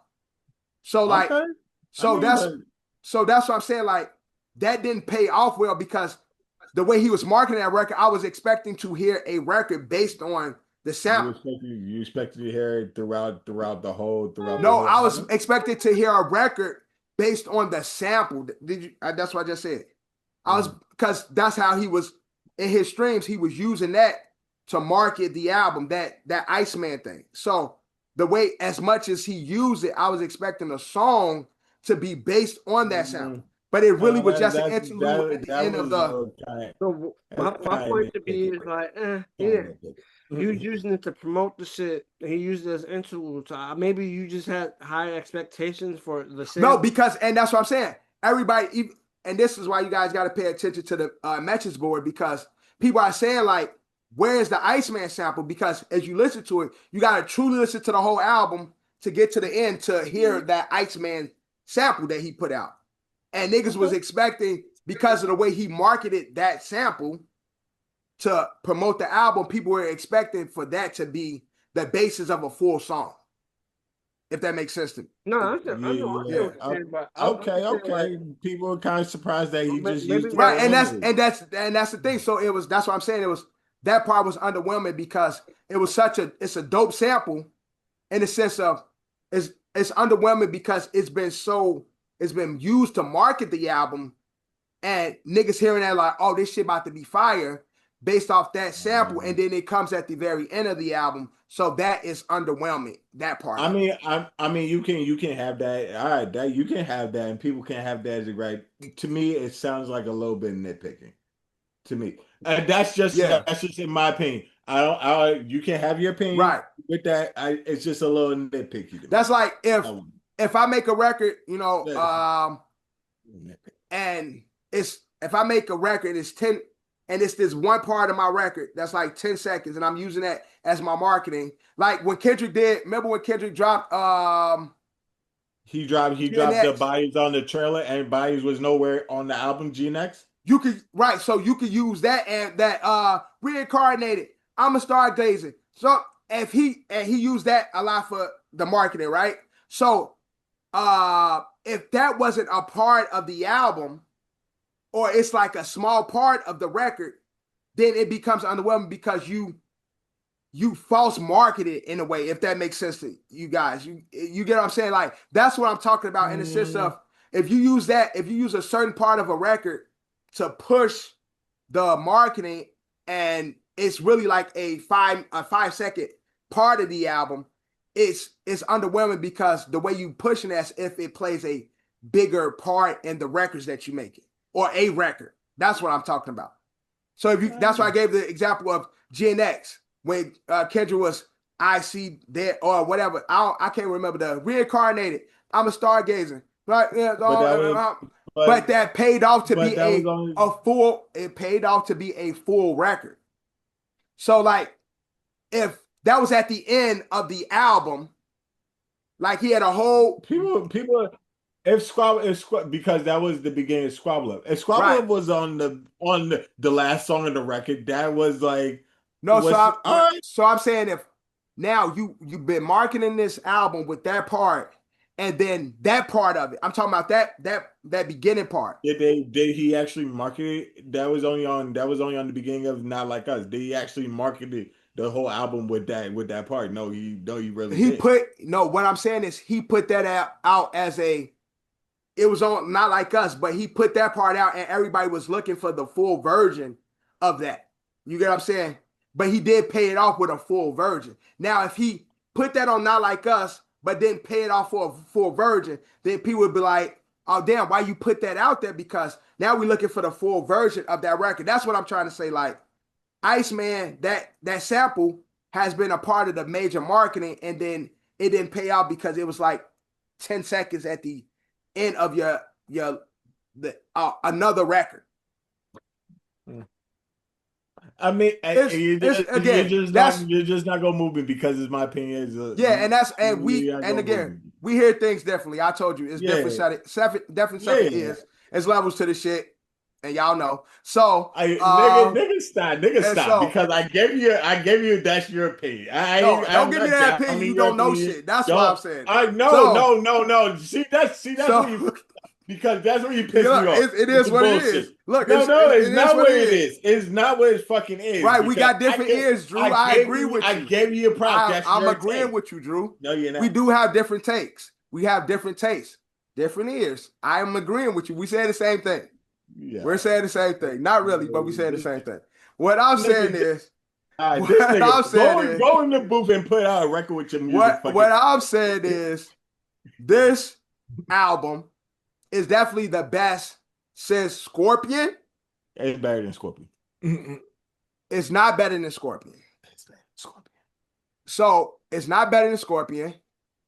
So like, okay. So that's what I'm saying. Like that didn't pay off well because the way he was marketing that record, I was expecting to hear a record based on the sample. You expected to hear it throughout the whole. I was expected to hear a record based on the sample. Did you? That's what I just said. I was because that's how he was in his streams. He was using that to market the album, that Iceman thing. So the way, as much as he used it, I was expecting a song to be based on that sample. But it really was just an interlude at the end of the. So my point to be is like, yeah. He was using it to promote the shit. He used it as interlude. So maybe you just had high expectations for the same. No, and that's what I'm saying. Everybody, and this is why you guys got to pay attention to the message board, because people are saying like, where's the Iceman sample? Because as you listen to it, you got to truly listen to the whole album to get to the end to hear that Iceman sample that he put out. And niggas was expecting, because of the way he marketed that sample to promote the album, people were expecting for that to be the basis of a full song. If that makes sense to me. No, okay. People are kind of surprised that he just used right, and that's the thing. So that's what I'm saying. It was that part was underwhelming because it's a dope sample in the sense of it's underwhelming because it's been used to market the album, and niggas hearing that like, oh, this shit about to be fire based off that sample, and then it comes at the very end of the album. So that is underwhelming. That part. I mean, you can have that. All right, that you can have that, and people can have that as a right. To me, it sounds like a little bit nitpicking. To me, and that's just in my opinion. You can have your opinion, right? With that, it's just a little nitpicky. That's like if I make a record, and if I make a record, it's 10. And it's this one part of my record that's like 10 seconds, and I'm using that as my marketing. Like when Kendrick remember when Kendrick dropped he dropped the Bodies on the trailer, and Bodies was nowhere on the album GNX? So you could use that and that Reincarnated, I'm a Stargazer. So if he used that a lot for the marketing, right? So if that wasn't a part of the album, or it's like a small part of the record, then it becomes underwhelming because you false market it in a way, if that makes sense to you guys. You get what I'm saying? Like, that's what I'm talking about in the sense of if you use a certain part of a record to push the marketing, and it's really like a 5-second part of the album, it's underwhelming because the way you pushing it as if it plays a bigger part in the records that you make it. Or a record. That's what I'm talking about. So that's why I gave the example of GNX when Kendrick was I see that or whatever. I can't remember the Reincarnated. I'm a Stargazer. Right? Yeah, but that paid off to be a full. It paid off to be a full record. So like, if that was at the end of the album, like he had a whole people. If Squabble, because that was the beginning of Squabble Up. If Squabble Up was on the last song of the record, that was like no. So I'm saying if now you've been marketing this album with that part, and then that part of it, I'm talking about that beginning part. Did he actually market it? That was only on the beginning of Not Like Us. Did he actually market it? The whole album with that part? No, he really did. What I'm saying is he put that out as it was on Not Like Us, but he put that part out and everybody was looking for the full version of that. You get what I'm saying? But he did pay it off with a full version. Now, if he put that on Not Like Us, but then pay it off for a version, then people would be like, oh damn, why you put that out there? Because now we're looking for the full version of that record. That's what I'm trying to say. Like, Iceman, that sample has been a part of the major marketing, and then it didn't pay out because it was like 10 seconds at the end of another record. I mean, you're just not gonna move me because it's my opinion. We hear things differently. I told you it's different separate ears. There's levels to the shit, and y'all know. So nigga stop because I gave you that's your opinion. Don't give me that opinion. You don't know shit. That's what I'm saying. No. See that's what you. Because that's what you piss me off. It is what it is. Look, it's not what it is. It's not what it fucking is. Right, we got different ears, Drew. I agree with you. I gave you a prop. I'm agreeing with you, Drew. No, you're not. We do have different takes. We have different tastes, different ears. I am agreeing with you. We say the same thing. Yeah. We're saying the same thing. Not really, but we say the same thing. What I'm saying is, go in the booth and put out a record with your music. What I'm saying is, this album is definitely the best since Scorpion. It's better than Scorpion. It's not better than Scorpion. It's better than Scorpion. So it's not better than Scorpion.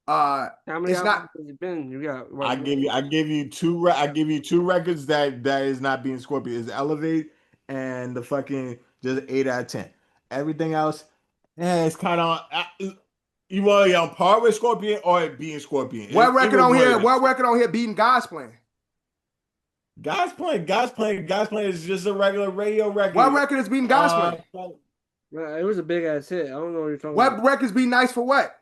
How many albums has it been? You got. I give you two records that is not being Scorpion. Is Elevate and the fucking just 8 out of 10. Everything else, it's kind of. You want to be on par with Scorpion or being Scorpion? What record on here beating God's Plan? God's Plan is just a regular radio record. What record is beating God's Plan? It was a big ass hit. I don't know what you're talking about. What record's beating Nice for What?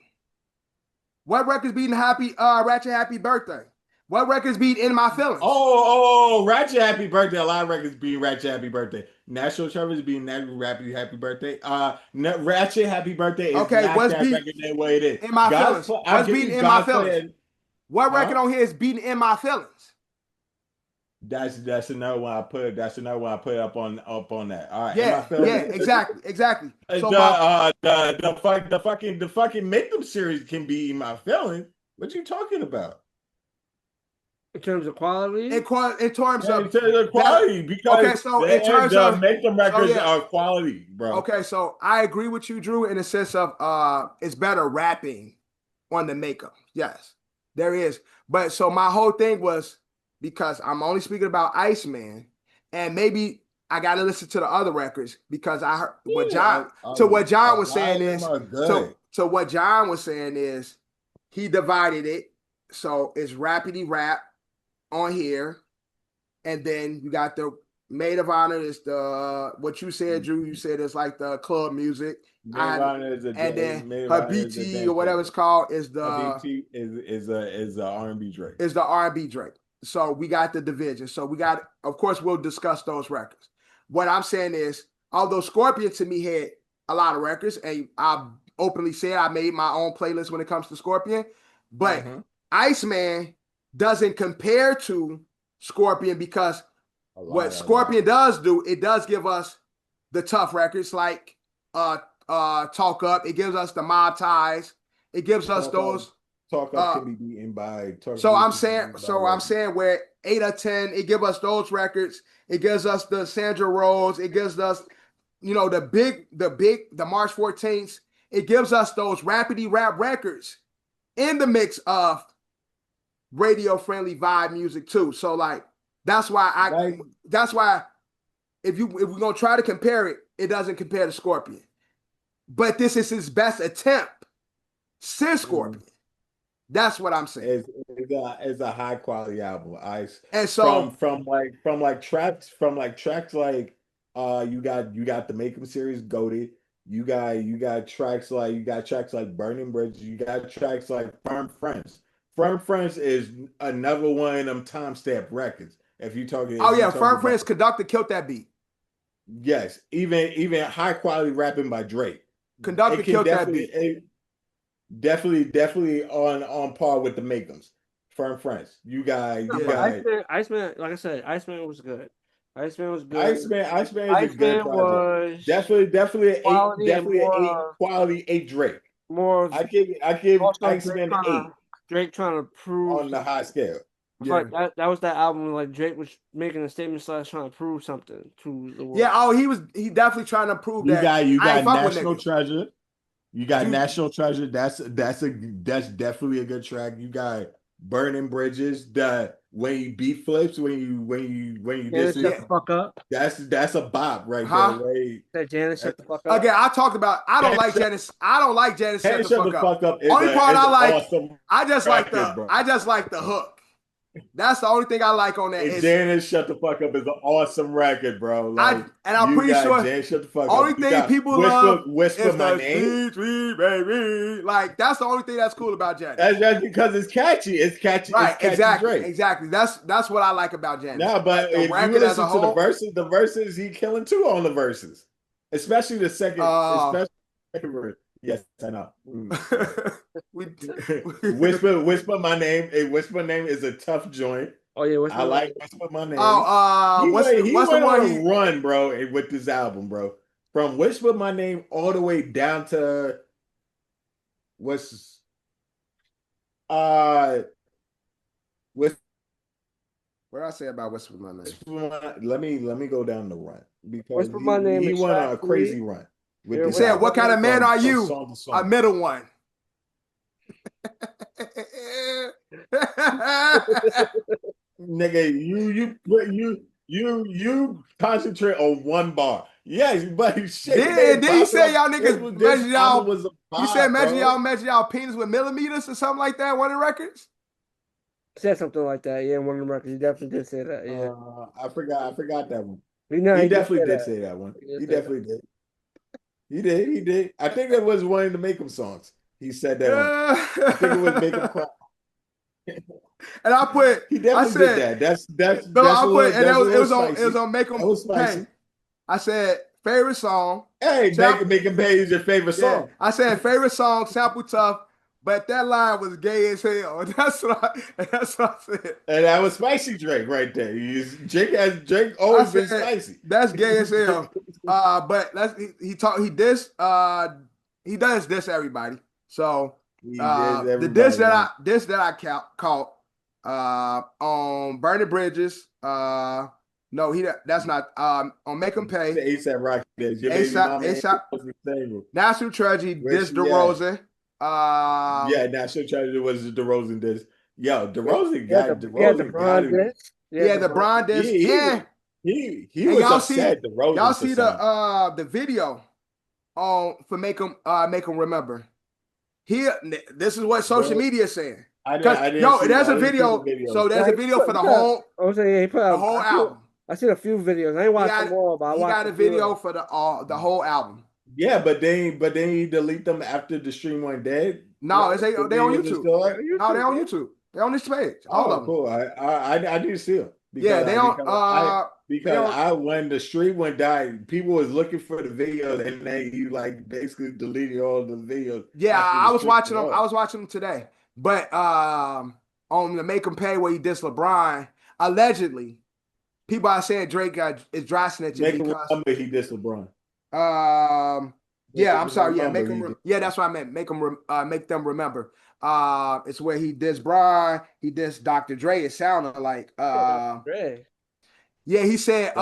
What record's beating Ratchet Happy Birthday? What record's beating In My Feelings? Oh, Ratchet Happy Birthday. A lot of records beating Ratchet Happy Birthday. National Treasures beating Ratchet Happy Birthday. Ratchet Happy Birthday is not that record that way it is. In My Feelings. What's beating In My Feelings? What record on here is beating In My Feelings? That's another one I put. That's another one I put up on that. All right. Yeah, exactly. So the fucking Make Them series can be In My Feelings. What you talking about? In terms of quality? In terms of quality, because in terms of Make Them records are quality, bro. Okay, so I agree with you, Drew, in the sense of it's better rapping on the Make Them. Yes, there is. But so my whole thing was, because I'm only speaking about Iceman, and maybe I got to listen to the other records because I heard what John was saying is he divided it. So it's rapidy rap on here, and then you got the Maid of Honor is the what you said, Drew. You said it's like the club music, and then her BT or whatever it's called is the BT is a R&B Drake. Is the R&B Drake. So we got the division. So we got, of course, we'll discuss those records. What I'm saying is, although Scorpion to me had a lot of records, and I openly said I made my own playlist when it comes to Scorpion, but Iceman doesn't compare to Scorpion because what Scorpion does do, it does give us the tough records like Talk Up. It gives us the Mob Ties. It gives us those. Talk Up can be beaten by. I'm saying where 8 or 10, it gives us those records. It gives us the Sandra Rose. It gives us, the March 14th. It gives us those rapidy rap records in the mix of radio friendly vibe music too. So like that's why if we're gonna try to compare it, it doesn't compare to Scorpion. But this is his best attempt since Scorpion. That's what I'm saying. It's a high quality album. And so from tracks like you got the Make 'Em series Goated. You got tracks like Burning Bridge. You got tracks like Firm Friends. Firm Friends is another one of them timestamp records. If you're talking, Firm Friends Conductor killed that beat. Yes, even high quality rapping by Drake. Conductor killed that beat. Definitely on par with the Make 'Ems. Firm Friends. Iceman, like I said, Iceman was good. Iceman was good. Iceman is a good project. Definitely an 8 quality 8 Drake. more of I give also Iceman 8 Drake trying to prove on the high scale. Yeah, that was that album. Like Drake was making a statement slash trying to prove something to the world. Yeah, oh, he definitely trying to prove You that. got National Treasure. You got National Treasure. That's definitely a good track. You got Burning Bridges. When you beat flips, when you Janet shut the fuck up. That's a bop right there. That Janet shut the fuck up. Again, I talked about I don't like Janet. I don't like Janet shut the fuck up. Only part I like, awesome I just like the hook. That's the only thing I like on that. Janet Shut the Fuck Up is an awesome record, bro. Like, I'm pretty sure Janet Shut the Fuck only Up. thing people love Whisper is My the Name. sweet baby. Like, that's the only thing that's cool about Janet. That's because it's catchy. It's catchy. Right, it's catchy exactly. That's what I like about Janet. No, but if you listen to the verses, he killing too on the verses, especially the second, verse. Yes, I know. Whisper My Name. Whisper Name is a tough joint. Oh yeah, I like Whisper My Name. He went on a run, bro, with this album, bro. From Whisper My Name all the way down to what I say about Whisper My Name? Let me go down the run because Whisper My Name. He went on a crazy run. He said, "What kind of man are you?" A middle one. Nigga, you concentrate on one bar. Yes, but shit. Did he say y'all niggas measure y'all? He said measure y'all penis with millimeters or something like that. One of the records. Said something like that. Yeah, one of the records. He definitely did say that. Yeah, I forgot that one. He definitely did say that one. He definitely did. He did. I think that was one of the Make 'Em songs. He said that. I think it was Make 'Em Cry. And I put. He definitely did that. That's. No, I put, and it was on Make 'Em Pay. I said favorite song. Hey, Make 'Em Pay is your favorite song. Yeah. I said favorite song, Sample Tough. But that line was gay as hell. That's what I said. And that was spicy Drake right there. Drake always been spicy. That's gay as hell. But he does diss everybody. So the diss that I caught on Burning Bridges. No, that's not on Make 'Em Pay. ASAP Rocky diss. ASAP. National Treasure diss DeRozan. National Treasure was DeRozan diss. Yo, DeRozan got DeRozan diss. The Bron diss. He was upset. Y'all see the video for Make 'Em Remember. This is what social media is saying. There's a video. So there's a video for the whole. He put out the whole album. I seen a few videos. I ain't watched them all, but he got a video for the whole album. Yeah, but then you delete them after the stream went dead. No, they on YouTube. No, they're on YouTube. They're on this page. All of them. Cool. I do see them. Yeah, they on. Because when the stream went down, people was looking for the videos, and then you like basically deleted all the videos. Yeah, I was watching them. I was watching them today, but on the Make 'Em Pay where he dissed LeBron, allegedly, people are saying Drake is dry snitching. Make him remember he dissed LeBron. Yeah, I'm sorry. Yeah, that's what I meant. Make them remember. It's where he dissed Brian, he dissed Dr. Dre. It sounded like Dre. Yeah, he said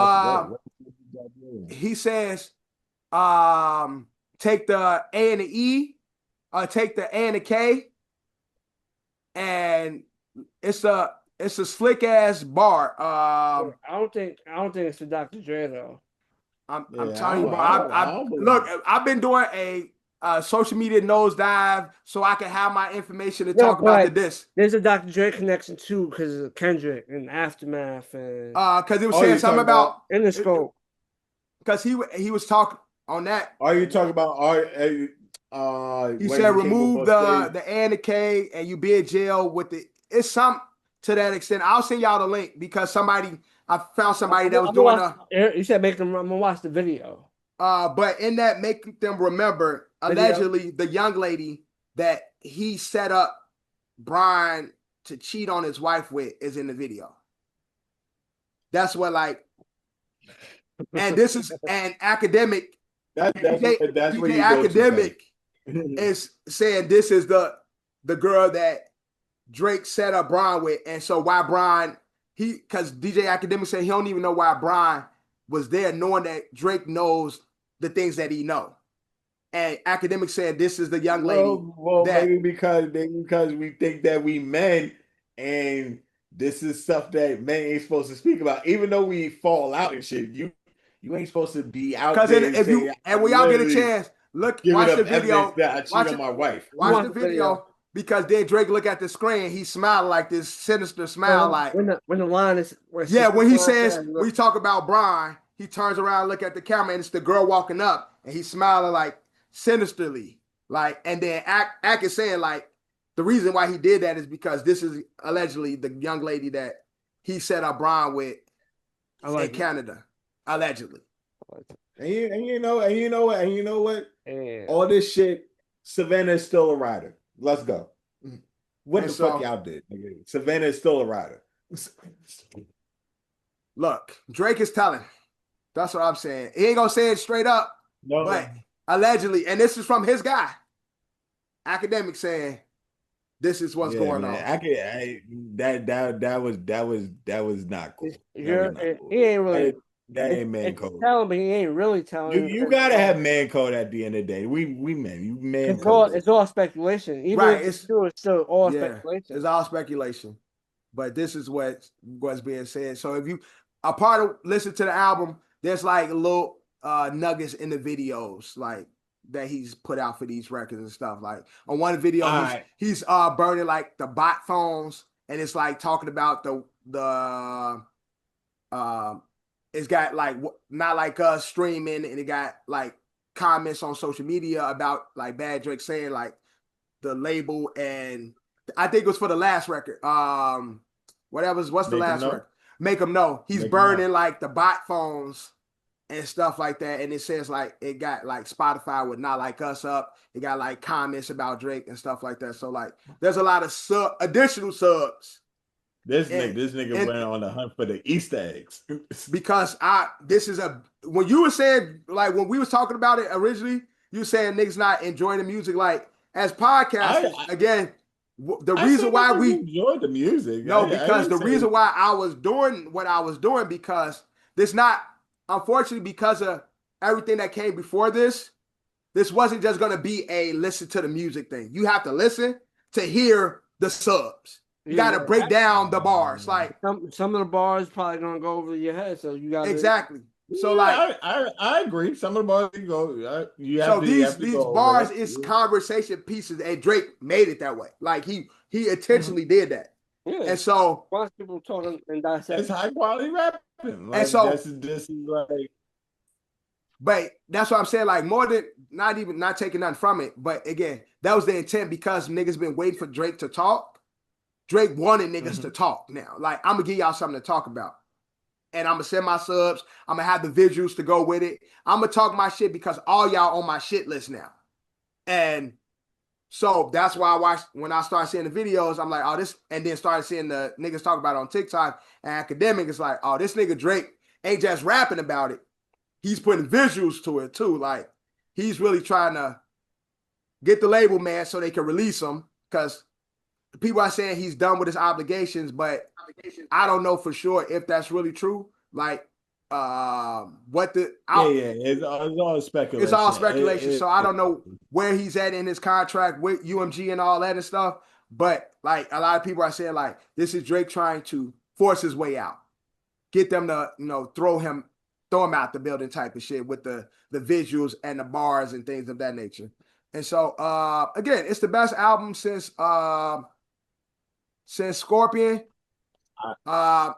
he says take the A and the E, take the A and the K, and it's a slick ass bar. I don't think it's for Dr. Dre though. I'm telling you, bro. Look, I've been doing a social media nosedive so I can have my information to talk about this. There's a Dr. Dre connection too because of Kendrick and Aftermath and because it was saying something about in the scope. Because he was talking on that. Are you talking about he said remove the A and the K and you be in jail with the it's some to that extent. I'll send y'all the link because I found somebody that was doing you said make them. I'm gonna watch the video. But in that Make Them Remember, allegedly the young lady that he set up Brian to cheat on his wife with is in the video. That's what and this is an academic. That's what academic is saying this is the girl that Drake set up Brian with, and so why Brian because DJ Academic said he don't even know why Brian was there, knowing that Drake knows the things that he know. And Academic said this is the young lady. Well, maybe because we think that we men, and this is stuff that men ain't supposed to speak about. Even though we fall out and shit, you ain't supposed to be out there. Because when y'all get a chance, watch the video. That I cheat on my wife. Watch the video. Because then Drake look at the screen, he smiled like this sinister smile, like when the line is when he says we talk about Brian, he turns around and look at the camera, and it's the girl walking up, and he's smiling like sinisterly, like, and then Ack is saying like the reason why he did that is because this is allegedly the young lady that he set up Brian with in Canada, allegedly. And you know what? All this shit, Savannah is still a rider. Let's go. What the fuck y'all did? Savannah is still a rider. Look, Drake is telling. That's what I'm saying. He ain't gonna say it straight up, but allegedly, and this is from his guy, Academic, saying this is what's going on. That was not cool. He ain't really. That ain't man code. Telling, but he ain't really telling. You gotta have man code at the end of the day. We men, you man. It's all speculation. Even right, it's still all speculation. It's all speculation. But this is what's being said. So if you listen to the album, there's like little nuggets in the videos like that he's put out for these records and stuff. Like on one video, he's burning like the bot phones, and it's like talking about the it's got like not like us streaming, and it got like comments on social media about like Bad Drake saying like the label, and I think it was for the last record. What's the last record? Make them know. He's burning like the bot phones and stuff like that, and it says like it got like Spotify with Not Like Us up. It got like comments about Drake and stuff like that. So like there's a lot of additional subs. This nigga went on the hunt for the Easter eggs. Because when you were saying, like when we was talking about it originally, you were saying niggas not enjoying the music. Like as podcasters, the reason why we enjoyed the music. Because the reason why I was doing what I was doing, because this not, unfortunately, because of everything that came before this wasn't just gonna be a listen to the music thing. You have to listen to hear the subs. You got to break down the bars. Like some of the bars probably gonna go over your head, so you got exactly. So like I agree. Some of the bars go. These bars is conversation pieces, and Drake made it that way. Like he intentionally did that. Yeah. And so once people talking and dissect, it's high quality rapping. Like, and so this is like. But that's what I'm saying. Like more than not taking nothing from it. But again, that was the intent, because niggas been waiting for Drake to talk. Drake wanted niggas to talk now. Like, I'm going to give y'all something to talk about. And I'm going to send my subs. I'm going to have the visuals to go with it. I'm going to talk my shit because all y'all on my shit list now. And so that's why when I started seeing the videos, I'm like, oh, this, and then started seeing the niggas talk about it on TikTok and Academic. It's like, oh, this nigga Drake ain't just rapping about it. He's putting visuals to it too. Like, he's really trying to get the label, man, so they can release him, because people are saying he's done with his obligations, but I don't know for sure if that's really true. Like, it's all speculation. It's all speculation. So I don't know where he's at in his contract with UMG and all that and stuff. But like a lot of people are saying, like, this is Drake trying to force his way out, get them to, throw him out the building type of shit with the visuals and the bars and things of that nature. And so again, it's the best album since Scorpion. And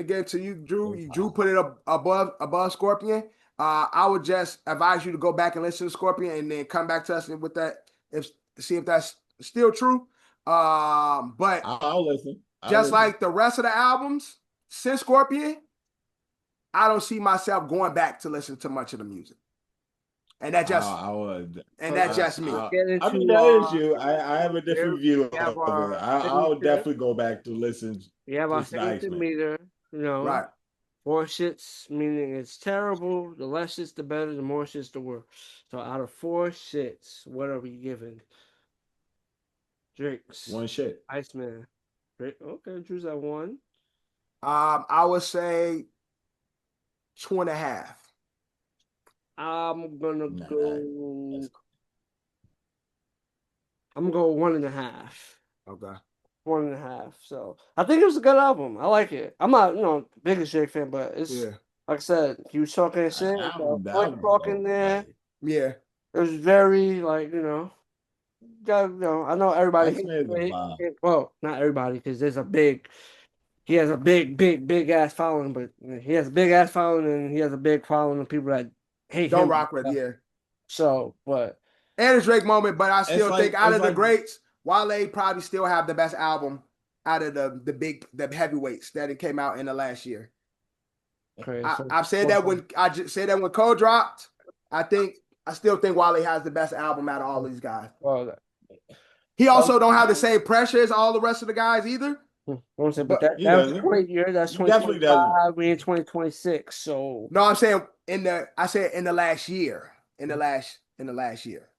again, to you, Drew put it up above Scorpion. I would just advise you to go back and listen to Scorpion and then come back to us with that, see if that's still true. But I'll listen. Like the rest of the albums since Scorpion, I don't see myself going back to listen to much of the music. And that just that's just me. I mean, that is you. I have a different view of it. I'll definitely go back to listen. We have our signature meter, right? More shits meaning it's terrible. The less shits, the better. The more shits, the worse. So out of 4 shits, what are we giving? Drake's 1 shit. Iceman. Drake. Okay, Drew's at 1. I would say 2.5. I'm gonna go. I'm gonna go 1.5. Okay. 1.5. So I think it was a good album. I like it. I'm not, biggest Drake fan, but it's like I said, he was talking shit. Talking there. Yeah. It was very I know everybody. Well, not everybody, because he has a big ass following, but he has a big ass following, and he has a big following of people that hate him. Don't rock with, yeah. So, but and a Drake moment, but I still think out of the greats, Wale probably still have the best album out of the heavyweights that it came out in the last year. Okay, I've said that when I just said that when Cole dropped. I still think Wale has the best album out of all these guys. Well, he also don't have the same pressure as all the rest of the guys either. But that was a great year. That's 2025. We in 2026. So no, I'm saying in the last year. In the last year.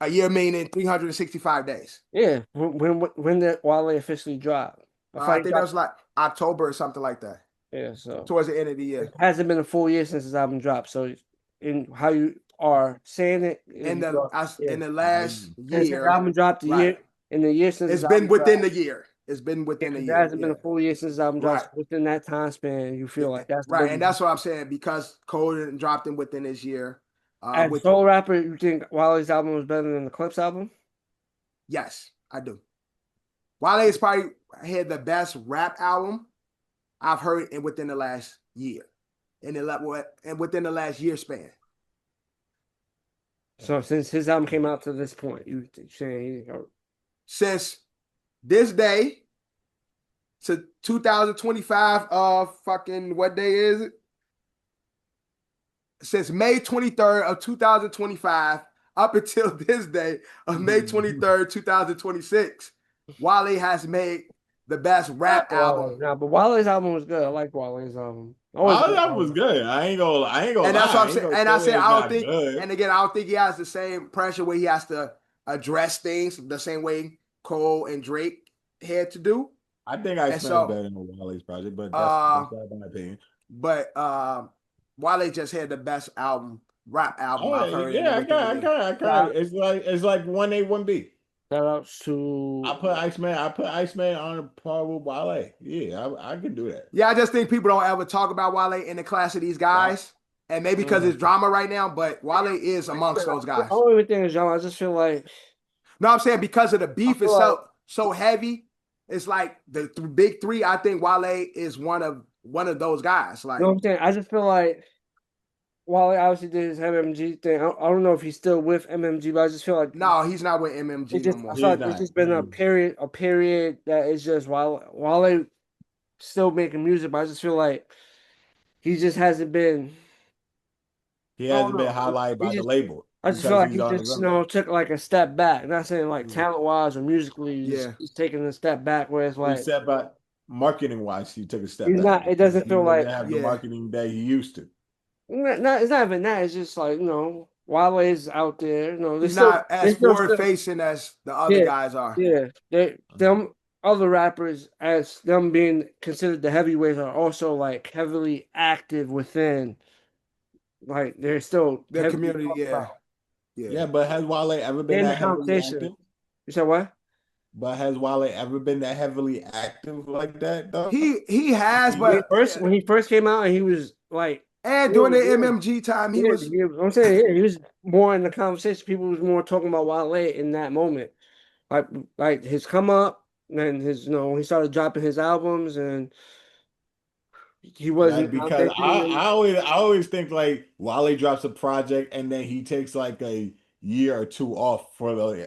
A year meaning 365 days. Yeah. When did Wale officially drop? I think that was like October or something like that. Yeah, so towards the end of the year. It hasn't been a full year since his album dropped. So in how you are saying it in the last year, his album dropped year in the year since it's been within the year. It's been within the year. It hasn't been a full year since his album dropped. Within that time span, you feel like that's right, and that's what I'm saying because Cole dropped him within his year. As soul rapper, you think Wale's album was better than the Clips album? Yes, I do. Wale is probably had the best rap album I've heard within the last year, and within the last year span. So since his album came out to this point, you saying since this day to 2025 fucking what day is it? Since May 23rd of 2025 up until this day of May 23rd, 2026, Wale has made the best rap album. Yeah, but Wale's album was good. I like Wale's album. Wale's album was good. I ain't gonna and that's what I'm saying. And I said I don't think good. And again, I don't think he has the same pressure where he has to address things the same way Cole and Drake had to do. I think I spent better than Wale's project, but that's my opinion. But Wale just had the best rap album I've heard. Yeah, I got it. It's like 1A, 1B. Shout outs to I put Iceman on a par with Wale. Yeah, I can do that. Yeah, I just think people don't ever talk about Wale in the class of these guys. Yeah. And maybe because it's drama right now, but Wale is amongst those guys. I don't even think it's drama. I just feel like no, I'm saying because of the beef is so heavy. It's like the big three. I think Wale is one of those guys. Like, you know what I'm saying? I just feel like Wale obviously did his MMG thing. I don't know if he's still with MMG, but I just feel like no, he's not with MMG no more. I feel like it's just been a period that is just Wale still making music, but I just feel like he just hasn't been. He hasn't been highlighted by the label. I just feel like he just took like a step back. I'm not saying like talent wise or musically, he's taking a step back. Where it's like step back, marketing wise, he took a step back. Not. It doesn't feel like have the marketing that he used to. It's not even that. It's just like Wale is out there. He's not as forward facing as the other guys are. Yeah, them other rappers, as them being considered the heavyweights, are also like heavily active within. Like they're still their community. Yeah, but has Wale ever been that heavily active? You said what? But has Wale ever been that heavily active like that though? He has, but when he first came out and he was like. And during the MMG time, he was. I'm saying he was more in the conversation. People was more talking about Wale in that moment, like his come up and his he started dropping his albums and he wasn't because I always think like Wale drops a project and then he takes like a year or two off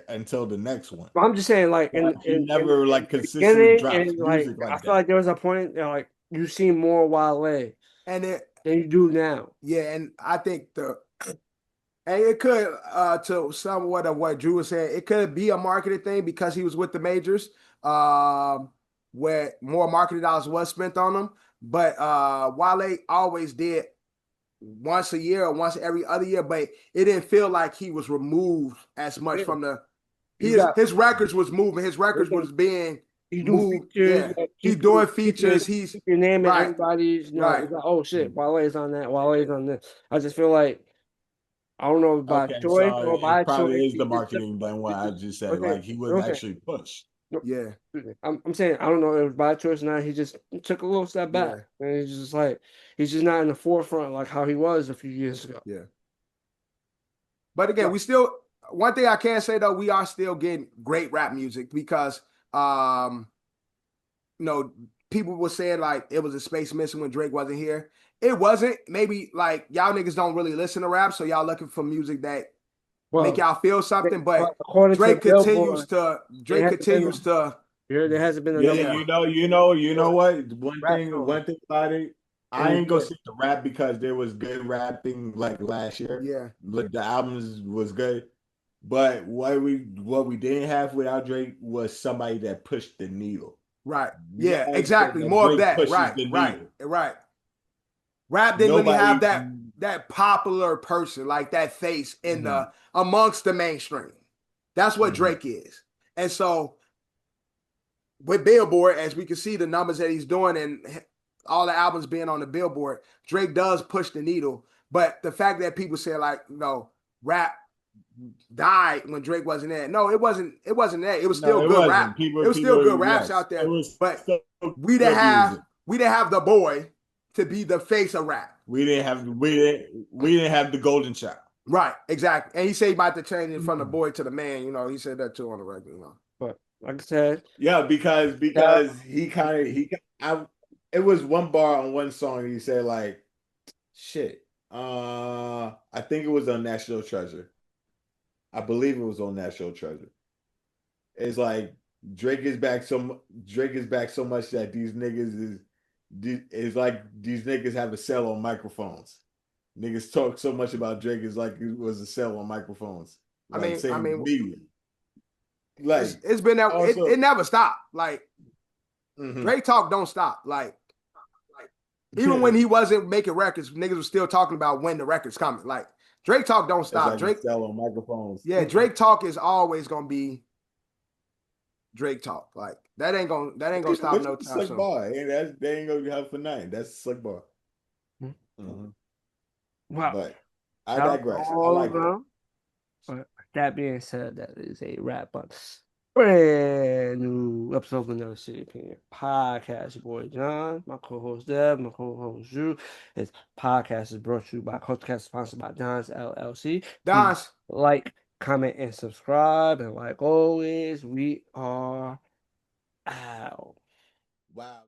until the next one. But I'm just saying like he never consistently drops music like that. I feel like there was a point like you see more Wale and than you do now. Yeah, and I think and it could to somewhat of what Drew was saying, it could be a marketing thing because he was with the majors, where more marketing dollars was spent on him. but Wale always did once a year or once every other year, but it didn't feel like he was removed as much from the. His records was moving. His records was being moved. Features, he's doing features. He's your name and everybody's. Like, oh shit, Wale's on that. Wale's on this. I just feel like. I don't know by choice or by it probably choice. Is the marketing than what I just said. Like he was actually pushed. Yeah, I'm saying I don't know if it was by choice or not. He just took a little step back, and he's just like he's just not in the forefront like how he was a few years ago. Yeah. But again, we still one thing I can say though, we are still getting great rap music because people were saying like it was a space missing when Drake wasn't here. It wasn't. Maybe like y'all niggas don't really listen to rap, so y'all looking for music that make y'all feel something. But Drake continues to. There hasn't been. You know what? One thing about it. I ain't gonna say the rap because there was good rapping like last year. Yeah, but the albums was good. But what we didn't have without Drake was somebody that pushed the needle. Right. Yeah. Exactly. More of that. Right. Rap didn't really have that popular person, like that face in the amongst the mainstream. That's what Drake is. And so with Billboard, as we can see the numbers that he's doing and all the albums being on the Billboard, Drake does push the needle. But the fact that people say like, rap died when Drake wasn't there. No, it wasn't that. It was still good rap. It was still good raps out there. But we didn't have the boy to be the face of rap. We didn't have the golden child. Right, exactly. And he said he about to change it from the boy to the man. He said that too on the record. But like I said, yeah, because it was one bar on one song. He said like, shit. I think it was on National Treasure. I believe it was on National Treasure. It's like Drake is back so much that these niggas is like these niggas have a cell on microphones. Niggas talk so much about Drake is like it was a cell on microphones. Like, I mean, media. Like it's been that it never stopped. Like Drake talk don't stop. Like even when he wasn't making records, niggas was still talking about when the record's coming. Like Drake talk don't stop. Like Drake cell on microphones. Yeah, Drake talk is always gonna be Drake talk. Like that ain't gonna stop no time. Slick bar. They ain't gonna have for nothing. That's a slick bar. Wow. But I digress. I like it. But that being said, that is a wrap up. Brand new episode of Another City Opinion Podcast. Your boy John, my co-host Deb, my co-host Drew. This podcast is brought to you by Cultcast, sponsored by Don's LLC. Don's. Like, comment, and subscribe. And like always, we are out. Wow.